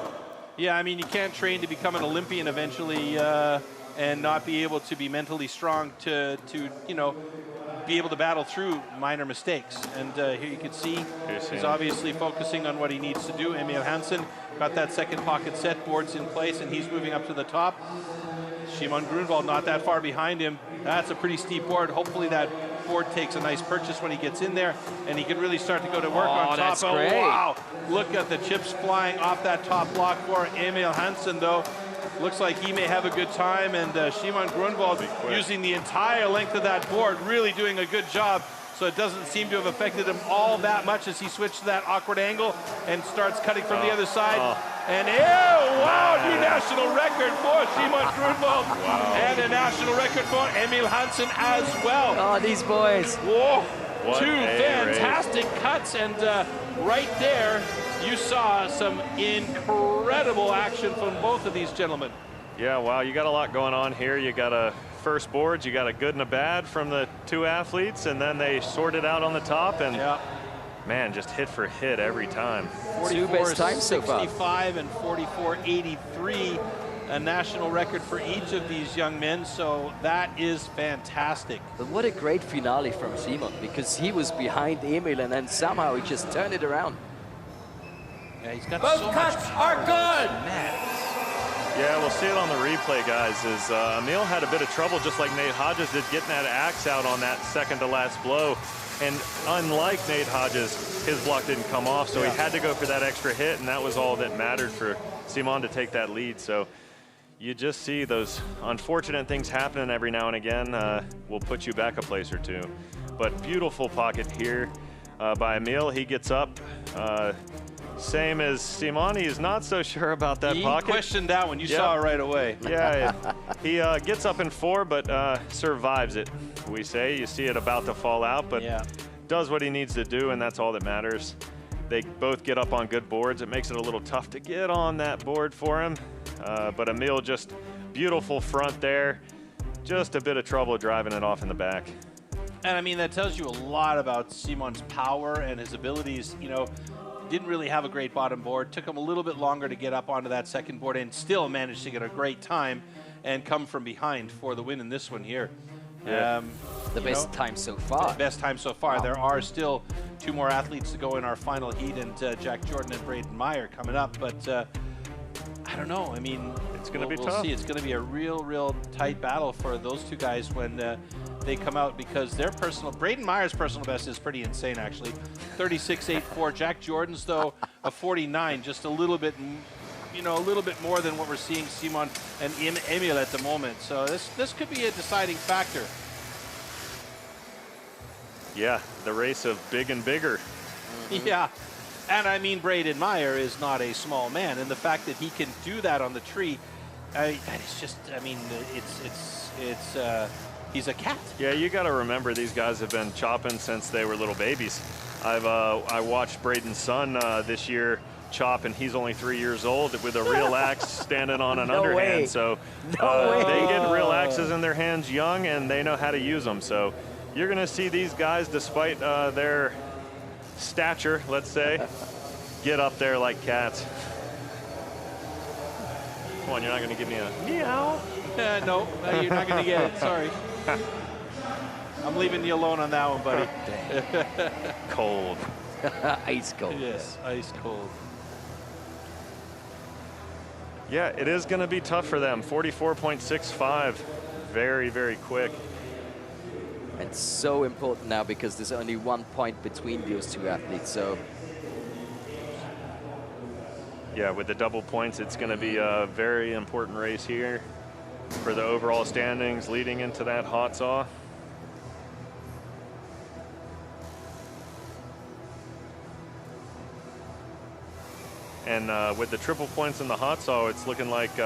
Yeah, I mean, you can't train to become an Olympian eventually and not be able to be mentally strong to you know, be able to battle through minor mistakes. And here you can see he's obviously focusing on what he needs to do. Emil Hansen got that second pocket set, boards in place, and he's moving up to the top. Simon Grunwald not that far behind him. That's a pretty steep board. Hopefully that board takes a nice purchase when he gets in there, and he can really start to go to work on top. That's great. Wow, look at the chips flying off that top block for Emil Hansen, though. Looks like he may have a good time, and Simon Grunwald using the entire length of that board, really doing a good job. So it doesn't seem to have affected him all that much as he switched to that awkward angle and starts cutting from the other side. And wow, new national record for Simon Grunwald. And a national record for Emil Hansen as well. Oh, these boys. Whoa, two fantastic cuts, and right there, you saw some incredible action from both of these gentlemen. Yeah, wow, you got a lot going on here. You got a first boards. You got a good and a bad from the two athletes, and then they sort it out on the top, and man, just hit for hit every time. 44.65 and 44.83, a national record for each of these young men, so that is fantastic. But what a great finale from Simon, because he was behind Emil and then somehow he just turned it around. Yeah, he's got Both so cuts much are power. good. Man. Yeah, we'll see it on the replay, guys, is Emil had a bit of trouble, just like Nate Hodges did, getting that axe out on that second to last blow. And unlike Nate Hodges, his block didn't come off, so he had to go for that extra hit, and that was all that mattered for Simon to take that lead. So you just see those unfortunate things happening every now and again. Will put you back a place or two. But beautiful pocket here by Emil. He gets up. Same as Simon, he's not so sure about that pocket. He questioned that one. You saw it right away. Yeah, he gets up in 4, but survives it, we say. You see it about to fall out, but does what he needs to do, and that's all that matters. They both get up on good boards. It makes it a little tough to get on that board for him, but Emil just beautiful front there. Just a bit of trouble driving it off in the back. And I mean, that tells you a lot about Simon's power and his abilities. You know, didn't really have a great bottom board. Took him a little bit longer to get up onto that second board and still managed to get a great time and come from behind for the win in this one here. The best time so far. Best time so far. There are still 2 more athletes to go in our final heat, and Jack Jordan and Braden Meyer coming up. But I don't know. I mean, it's going to be we'll tough. See. It's going to be a real tight battle for those 2 guys when they come out, because their Braden Meyer's personal best is pretty insane, actually. 36.84. Jack Jordan's, though, a 49, just a little bit, a little bit more than what we're seeing Simon and Emil at the moment. So this could be a deciding factor. Yeah, the race of big and bigger. Yeah, and I mean, Braden Meyer is not a small man, and the fact that he can do that on the tree, it's just, I mean, he's a cat. Yeah, you got to remember these guys have been chopping since they were little babies. I watched Braden's son this year chop, and he's only 3 years old with a real axe standing on an underhand. Way. So they get real axes in their hands young, and they know how to use them. So you're going to see these guys, despite their stature, let's say, get up there like cats. Come on, you're not going to give me a meow? No, you're not going to get it. Sorry. I'm leaving you alone on that one, buddy. Cold. Ice cold. Yes, ice cold. Yeah, it is going to be tough for them. 44.65. Very, very quick. And so important now, because there's only 1 point between those 2 athletes. So yeah, with the double points, it's going to be a very important race here for the overall standings leading into that hot saw. And with the triple points in the hot saw, it's looking like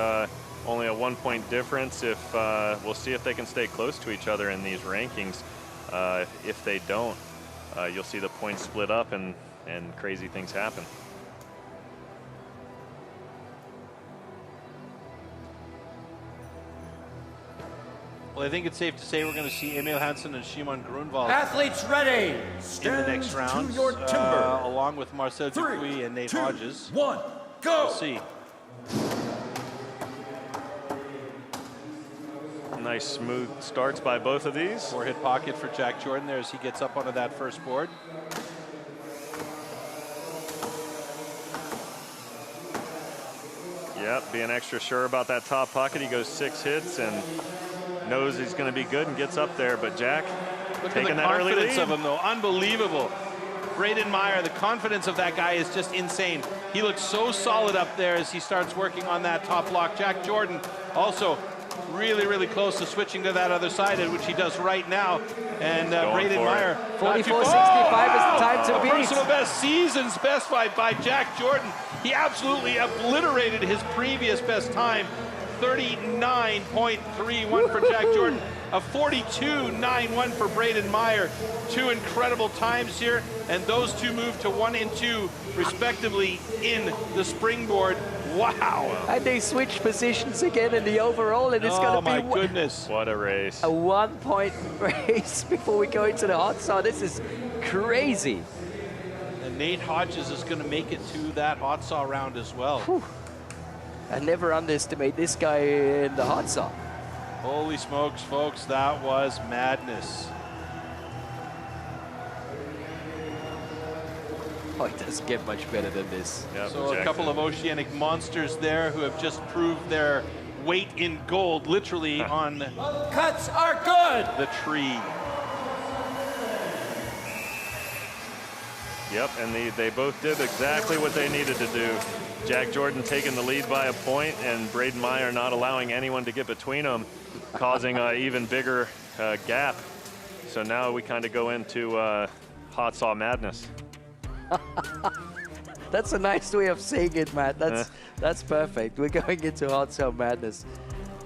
only a 1 point difference. If we'll see if they can stay close to each other in these rankings. If they don't, you'll see the points split up and crazy things happen. Well, I think it's safe to say we're going to see Emil Hansen and Shimon Grunwald Athletes ready. in the next round, your timber. along with Marcel Dupuis and Nate 2, Hodges. 1, go. We'll see. Nice smooth starts by both of these. 4-hit pocket for Jack Jordan there as he gets up onto that first board. Yep, being extra sure about that top pocket. He goes 6 hits and knows he's going to be good and gets up there. But Jack Look taking at the that early confidence lead. of him, though. Unbelievable. Braden Meyer, the confidence of that guy is just insane. He looks so solid up there as he starts working on that top block. Jack Jordan also really close to switching to that other side, which he does right now. And Braden Meyer. 44.65 is the time to beat. Personal best, season's best by Jack Jordan. He absolutely obliterated his previous best time. 39.31 for Jack Jordan, a 42.91 for Braden Meyer. 2 incredible times here, and those 2 move to 1 and 2 respectively in the springboard Wow. And they switch positions again in the overall, and it's going to be my goodness. What a race. a 1 point race before we go into the hot saw. This is crazy. And Nate Hodges is going to make it to that hot saw round as well. Whew. I never underestimate this guy in the hot saw. Holy smokes, folks, that was madness. Oh, it doesn't get much better than this. Yep, So a couple of oceanic monsters there who have just proved their weight in gold, literally on Cuts are good. the tree. Yep, and they both did exactly what they needed to do. Jack Jordan taking the lead by a point, and Braden Meyer not allowing anyone to get between them, causing an even bigger gap. So now we kind of go into hot saw madness. That's a nice way of saying it, Matt. That's perfect. We're going into hot saw madness.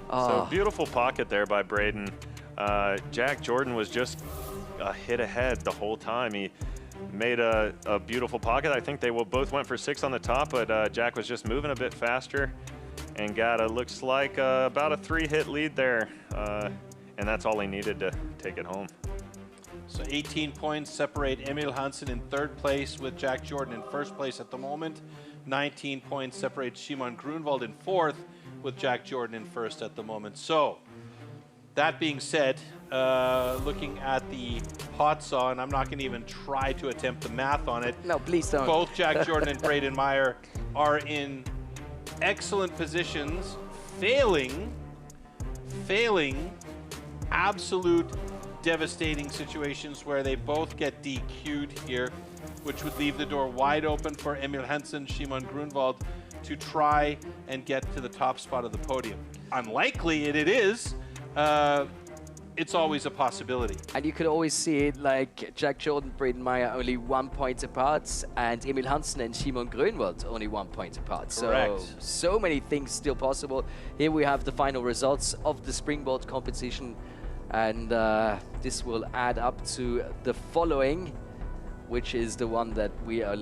So beautiful pocket there by Braden. Jack Jordan was just a hit ahead the whole time. He made a beautiful pocket. I think they both went for 6 on the top, but Jack was just moving a bit faster and got looks like about a 3-hit lead there. And that's all he needed to take it home. So 18 points separate Emil Hansen in 3rd place with Jack Jordan in 1st place at the moment. 19 points separate Shimon Grunwald in 4th with Jack Jordan in 1st at the moment. So that being said, looking at the hot saw, and I'm not going to even try to attempt the math on it. No, please don't. Both Jack Jordan and Braden Meyer are in excellent positions, failing absolute devastating situations where they both get DQ'd here, which would leave the door wide open for Emil Hansen, Shimon Grunwald to try and get to the top spot of the podium. Unlikely it is. It's always a possibility. And you could always see it like Jack Jordan, Braden Meyer only 1 point apart, and Emil Hansen and Shimon Grunwald only 1 point apart. Correct. So many things still possible. Here we have the final results of the springboard competition, and this will add up to the following, which is the one that we are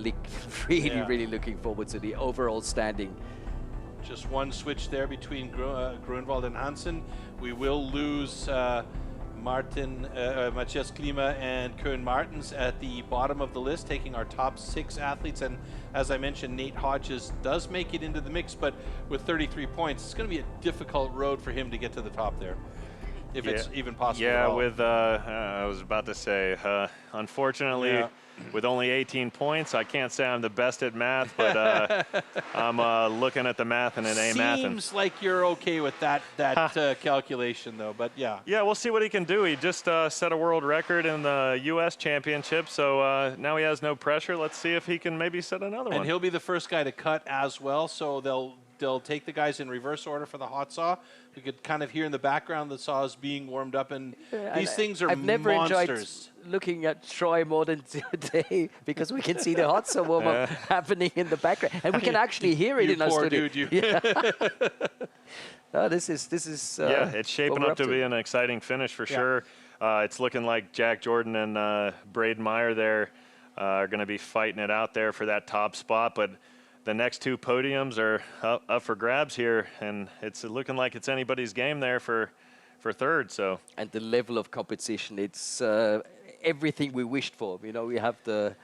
really looking forward to, the overall standing. Just one switch there between Grunwald and Hansen. We will lose Matthias Klima and Koen Martens at the bottom of the list, taking our top 6 athletes. And as I mentioned, Nate Hodges does make it into the mix, but with 33 points, it's going to be a difficult road for him to get to the top there, if it's even possible at all. With, I was about to say, unfortunately, with only 18 points, I can't say I'm the best at math, but I'm looking at the math and it ain't mathing. Seems like you're okay with that calculation, though, but yeah. Yeah, we'll see what he can do. He just set a world record in the U.S. Championship, so now he has no pressure. Let's see if he can maybe set another one. And he'll be the first guy to cut as well, so they'll take the guys in reverse order for the hot saw. We could kind of hear in the background the saw is being warmed up, and these things are I've never monsters. enjoyed looking at Troy more than today, because we can see the hot saw warm up happening in the background, and we can actually hear it in our studio. Dude, you. No, this is yeah, it's shaping up to be an exciting finish for sure. It's looking like Jack Jordan and Braden Meyer there are going to be fighting it out there for that top spot, but the next 2 podiums are up for grabs here, and it's looking like it's anybody's game there for 3rd. So, and the level of competition, it's everything we wished for. You know, we have the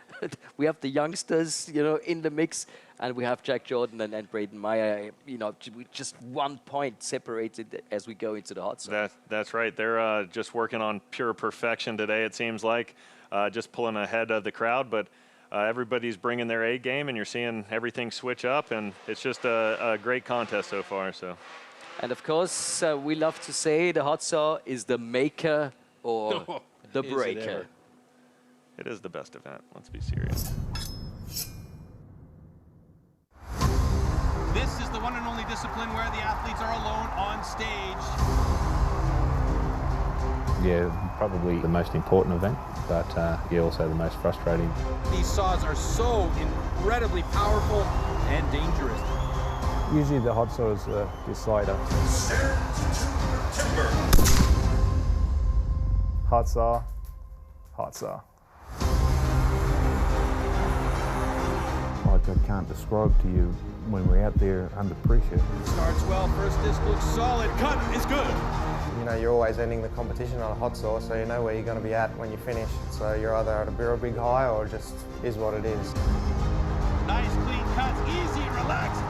youngsters, you know, in the mix, and we have Jack Jordan and Braden Meyer, you know, just 1 point separated as we go into the hot saw. That's right. They're just working on pure perfection today, it seems like, just pulling ahead of the crowd, but everybody's bringing their A game, and you're seeing everything switch up, and it's just a great contest so far. So, and of course, we love to say the hot saw is the maker or the breaker. It is the best event. Let's be serious. This is the one and only discipline where the athletes are alone on stage. Yeah, probably the most important event, but yeah, also the most frustrating. These saws are so incredibly powerful and dangerous. Usually the hot saw is the slider. Timber. Hot saw, hot saw. My I can't describe to you when we're out there under pressure. Starts well, first disc looks solid, cut is good. You know, you're always ending the competition on a hot saw, so you know where you're going to be at when you finish. So you're either at a real big high or just is what it is. Nice clean cuts, easy, relaxed.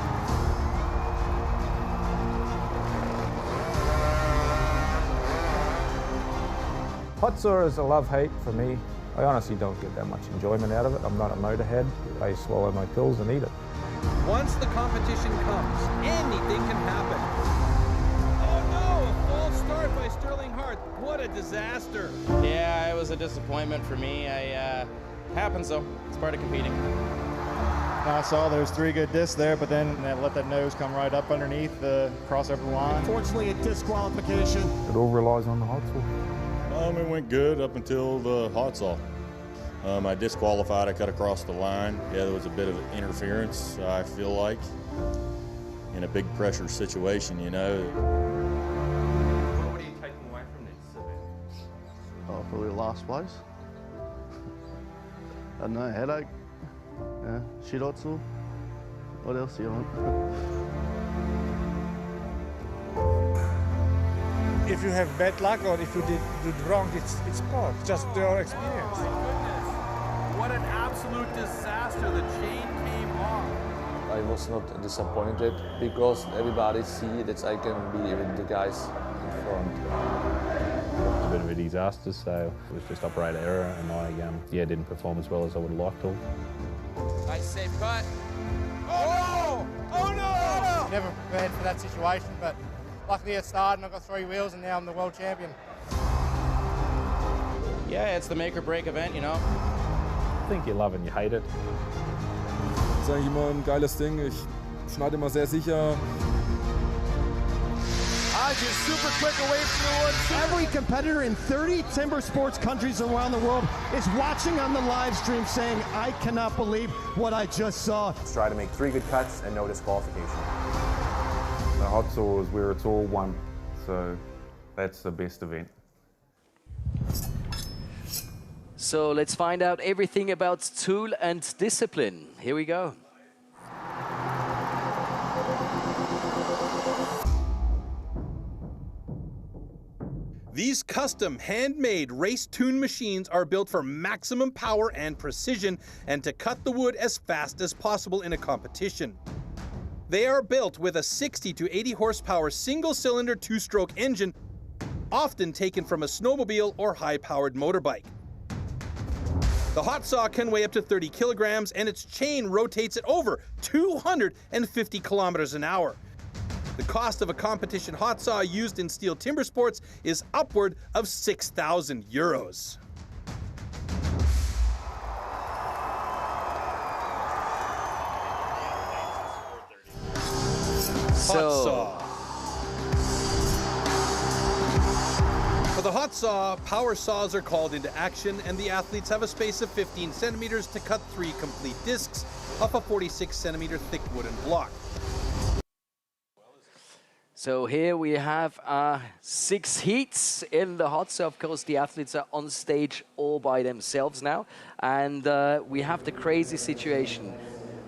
Hot saw is a love-hate for me. I honestly don't get that much enjoyment out of it. I'm not a motorhead. I swallow my pills and eat it. Once the competition comes, anything can happen. Oh no, a false start by Sterling Hart. What a disaster. Yeah, it was a disappointment for me. Happens though, it's part of competing. I saw there's 3 good discs there, but then let that nose come right up underneath the crossover line. Unfortunately, a disqualification. It all relies on the hot saw. It went good up until the hot saw. I disqualified, I cut across the line. Yeah, there was a bit of interference, I feel like, in a big pressure situation, you know. What are you taking away from this event? Oh, probably last place. I don't know, headache. Yeah, shit hot saw. What else do you want? If you have bad luck or if you did wrong, it's part, just your experience. Oh my goodness. What an absolute disaster. The chain came off. I was not disappointed because everybody see that I can be with the guys in front. It was a bit of a disaster, so it was just operator error, and I didn't perform as well as I would have liked to. Nice safe cut. Oh no! Oh no! Never prepared for that situation, but luckily it started and I got 3 wheels and now I'm the world champion. Yeah, it's the make or break event, you know. I think you love it and you hate it. Das ist eigentlich immer ein geiles Ding. Ich schneide immer sehr sicher. Hodges super quick away from the wood. Every competitor in 30 Timbersports countries around the world is watching on the live stream saying, I cannot believe what I just saw. Let's try to make 3 good cuts and no disqualification. The hot saw is where it's all one, so that's the best event. So let's find out everything about tool and discipline. Here we go. These custom, handmade race tune machines are built for maximum power and precision and to cut the wood as fast as possible in a competition. They are built with a 60 to 80 horsepower single-cylinder 2-stroke engine, often taken from a snowmobile or high-powered motorbike. The hot saw can weigh up to 30 kilograms and its chain rotates at over 250 kilometers an hour. The cost of a competition hot saw used in Stihl Timbersports is upward of 6,000 euros. Hot saw. For the hot saw, power saws are called into action and the athletes have a space of 15 centimeters to cut 3 complete discs off a 46 centimeter thick wooden block. So here we have 6 heats in the hot saw. Of course, the athletes are on stage all by themselves now. And we have the crazy situation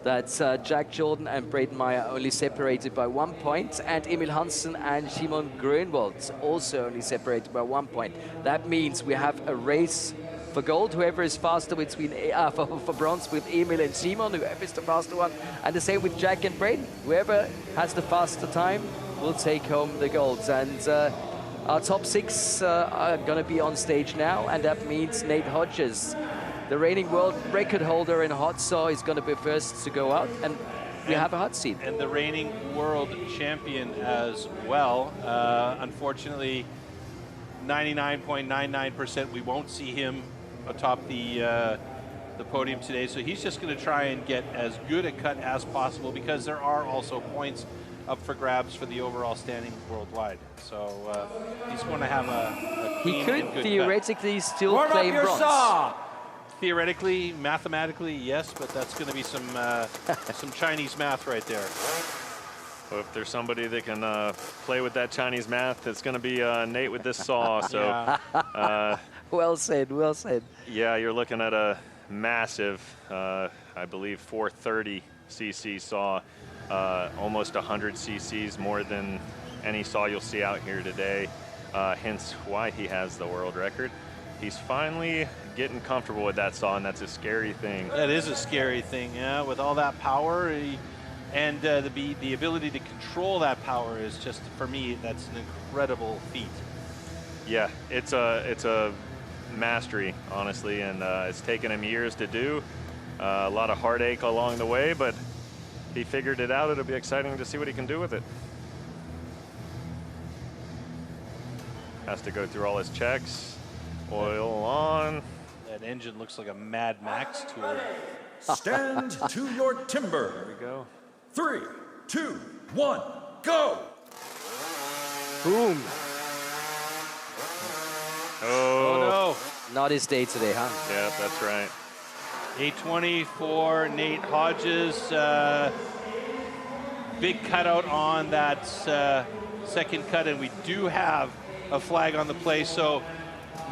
that Jack Jordan and Braden Meyer are only separated by 1 point, and Emil Hansen and Simon Grönwald also only separated by 1 point. That means we have a race for gold, whoever is faster between, for bronze with Emil and Simon, whoever is the faster one, and the same with Jack and Braden. Whoever has the faster time will take home the golds. And our top 6 are going to be on stage now, and that means Nate Hodges, the reigning world record holder in hot saw, is going to be first to go out, and we have a hot seat. And the reigning world champion as well. Unfortunately, 99.99% we won't see him atop the podium today, so he's just going to try and get as good a cut as possible, because there are also points up for grabs for the overall standing worldwide. So he's going to have a clean He and could good theoretically cut. still claim bronze. Saw. Theoretically, mathematically, yes, but that's going to be some some Chinese math right there. Well, if there's somebody that can play with that Chinese math, it's going to be Nate with this saw. So, well said, well said. Yeah, you're looking at a massive, I believe, 430 cc saw, almost 100 cc's more than any saw you'll see out here today, hence why he has the world record. He's finally getting comfortable with that saw, and that's a scary thing. That is a scary thing, yeah, with all that power. And the ability to control that power is just, for me, that's an incredible feat. Yeah, it's a mastery, honestly, and it's taken him years to do. A lot of heartache along the way, but he figured it out. It'll be exciting to see what he can do with it. Has to go through all his checks. Oil on. That engine looks like a Mad Max tool. Stand to your timber. Here we go. 3, 2, 1, go! Boom. Oh, no. Not his day today, huh? Yeah, that's right. 820 for Nate Hodges. Big cutout on that second cut, and we do have a flag on the play, so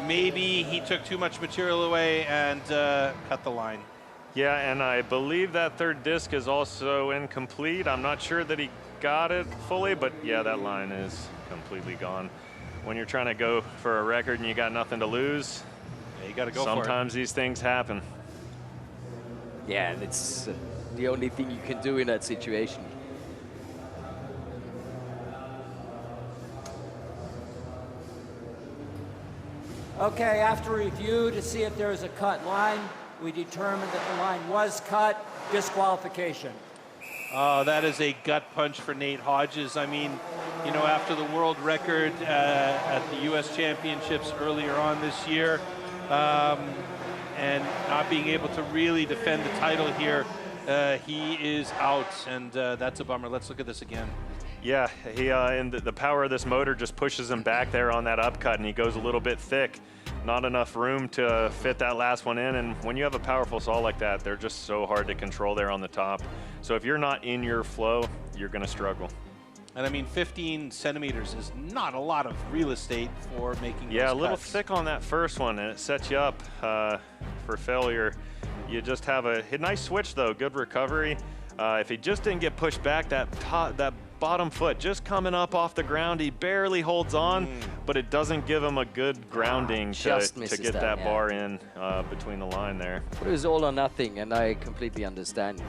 maybe he took too much material away and cut the line. Yeah, and I believe that third disc is also incomplete. I'm not sure that he got it fully, but yeah, that line is completely gone. When you're trying to go for a record and you got nothing to lose, yeah, you got to go sometimes these things happen. Yeah, and it's the only thing you can do in that situation. Okay, after review to see if there is a cut line, we determined that the line was cut. Disqualification. Oh, that is a gut punch for Nate Hodges. I mean, you know, after the world record at the U.S. Championships earlier on this year, and not being able to really defend the title here, he is out, and that's a bummer. Let's look at this again. Yeah, he and the power of this motor just pushes him back there on that upcut, and he goes a little bit thick. Not enough room to fit that last one in, and when you have a powerful saw like that, they're just so hard to control there on the top. So if you're not in your flow, you're going to struggle. And I mean, 15 centimeters is not a lot of real estate for making Yeah, those a little cuts. thick on that first one, and it sets you up for failure. You just have a nice switch, though. Good recovery. If he just didn't get pushed back, that bottom foot just coming up off the ground, he barely holds on, but it doesn't give him a good grounding to get that bar in between the line there. But it was all or nothing, and I completely understand.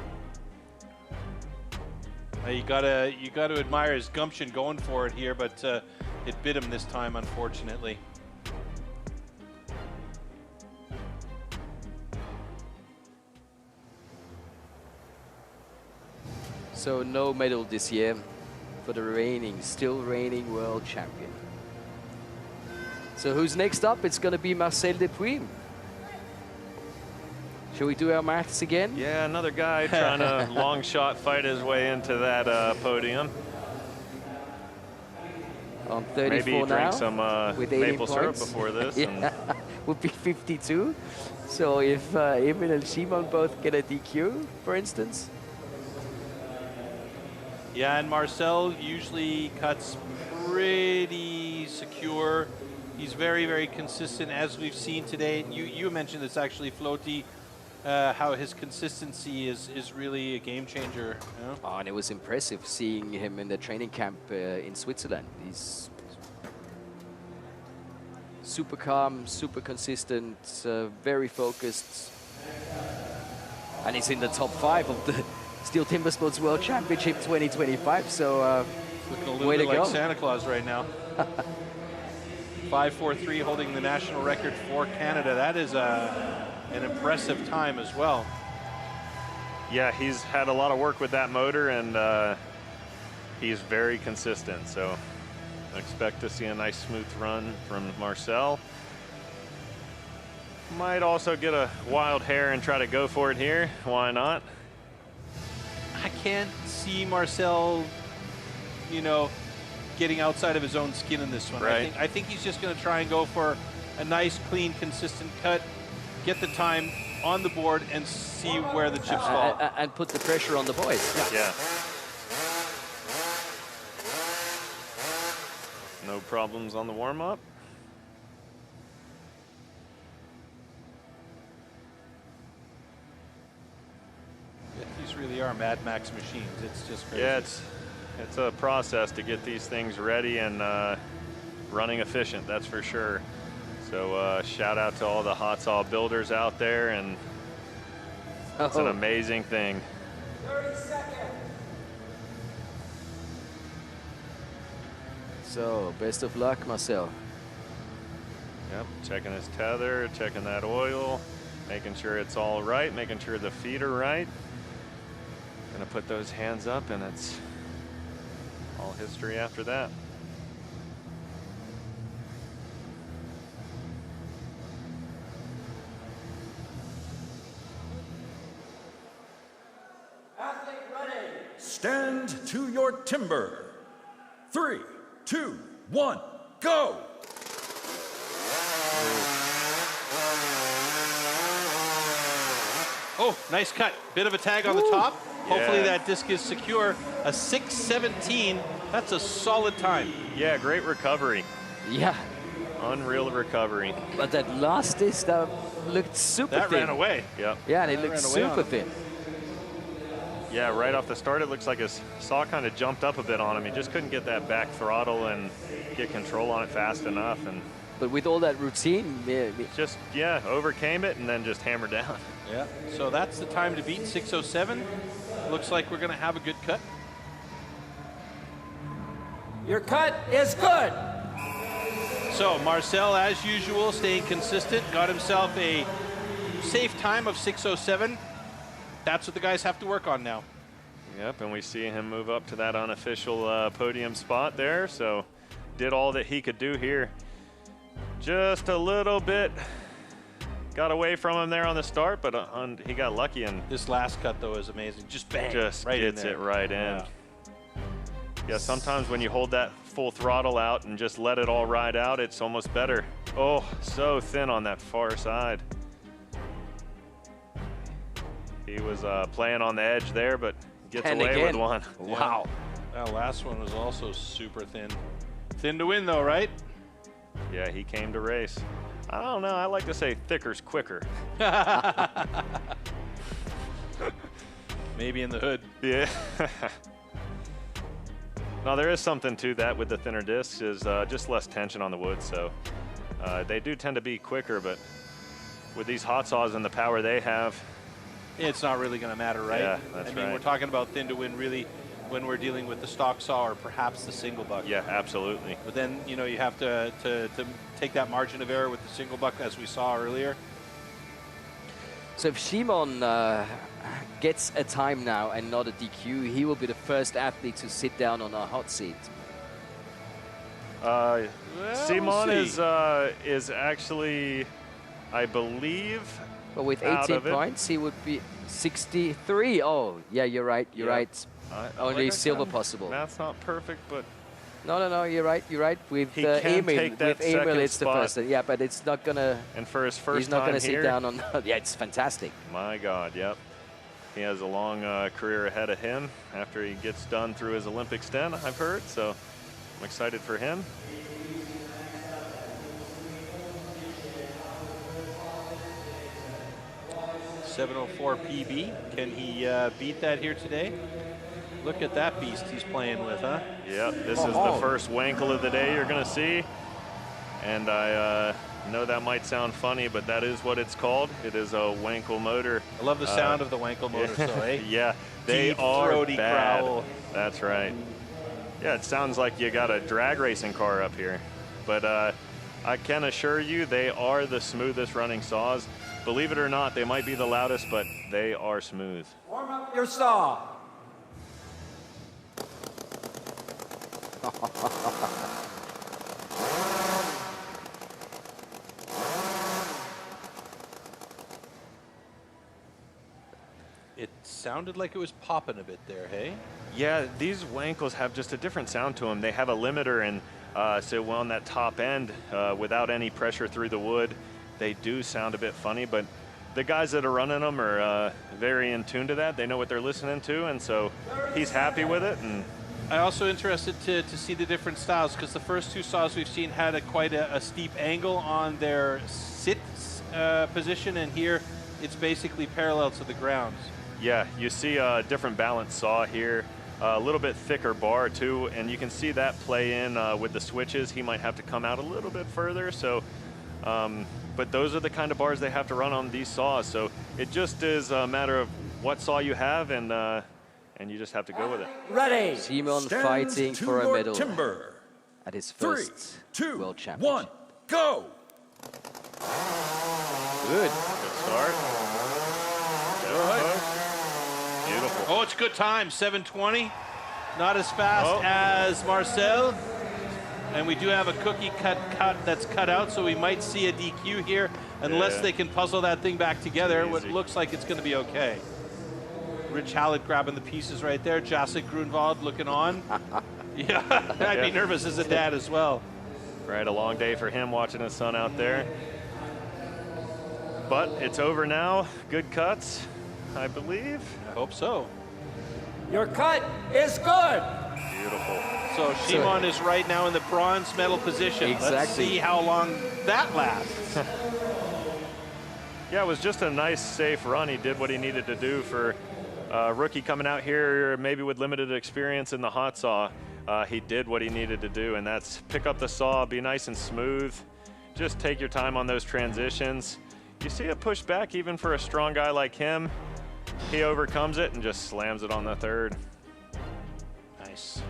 You gotta admire his gumption going for it here, but it bit him this time, unfortunately. So no medal this year for the still reigning world champion. So who's next up? It's going to be Marcel Depuy. Shall we do our maths again? Yeah, another guy trying to long shot fight his way into that podium. On 34 Maybe now, drink some with 18 maple syrup points. before this. Yeah, would be 52. So if Emil and Simon both get a DQ, for instance. Yeah, and Marcel usually cuts pretty secure. He's very, very consistent, as we've seen today. You mentioned this actually, Floaty, how his consistency is really a game changer. You know? Oh, and it was impressive seeing him in the training camp in Switzerland. He's super calm, super consistent, very focused. And he's in the top 5 of the Stihl Timbersports World Championship 2025, so looking a little bit like Santa Claus right now. 5:43, holding the national record for Canada. That is an impressive time as well. Yeah, he's had a lot of work with that motor, and he's very consistent. So I expect to see a nice smooth run from Marcel. Might also get a wild hair and try to go for it here. Why not? I can't see Marcel, you know, getting outside of his own skin in this one. Right. I think he's just going to try and go for a nice, clean, consistent cut, get the time on the board, and see where the chips fall. And put the pressure on the boys. Yeah. No problems on the warm-up. These really are Mad Max machines. It's just crazy. Yeah, it's a process to get these things ready and running efficient, that's for sure. So shout out to all the hot saw builders out there, and it's an amazing thing. 30 seconds. So, best of luck, Marcel. Yep, checking his tether, checking that oil, making sure it's all right, making sure the feet are right. Gonna put those hands up, and it's all history after that. Athlete ready. Stand to your timber. 3, 2, 1, go! Oh, nice cut. Bit of a tag on the top. Hopefully that disc is secure. A 6:17. That's a solid time. Yeah, great recovery. Yeah. Unreal recovery. But that last disc that looked super That thin. ran away. Yep. Yeah, and it looked super thin. Yeah, right off the start, it looks like his saw kind of jumped up a bit on him. He just couldn't get that back throttle and get control on it fast enough. And but with all that routine, just overcame it and then just hammered down. Yeah. So that's the time to beat 6:07. Looks like we're going to have a good cut. Your cut is good. So Marcel, as usual, staying consistent, got himself a safe time of 6:07. That's what the guys have to work on now. Yep, and we see him move up to that unofficial podium spot there. So did all that he could do here. Just a little bit got away from him there on the start, but he got lucky. And this last cut, though, is amazing. Just bang, just right gets in there. it right in. Yeah, sometimes when you hold that full throttle out and just let it all ride out, it's almost better. Oh, so thin on that far side. He was playing on the edge there, but gets away with one. Wow. That last one was also super thin. Thin to win, though, right? Yeah, he came to race. I don't know. I like to say thicker's quicker. Maybe in the hood. Yeah. No, there is something to that with the thinner discs, is just less tension on the wood. So they do tend to be quicker, but with these hot saws and the power they have, it's not really going to matter, right? Yeah, that's I mean, right. we're talking about thin to win really when we're dealing with the stock saw or perhaps the single buck. Yeah, absolutely. But then, you know, you have to take that margin of error with the single buck, as we saw earlier. So if Shimon gets a time now and not a DQ, he will be the first athlete to sit down on a hot seat. Simon is actually, I believe, but with 18 points, he would be 63. Oh, yeah, you're right. You're right. Only like silver possible. Math's not perfect, but no, you're right. You're right. With he can Emil, take that with Emil, second it's spot. the first. Yeah, but it's not gonna. And for his first he's not time gonna sit here, down on. Yeah, it's fantastic. My God, yep. He has a long career ahead of him after he gets done through his Olympic stint, I've heard. So I'm excited for him. .704 PB. Can he beat that here today? Look at that beast he's playing with, huh? Yeah, this is the first Wankel of the day you're going to see. And I know that might sound funny, but that is what it's called. It is a Wankel motor. I love the sound of the Wankel motor, so, eh? Yeah, they Deep, are throaty bad. growl. That's right. Yeah, it sounds like you got a drag racing car up here. But I can assure you they are the smoothest running saws. Believe it or not, they might be the loudest, but they are smooth. Warm up your saw. It sounded like it was popping a bit there, hey? Yeah, these Wankels have just a different sound to them. They have a limiter, and so on that top end, without any pressure through the wood, they do sound a bit funny, but the guys that are running them are very in tune to that. They know what they're listening to, and so he's happy with it. And I'm also interested to see the different styles, because the first two saws we've seen had quite a steep angle on their sit position, and here it's basically parallel to the ground. Yeah, you see a different balance saw here, a little bit thicker bar too, and you can see that play in with the switches. He might have to come out a little bit further, so, but those are the kind of bars they have to run on these saws. So it just is a matter of what saw you have, and you just have to go with it. Ready. Simon fighting for a medal at his first World Championship. 1, go! Good. Good start. Beautiful. Oh, it's good time, 7:20. Not as fast as Marcel. And we do have a cookie cut that's cut out, so we might see a DQ here, unless they can puzzle that thing back together. It looks like it's going to be okay. Rich Hallett grabbing the pieces right there. Jacek Grunwald looking on. Yeah, I'd be nervous as a dad as well. Right, a long day for him watching his son out there. But it's over now. Good cuts, I believe. I hope so. Your cut is good. Beautiful. So Shimon is right now in the bronze medal position. Exactly. Let's see how long that lasts. Yeah, it was just a nice, safe run. He did what he needed to do for a rookie coming out here, maybe with limited experience in the hot saw. He did what he needed to do, and that's pick up the saw, be nice and smooth. Just take your time on those transitions. You see it push back even for a strong guy like him. He overcomes it and just slams it on the third. Nice.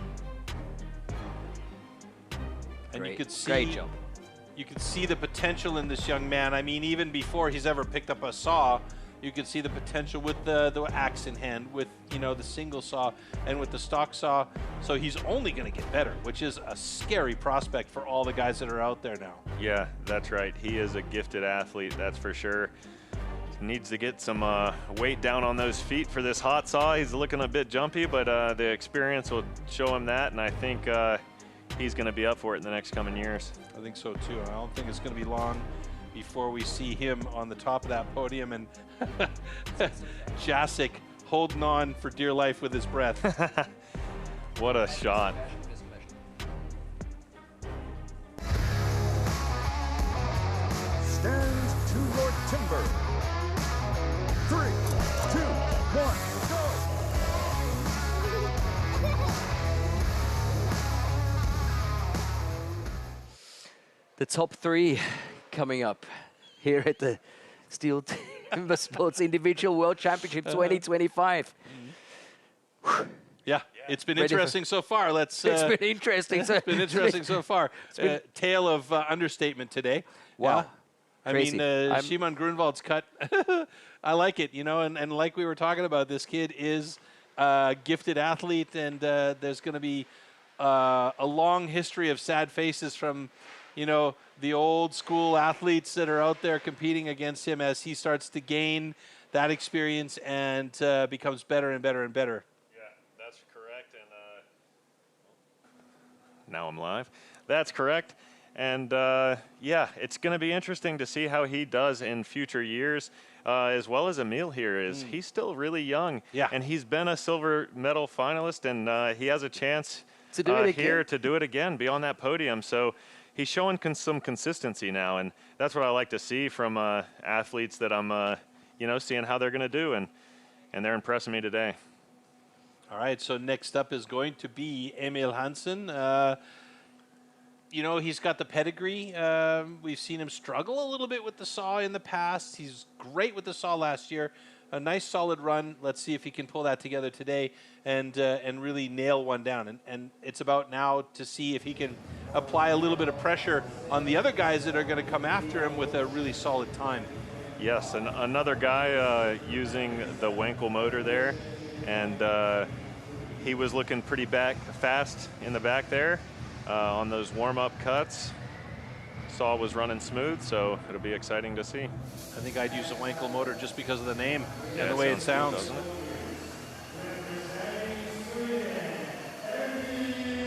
And Great. you could see, Great job. You could see the potential in this young man. I mean, even before he's ever picked up a saw, you could see the potential with the axe in hand, with the single saw, and with the stock saw. So he's only going to get better, which is a scary prospect for all the guys that are out there now. Yeah, that's right. He is a gifted athlete, that's for sure. Needs to get some weight down on those feet for this hot saw. He's looking a bit jumpy, but the experience will show him that, and I think he's going to be up for it in the next coming years. I think so too. I don't think it's going to be long before we see him on the top of that podium, and Jacek holding on for dear life with his breath. What a shot. Stand to your timber. 3, 2, 1, go! The top 3 coming up here at the Stihl Timbersports Individual World Championship 2025. Yeah, it's been interesting so far. It's been interesting. It's been interesting so far. Tale of understatement today. Wow. I mean, Shimon Grunwald's cut, I like it, and like we were talking about, this kid is a gifted athlete, and there's going to be a long history of sad faces from, the old school athletes that are out there competing against him as he starts to gain that experience and becomes better and better and better. Yeah, that's correct. And now I'm live. That's correct. And yeah, it's going to be interesting to see how he does in future years, as well as Emil here is. He's still really young, and he's been a silver medal finalist, and he has a chance to do it here to do it again, be on that podium. So he's showing some consistency now, and that's what I like to see from athletes that I'm, seeing how they're going to do, and they're impressing me today. All right, so next up is going to be Emil Hansen. He's got the pedigree. We've seen him struggle a little bit with the saw in the past. He's great with the saw last year. A nice solid run. Let's see if he can pull that together today and really nail one down. And it's about now to see if he can apply a little bit of pressure on the other guys that are going to come after him with a really solid time. Yes, and another guy using the Wankel motor there, and he was looking pretty fast in the back there. On those warm-up cuts, saw was running smooth, so it'll be exciting to see. I think I'd use a Wankel motor just because of the name and the way it sounds.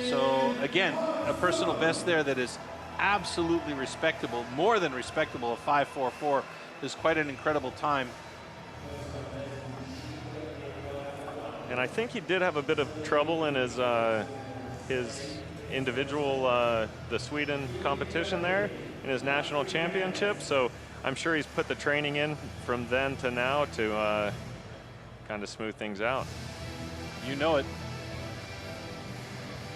So again, a personal best there that is absolutely respectable, more than respectable. A 5.44 is quite an incredible time. And I think he did have a bit of trouble in his individual, the Sweden competition there in his national championship. So I'm sure he's put the training in from then to now to kind of smooth things out. You know it.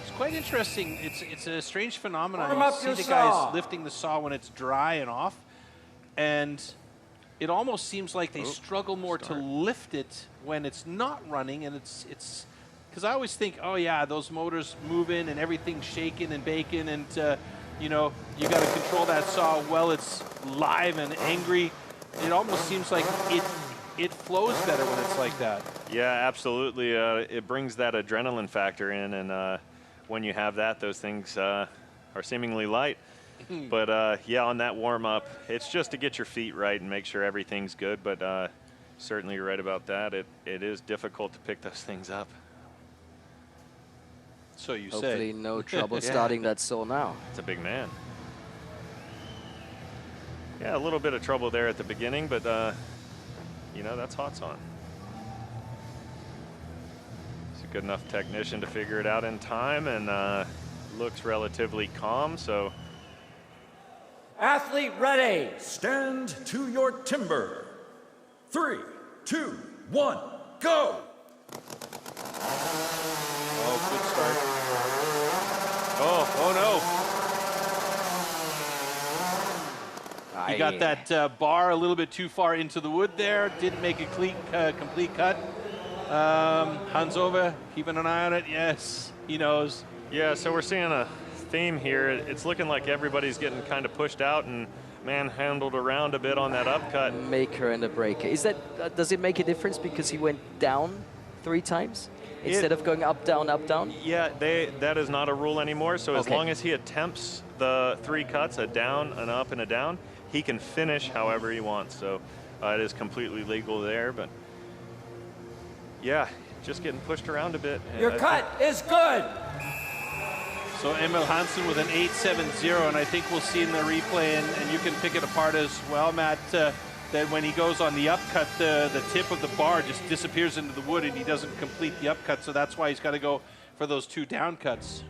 It's quite interesting. It's a strange phenomenon. Warm You up see your the saw. guys lifting the saw when it's dry and off, and it almost seems like they struggle more to lift it when it's not running, and it's because I always think, oh yeah, those motors moving and everything's shaking and baking, and you know, you got to control that saw while it's live and angry. It almost seems like it flows better when it's like that. Yeah, absolutely. It brings that adrenaline factor in, and when you have that, those things are seemingly light. But yeah, on that warm-up, it's just to get your feet right and make sure everything's good. But certainly you're right about that. It is difficult to pick those things up. So you say. Hopefully no trouble starting that saw now. It's a big man. Yeah, a little bit of trouble there at the beginning, but you know, that's hot saw. He's a good enough technician to figure it out in time, and looks relatively calm, so. Athlete ready. Stand to your timber. 3, 2, 1, go! Oh, good start. Oh no. He got that bar a little bit too far into the wood there. Didn't make a complete cut. Hans Ove, keeping an eye on it. Yes, he knows. Yeah, so we're seeing a theme here. It's looking like everybody's getting kind of pushed out and manhandled around a bit on that upcut. Maker and a breaker. Is that does it make a difference because he went down 3 times instead of going up, down, up, down? Yeah, that is not a rule anymore. So as long as he attempts the 3 cuts, a down, an up, and a down, he can finish however he wants. So it is completely legal there. But yeah, just getting pushed around a bit. Your cut is good. So Emil Hansen with an 8.70, and I think we'll see in the replay, and you can pick it apart as well, Matt, that when he goes on the upcut, the tip of the bar just disappears into the wood, and he doesn't complete the upcut, so that's why he's got to go for those 2 down cuts.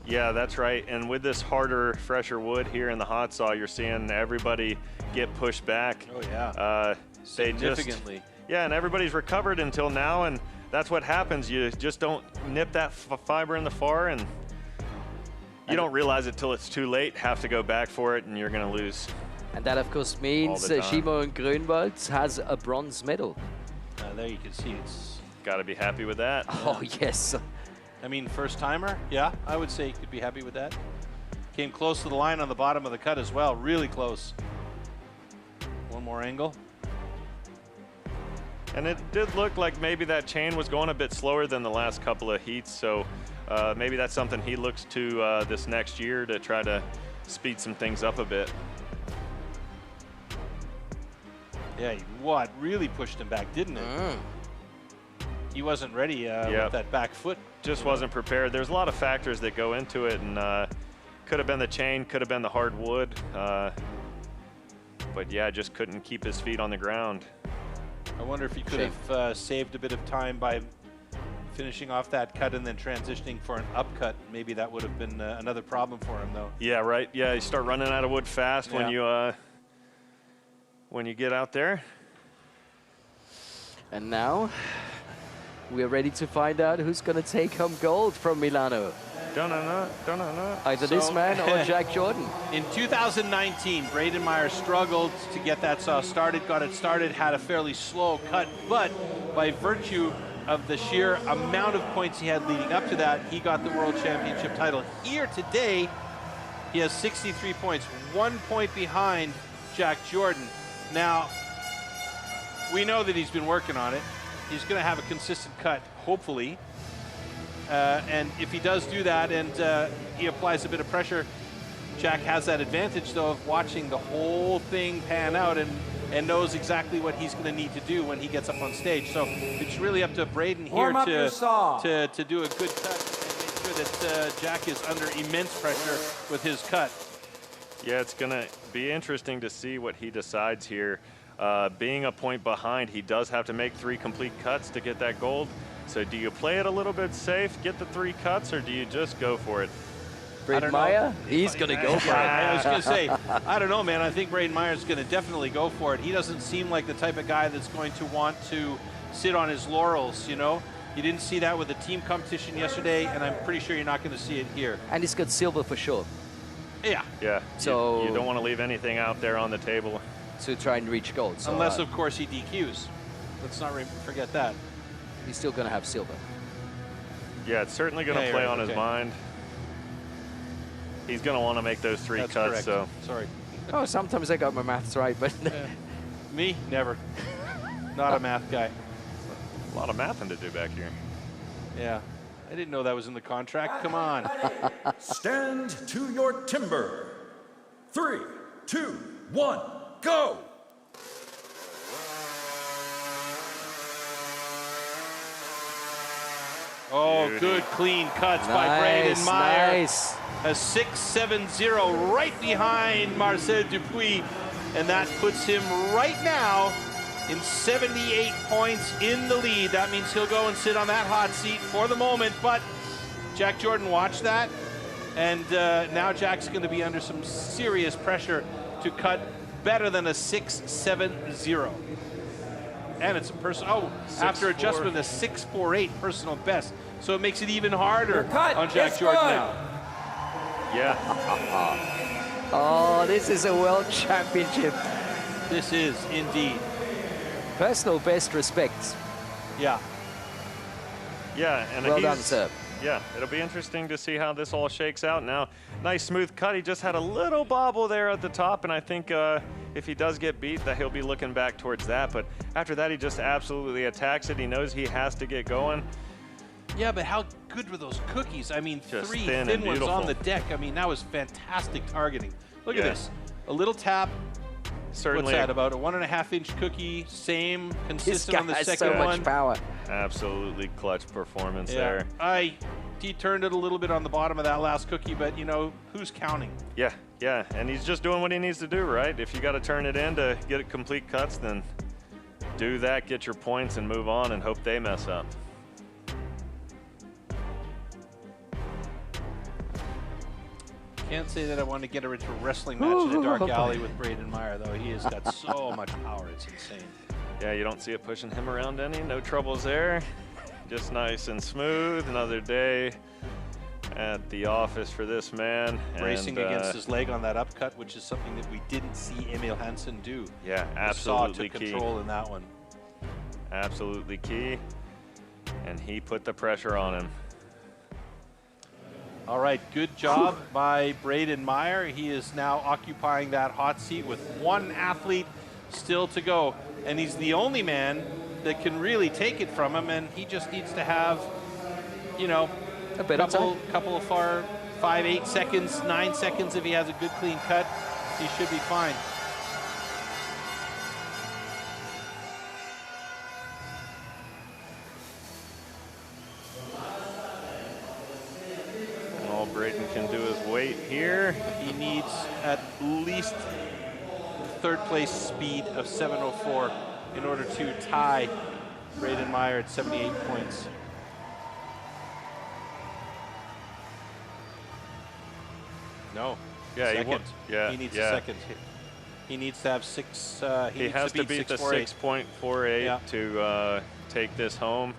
Yeah, that's right. And with this harder, fresher wood here in the hot saw, you're seeing everybody get pushed back. Oh, yeah. Significantly. Yeah, and everybody's recovered until now, and that's what happens. You just don't nip that fiber in the far, and you don't realize it till it's too late, have to go back for it, and you're going to lose. And that, of course, means Shimon Grunwald has a bronze medal. There you can see it's... Got to be happy with that. Oh, yes. I mean, first timer, yeah, I would say you could be happy with that. Came close to the line on the bottom of the cut as well, really close. One more angle. And it did look like maybe that chain was going a bit slower than the last couple of heats, so maybe that's something he looks to this next year to try to speed some things up a bit. Yeah, really pushed him back, didn't it? He wasn't ready with that back foot. Just wasn't prepared. There's a lot of factors that go into it, and could have been the chain, could have been the hard wood. But yeah, just couldn't keep his feet on the ground. I wonder if he could have saved a bit of time by finishing off that cut and then transitioning for an upcut. Maybe that would have been another problem for him, though. Yeah, right. Yeah, you start running out of wood fast when you get out there. And now we're ready to find out who's going to take home gold from Milano. Either this man or Jack Jordan. In 2019, Braden Meyer struggled to get that saw started, got it started, had a fairly slow cut, but by virtue of the sheer amount of points he had leading up to that, he got the World Championship title. Here today, he has 63 points, 1 point behind Jack Jordan. Now, we know that he's been working on it. He's going to have a consistent cut, hopefully. And if he does do that and he applies a bit of pressure, Jack has that advantage, though, of watching the whole thing pan out and knows exactly what he's going to need to do when he gets up on stage. So it's really up to Braden here to do a good cut and make sure that Jack is under immense pressure with his cut. Yeah, it's going to be interesting to see what he decides here. Being a point behind, he does have to make 3 complete cuts to get that gold. So do you play it a little bit safe, get the 3 cuts, or do you just go for it? Braden Meyer, he's going to go for it. I was going to say, I don't know, man. I think Braden Meyer's going to definitely go for it. He doesn't seem like the type of guy that's going to want to sit on his laurels, you know. You didn't see that with the team competition yesterday, and I'm pretty sure you're not going to see it here. And he's got silver for sure. Yeah. Yeah. So you don't want to leave anything out there on the table. To try and reach gold. So, unless, of course, he DQs. Let's not forget that. He's still going to have silver. Yeah, it's certainly going to play on his mind. He's going to want to make those 3 That's cuts. correct. So sorry. Oh, sometimes I got my maths right, but me, never. Not a math guy. A lot of mathing to do back here. Yeah, I didn't know that was in the contract. Come on. Stand to your timber. 3, 2, 1, go! Oh, good clean cuts by Braden Meyer. Nice. A 6-7-0 right behind Marcel Dupuis, and that puts him right now in 78 points in the lead. That means he'll go and sit on that hot seat for the moment, but Jack Jordan watched that, and now Jack's going to be under some serious pressure to cut better than a 6-7-0. And it's a personal, after adjustment, a 6-4-8 personal best. So it makes it even harder on Jack Jordan now. Yeah. Oh, this is a world championship. This is indeed. Personal best respects. Yeah. Yeah, and well done, sir. Yeah, it'll be interesting to see how this all shakes out. Now, nice smooth cut. He just had a little bobble there at the top, and I think if he does get beat, that he'll be looking back towards that. But after that, he just absolutely attacks it. He knows he has to get going. Yeah, but how good were those cookies? I mean, just 3 thin thin ones beautiful. on the deck. I mean, that was fantastic targeting. Look at this. A little tap. Certainly. What's that, about a 1.5-inch cookie? Same, consistent on the second so one. much power. Absolutely clutch performance there. He turned it a little bit on the bottom of that last cookie, but, you know, who's counting? Yeah, and he's just doing what he needs to do, right? If you got to turn it in to get complete cuts, then do that, get your points, and move on and hope they mess up. Can't say that I want to get her into a wrestling match in a dark alley with Braden Meyer, though. He has got so much power, it's insane. Yeah, you don't see it pushing him around any. No troubles there. Just nice and smooth. Another day at the office for this man. Bracing against his leg on that upcut, which is something that we didn't see Emil Hansen do. Yeah, absolutely took key. Control in that one. Absolutely key. And he put the pressure on him. All right, good job by Braden Meyer. He is now occupying that hot seat with 1 athlete still to go. And he's the only man that can really take it from him, and he just needs to have, you know, a bit of time. Couple of 5, 8 seconds, 9 seconds. If he has a good clean cut, he should be fine. All Braden can do is wait here. He needs at least third place speed of 7:04 in order to tie Braden Meyer at 78 points. No. Yeah, second. He He needs a second. He needs to have 6. He has to beat the 6.48 to take this home.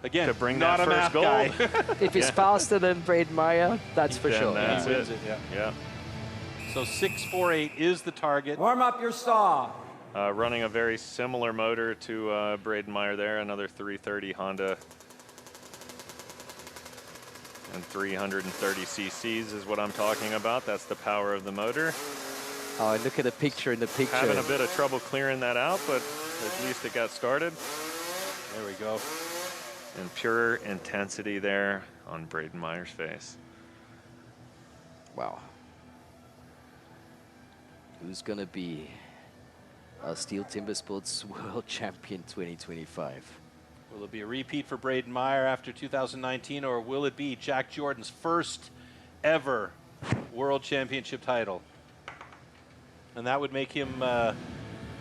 Again, to bring not that a first math goal. guy. If he's faster than Braden Meyer, that's for sure. That's He wins it. Yeah. So 6.48 is the target. Warm up your saw. Running a very similar motor to Braden Meyer there, another 330 Honda. And 330 cc's is what I'm talking about. That's the power of the motor. Oh, look at the picture in the picture. Having a bit of trouble clearing that out, but at least it got started. There we go. And pure intensity there on Braden Meyer's face. Wow. Who's going to be our Stihl Timbersports World Champion 2025? Will it be a repeat for Braden Meyer after 2019, or will it be Jack Jordan's first ever World Championship title? And that would make him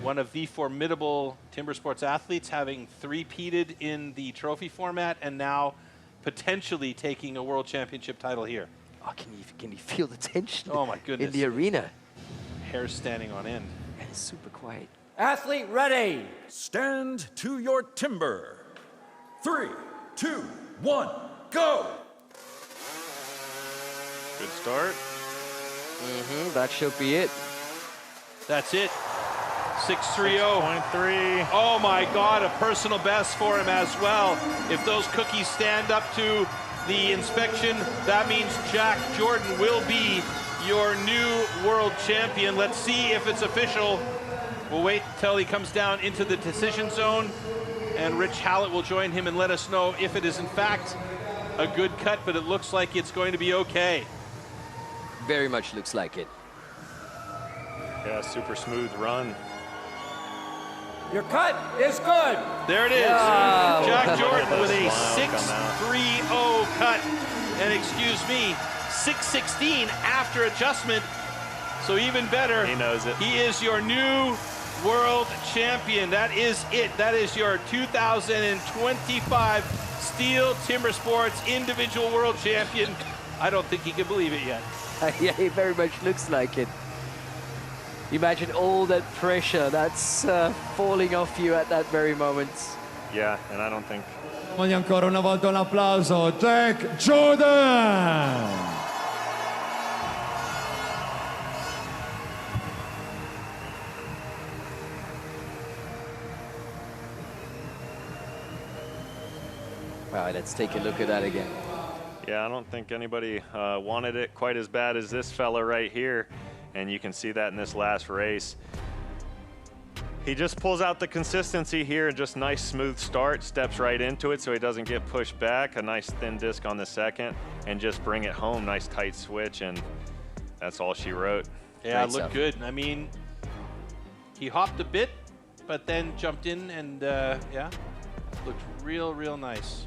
one of the formidable Timbersports athletes, having three-peated in the trophy format and now potentially taking a World Championship title here. Oh, can you feel the tension? Oh my goodness. In the arena. Hair standing on end. And it's super quiet. Athlete ready. Stand to your timber. 3, 2, 1, go! Good start. That should be it. That's it. 6:30. 6.3. Oh my God, a personal best for him as well. If those cookies stand up to the inspection, that means Jack Jordan will be your new world champion. Let's see if it's official. We'll wait till he comes down into the decision zone, and Rich Hallett will join him and let us know if it is in fact a good cut, but it looks like it's going to be okay. Very much looks like it. Yeah, super smooth run. Your cut is good. There it is. Wow. Jack Jordan with a Smile come 6.30 cut. And excuse me, 6.16 after adjustment. So even better. He knows it. He is your new world champion. That is it. That is your 2025 Stihl Timbersports individual world champion. I don't think he can believe it yet. Yeah, it very much looks like it. Imagine all that pressure that's falling off you at that very moment. Yeah, and I don't think... Voglio ancora una volta un applauso, Jack Jordan! All right, let's take a look at that again. Yeah, I don't think anybody wanted it quite as bad as this fella right here. And you can see that in this last race. He just pulls out the consistency here and just nice smooth start, steps right into it so he doesn't get pushed back, a nice thin disc on the second, and just bring it home, nice tight switch, and that's all she wrote. Yeah, it looked good. I mean, he hopped a bit, but then jumped in and yeah, looked real nice.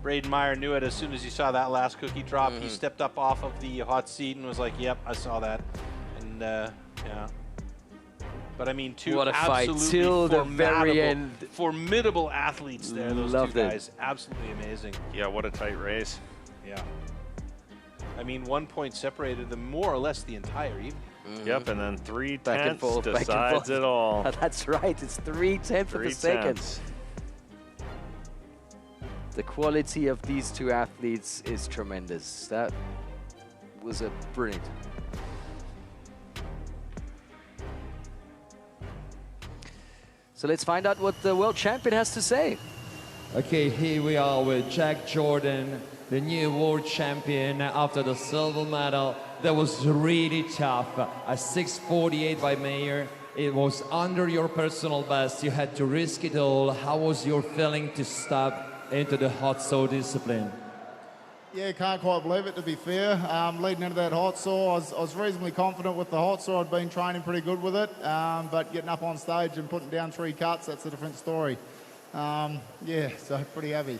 Braden Meyer knew it as soon as he saw that last cookie drop. He stepped up off of the hot seat and was like, yep, I saw that. And yeah. But I mean, two what a fight till the very end. Formidable athletes there, those Loved two it. guys. Absolutely amazing. Yeah, what a tight race. Yeah. I mean, 1 point separated them more or less the entire evening. Yep, and then 3 Back and tenths forth, back and decides forth. it all. That's right, it's 3/10 of a second. The quality of these two athletes is tremendous. That was a brilliant. So let's find out what the world champion has to say. Okay, here we are with Jack Jordan, the new world champion after the silver medal. That was really tough. A 6:48 by Mayer. It was under your personal best. You had to risk it all. How was your feeling to step into the hot saw discipline? Yeah, can't quite believe it, to be fair. Leading into that hot saw, I was reasonably confident with the hot saw. I'd been training pretty good with it, but getting up on stage and putting down 3 cuts, that's a different story. Yeah, so pretty happy.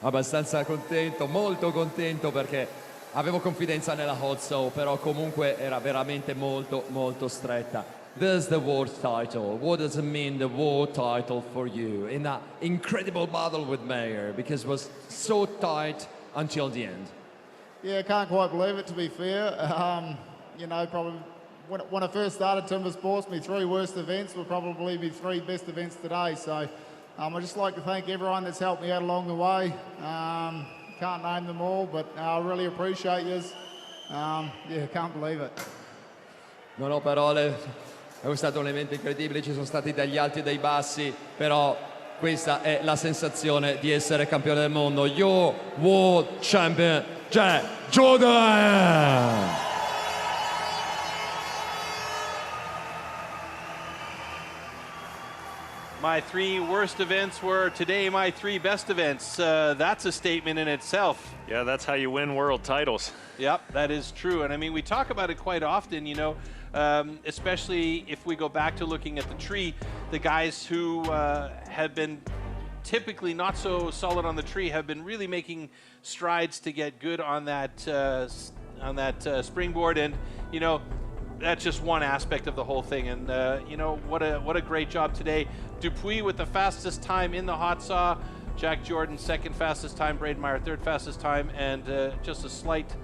Abbastanza contento, molto contento perché avevo confidenza nella hot saw, però comunque era veramente molto stretta. There's the world title. What does it mean, the world title, for you in that incredible battle with Mayer? Because it was so tight until the end. Yeah, can't quite believe it, to be fair. You know, probably when I first started Timbersports, my 3 worst events were probably my 3 best events today. So I'd just like to thank everyone that's helped me out along the way. Can't name them all, but I really appreciate you. Yeah, can't believe it. Non ho parole. È stato un evento incredibile, ci sono stati degli alti e dei bassi, però questa è la sensazione di essere campione del mondo. Your world champion, Jack Jordan! My 3 worst events were today my 3 best events. That's a statement in itself. Yeah, that's how you win world titles. Yep, that is true. And I mean, we talk about it quite often, you know, especially if we go back to looking at the tree, the guys who have been typically not so solid on the tree have been really making strides to get good on that springboard. And, you know, that's just one aspect of the whole thing. And, you know, what a great job today. Dupuis with the fastest time in the hot saw. Jack Jordan, 2nd fastest time. Braden Meyer, 3rd fastest time. And just a slight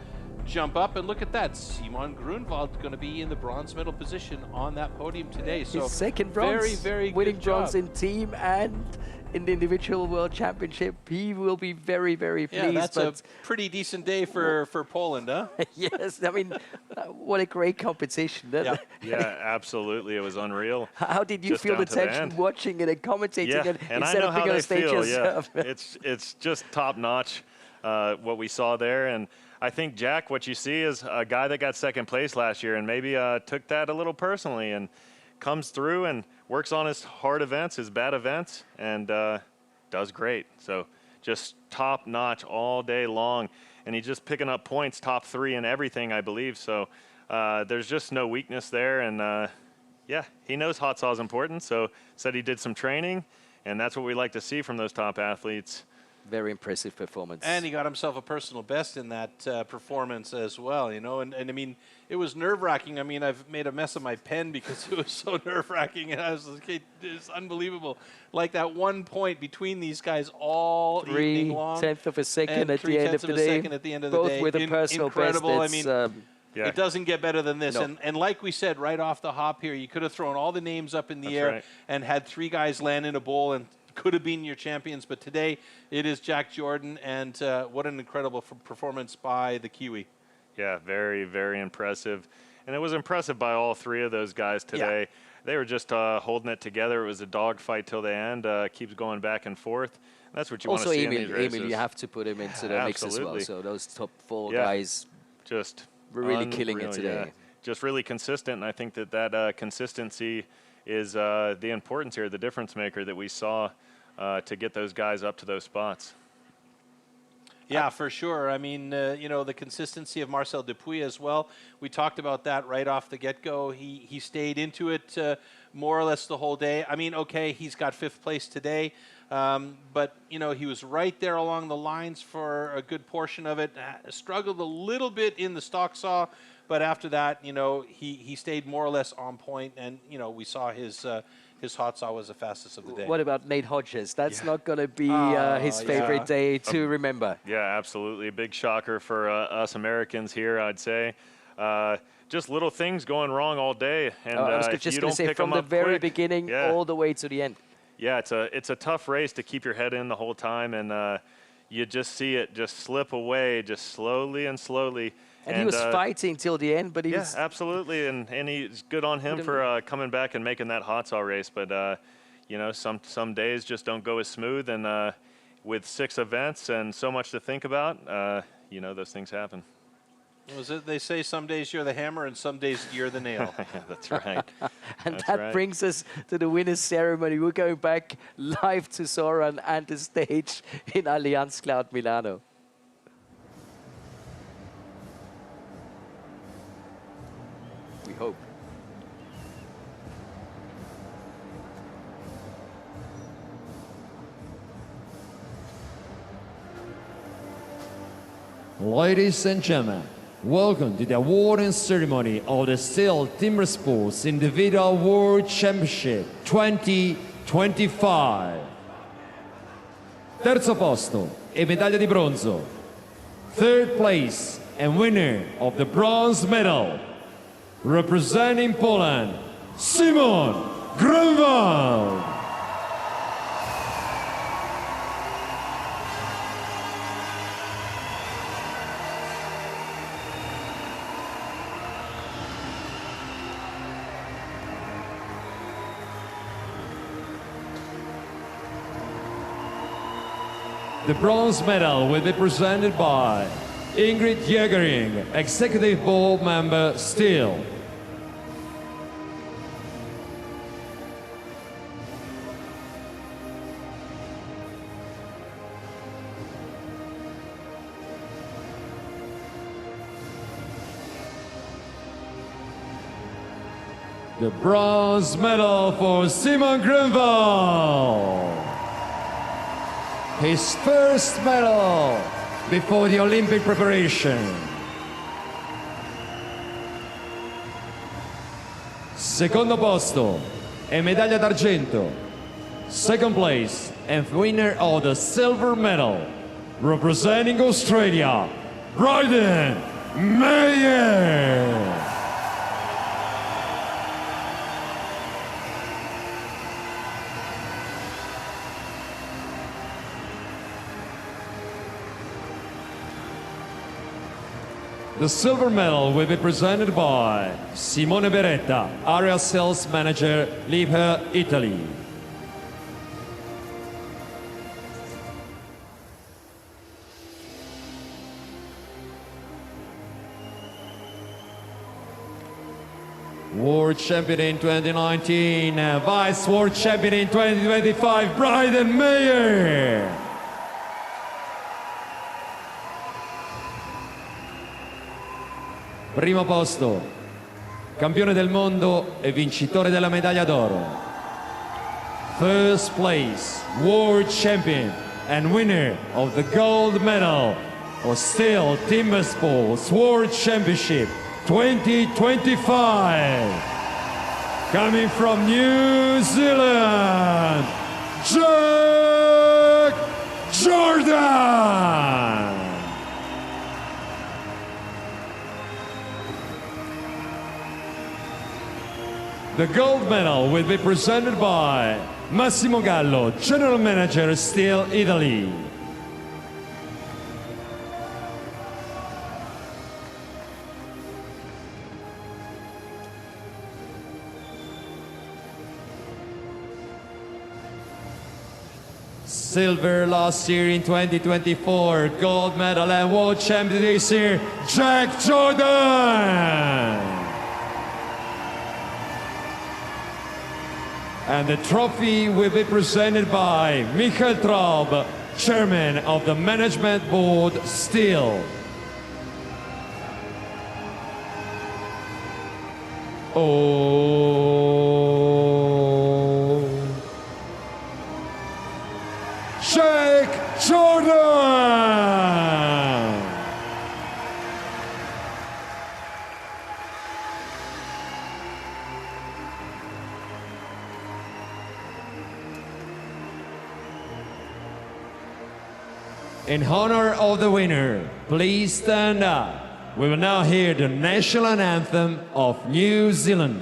jump up, and look at that. Simon Grunwald going to be in the bronze medal position on that podium today. So his second bronze, very, very winning good bronze job. in team and in the individual world championship. He will be very, very pleased. Yeah, that's a pretty decent day for Poland, huh? Yes, I mean, what a great competition. Yeah, absolutely. It was unreal. How did you feel the tension watching it and commentating it and instead I know of being how on they stage feel. yourself? Yeah, it's just top notch what we saw there, and I think Jack, what you see is a guy that got second place last year, and maybe took that a little personally, and comes through and works on his hard events, his bad events, and does great. So just top notch all day long, and he's just picking up points, top 3 in everything, I believe. So there's just no weakness there, and yeah, he knows hot saw is important. So said he did some training, and that's what we like to see from those top athletes. Very impressive performance. And he got himself a personal best in that performance as well, you know. And I mean, it was nerve-wracking. I mean, I've made a mess of my pen because it was so nerve-wracking. And I was like, it's unbelievable. Like that 1 point between these guys all evening long. 3/10 of a second at the end of the day. At the end of the day. Both with a personal incredible. best. I mean, it doesn't get better than this. No. And like we said right off the hop here, you could have thrown all the names up in the air and had 3 guys land in a bowl and could have been your champions, but today it is Jack Jordan, and what an incredible performance by the Kiwi. Yeah, very, very impressive. And it was impressive by all 3 of those guys today. Yeah. They were just holding it together. It was a dogfight till the end, keeps going back and forth. That's what you want to see in these races. Emil, you have to put him into the mix as well. So those top 4 guys just were really killing it today. Yeah. Just really consistent, and I think that consistency is the importance here, the difference maker that we saw to get those guys up to those spots. Yeah, for sure. I mean, you know, the consistency of Marcel Dupuy as well. We talked about that right off the get-go. He stayed into it more or less the whole day. I mean, okay, he's got 5th place today, but, you know, he was right there along the lines for a good portion of it. Struggled a little bit in the stock saw, but after that, you know, he stayed more or less on point, and, you know, we saw his hot saw was the fastest of the day. What about Nate Hodges? That's not going to be his favorite day to remember. Yeah, absolutely. A big shocker for us Americans here, I'd say. Just little things going wrong all day. And I was just going to say, from the very beginning all the way to the end. Yeah, it's a tough race to keep your head in the whole time, and you just see it just slip away, just slowly and slowly. And he was fighting till the end, but he was... Yeah, absolutely, and he's good on him for coming back and making that hot saw race. But, you know, some days just don't go as smooth, and with 6 events and so much to think about, you know, those things happen. They say some days you're the hammer and some days you're the nail. Yeah, that's right. And that brings us to the winner's ceremony. We're going back live to Soran and the stage in Allianz Cloud Milano. We hope. Ladies and gentlemen, welcome to the awarding ceremony of the Stihl Timbersports Individual World Championship 2025. Terzo posto e medaglia di bronzo. Third place and winner of the bronze medal, representing Poland, Simon Grunwald. The bronze medal will be presented by Ingrid Jägering, Executive Board Member, Stihl. The bronze medal for Simon Grunwald. His first medal before the Olympic preparation. Secondo posto e medaglia d'argento. Second place and winner of the silver medal, representing Australia, Bryden Meyer. The silver medal will be presented by Simone Beretta, Area Sales Manager, Livestream, Italy. World Champion in 2019, Vice World Champion in 2025, Bryden Meyer. Primo posto, campione del mondo e vincitore della medaglia d'oro. First place, World Champion and winner of the gold medal of Stihl Timbersports World Championship 2025. Coming from New Zealand, Jack Jordan. The gold medal will be presented by Massimo Gallo, General Manager, Stihl, Italy. Silver last year in 2024, gold medal and world champion this year, Jack Jordan. And the trophy will be presented by Michael Traub, Chairman of the Management Board, Stihl. Oh, Jack Jordan! In honor of the winner, please stand up. We will now hear the national anthem of New Zealand.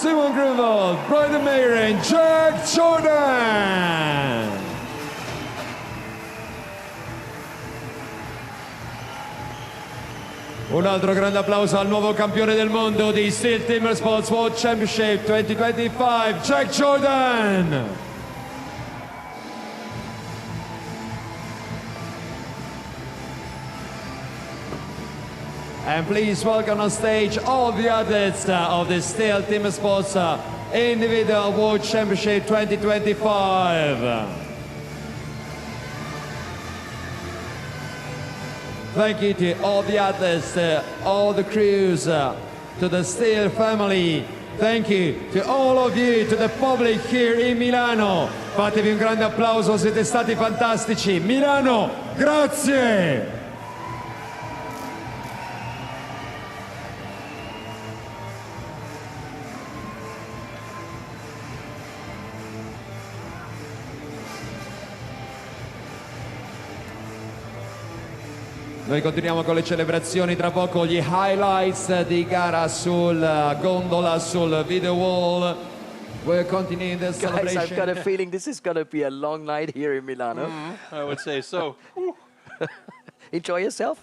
Simon Grunwald, Bryden Meyer and Jack Jordan. Un altro grande applauso al nuovo campione del mondo di Stihl Timbersports World Championship 2025, Jack Jordan. And please welcome on stage all the athletes of the Stihl Timbersports Individual World Championship 2025. Thank you to all the athletes, all the crews, to the Stihl family. Thank you to all of you, to the public here in Milano. Fatevi un grande applauso, siete stati fantastici. Milano, grazie! Noi continuiamo con le celebrazioni, tra poco gli highlights di gara sul gondola, sul video wall. We're continuing the celebration. Guys, I've got a feeling this is going to be a long night here in Milano. I would say so. Enjoy yourself?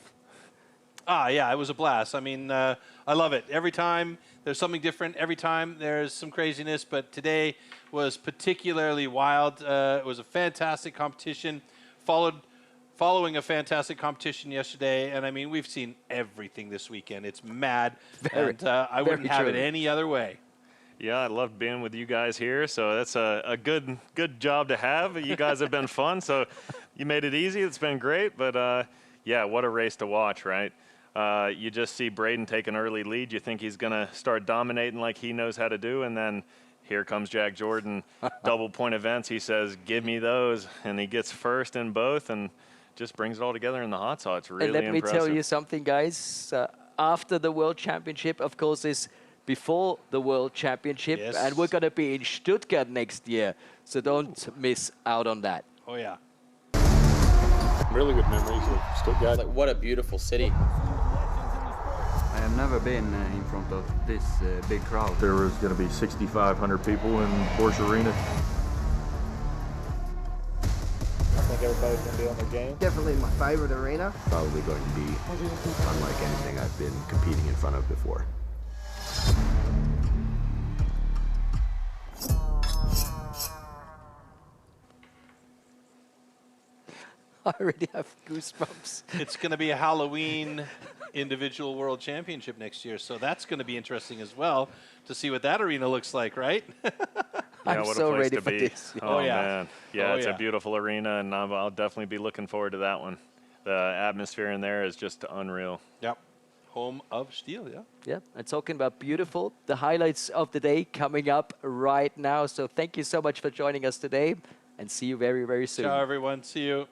Yeah, it was a blast. I mean, I love it. Every time There's something different every time. There's some craziness, but today was particularly wild. It was a fantastic competition, following a fantastic competition yesterday. And I mean, we've seen everything this weekend. It's mad, and I wouldn't have it any other way. Yeah, I loved being with you guys here, so that's a good job to have. You guys have been fun, so you made it easy. It's been great, but yeah, what a race to watch, right? You just see Braden take an early lead. You think he's going to start dominating like he knows how to do, and then here comes Jack Jordan, double point events. He says, give me those, and he gets first in both and just brings it all together in the hot saw. It's really impressive. And let me tell you something, guys. After the World Championship, of course, is before the World Championship, and we're going to be in Stuttgart next year, so don't miss out on that. Oh, yeah. Really good memories of Stuttgart. Like, what a beautiful city. I have never been in front of this big crowd. There was going to be 6,500 people in Porsche Arena. I think everybody's going to be on their game. Definitely my favorite arena. Probably going to be unlike anything I've been competing in front of before. I already have goosebumps. It's going to be a Halloween individual world championship next year, so that's going to be interesting as well to see what that arena looks like, right? I'm what so a place ready to for be. this. Oh, man. Yeah, it's a beautiful arena, and I'll definitely be looking forward to that one. The atmosphere in there is just unreal. Yep. Home of Stihl, yeah. Yeah, and talking about beautiful, the highlights of the day coming up right now. So thank you so much for joining us today, and see you very, very soon. Ciao, everyone. See you.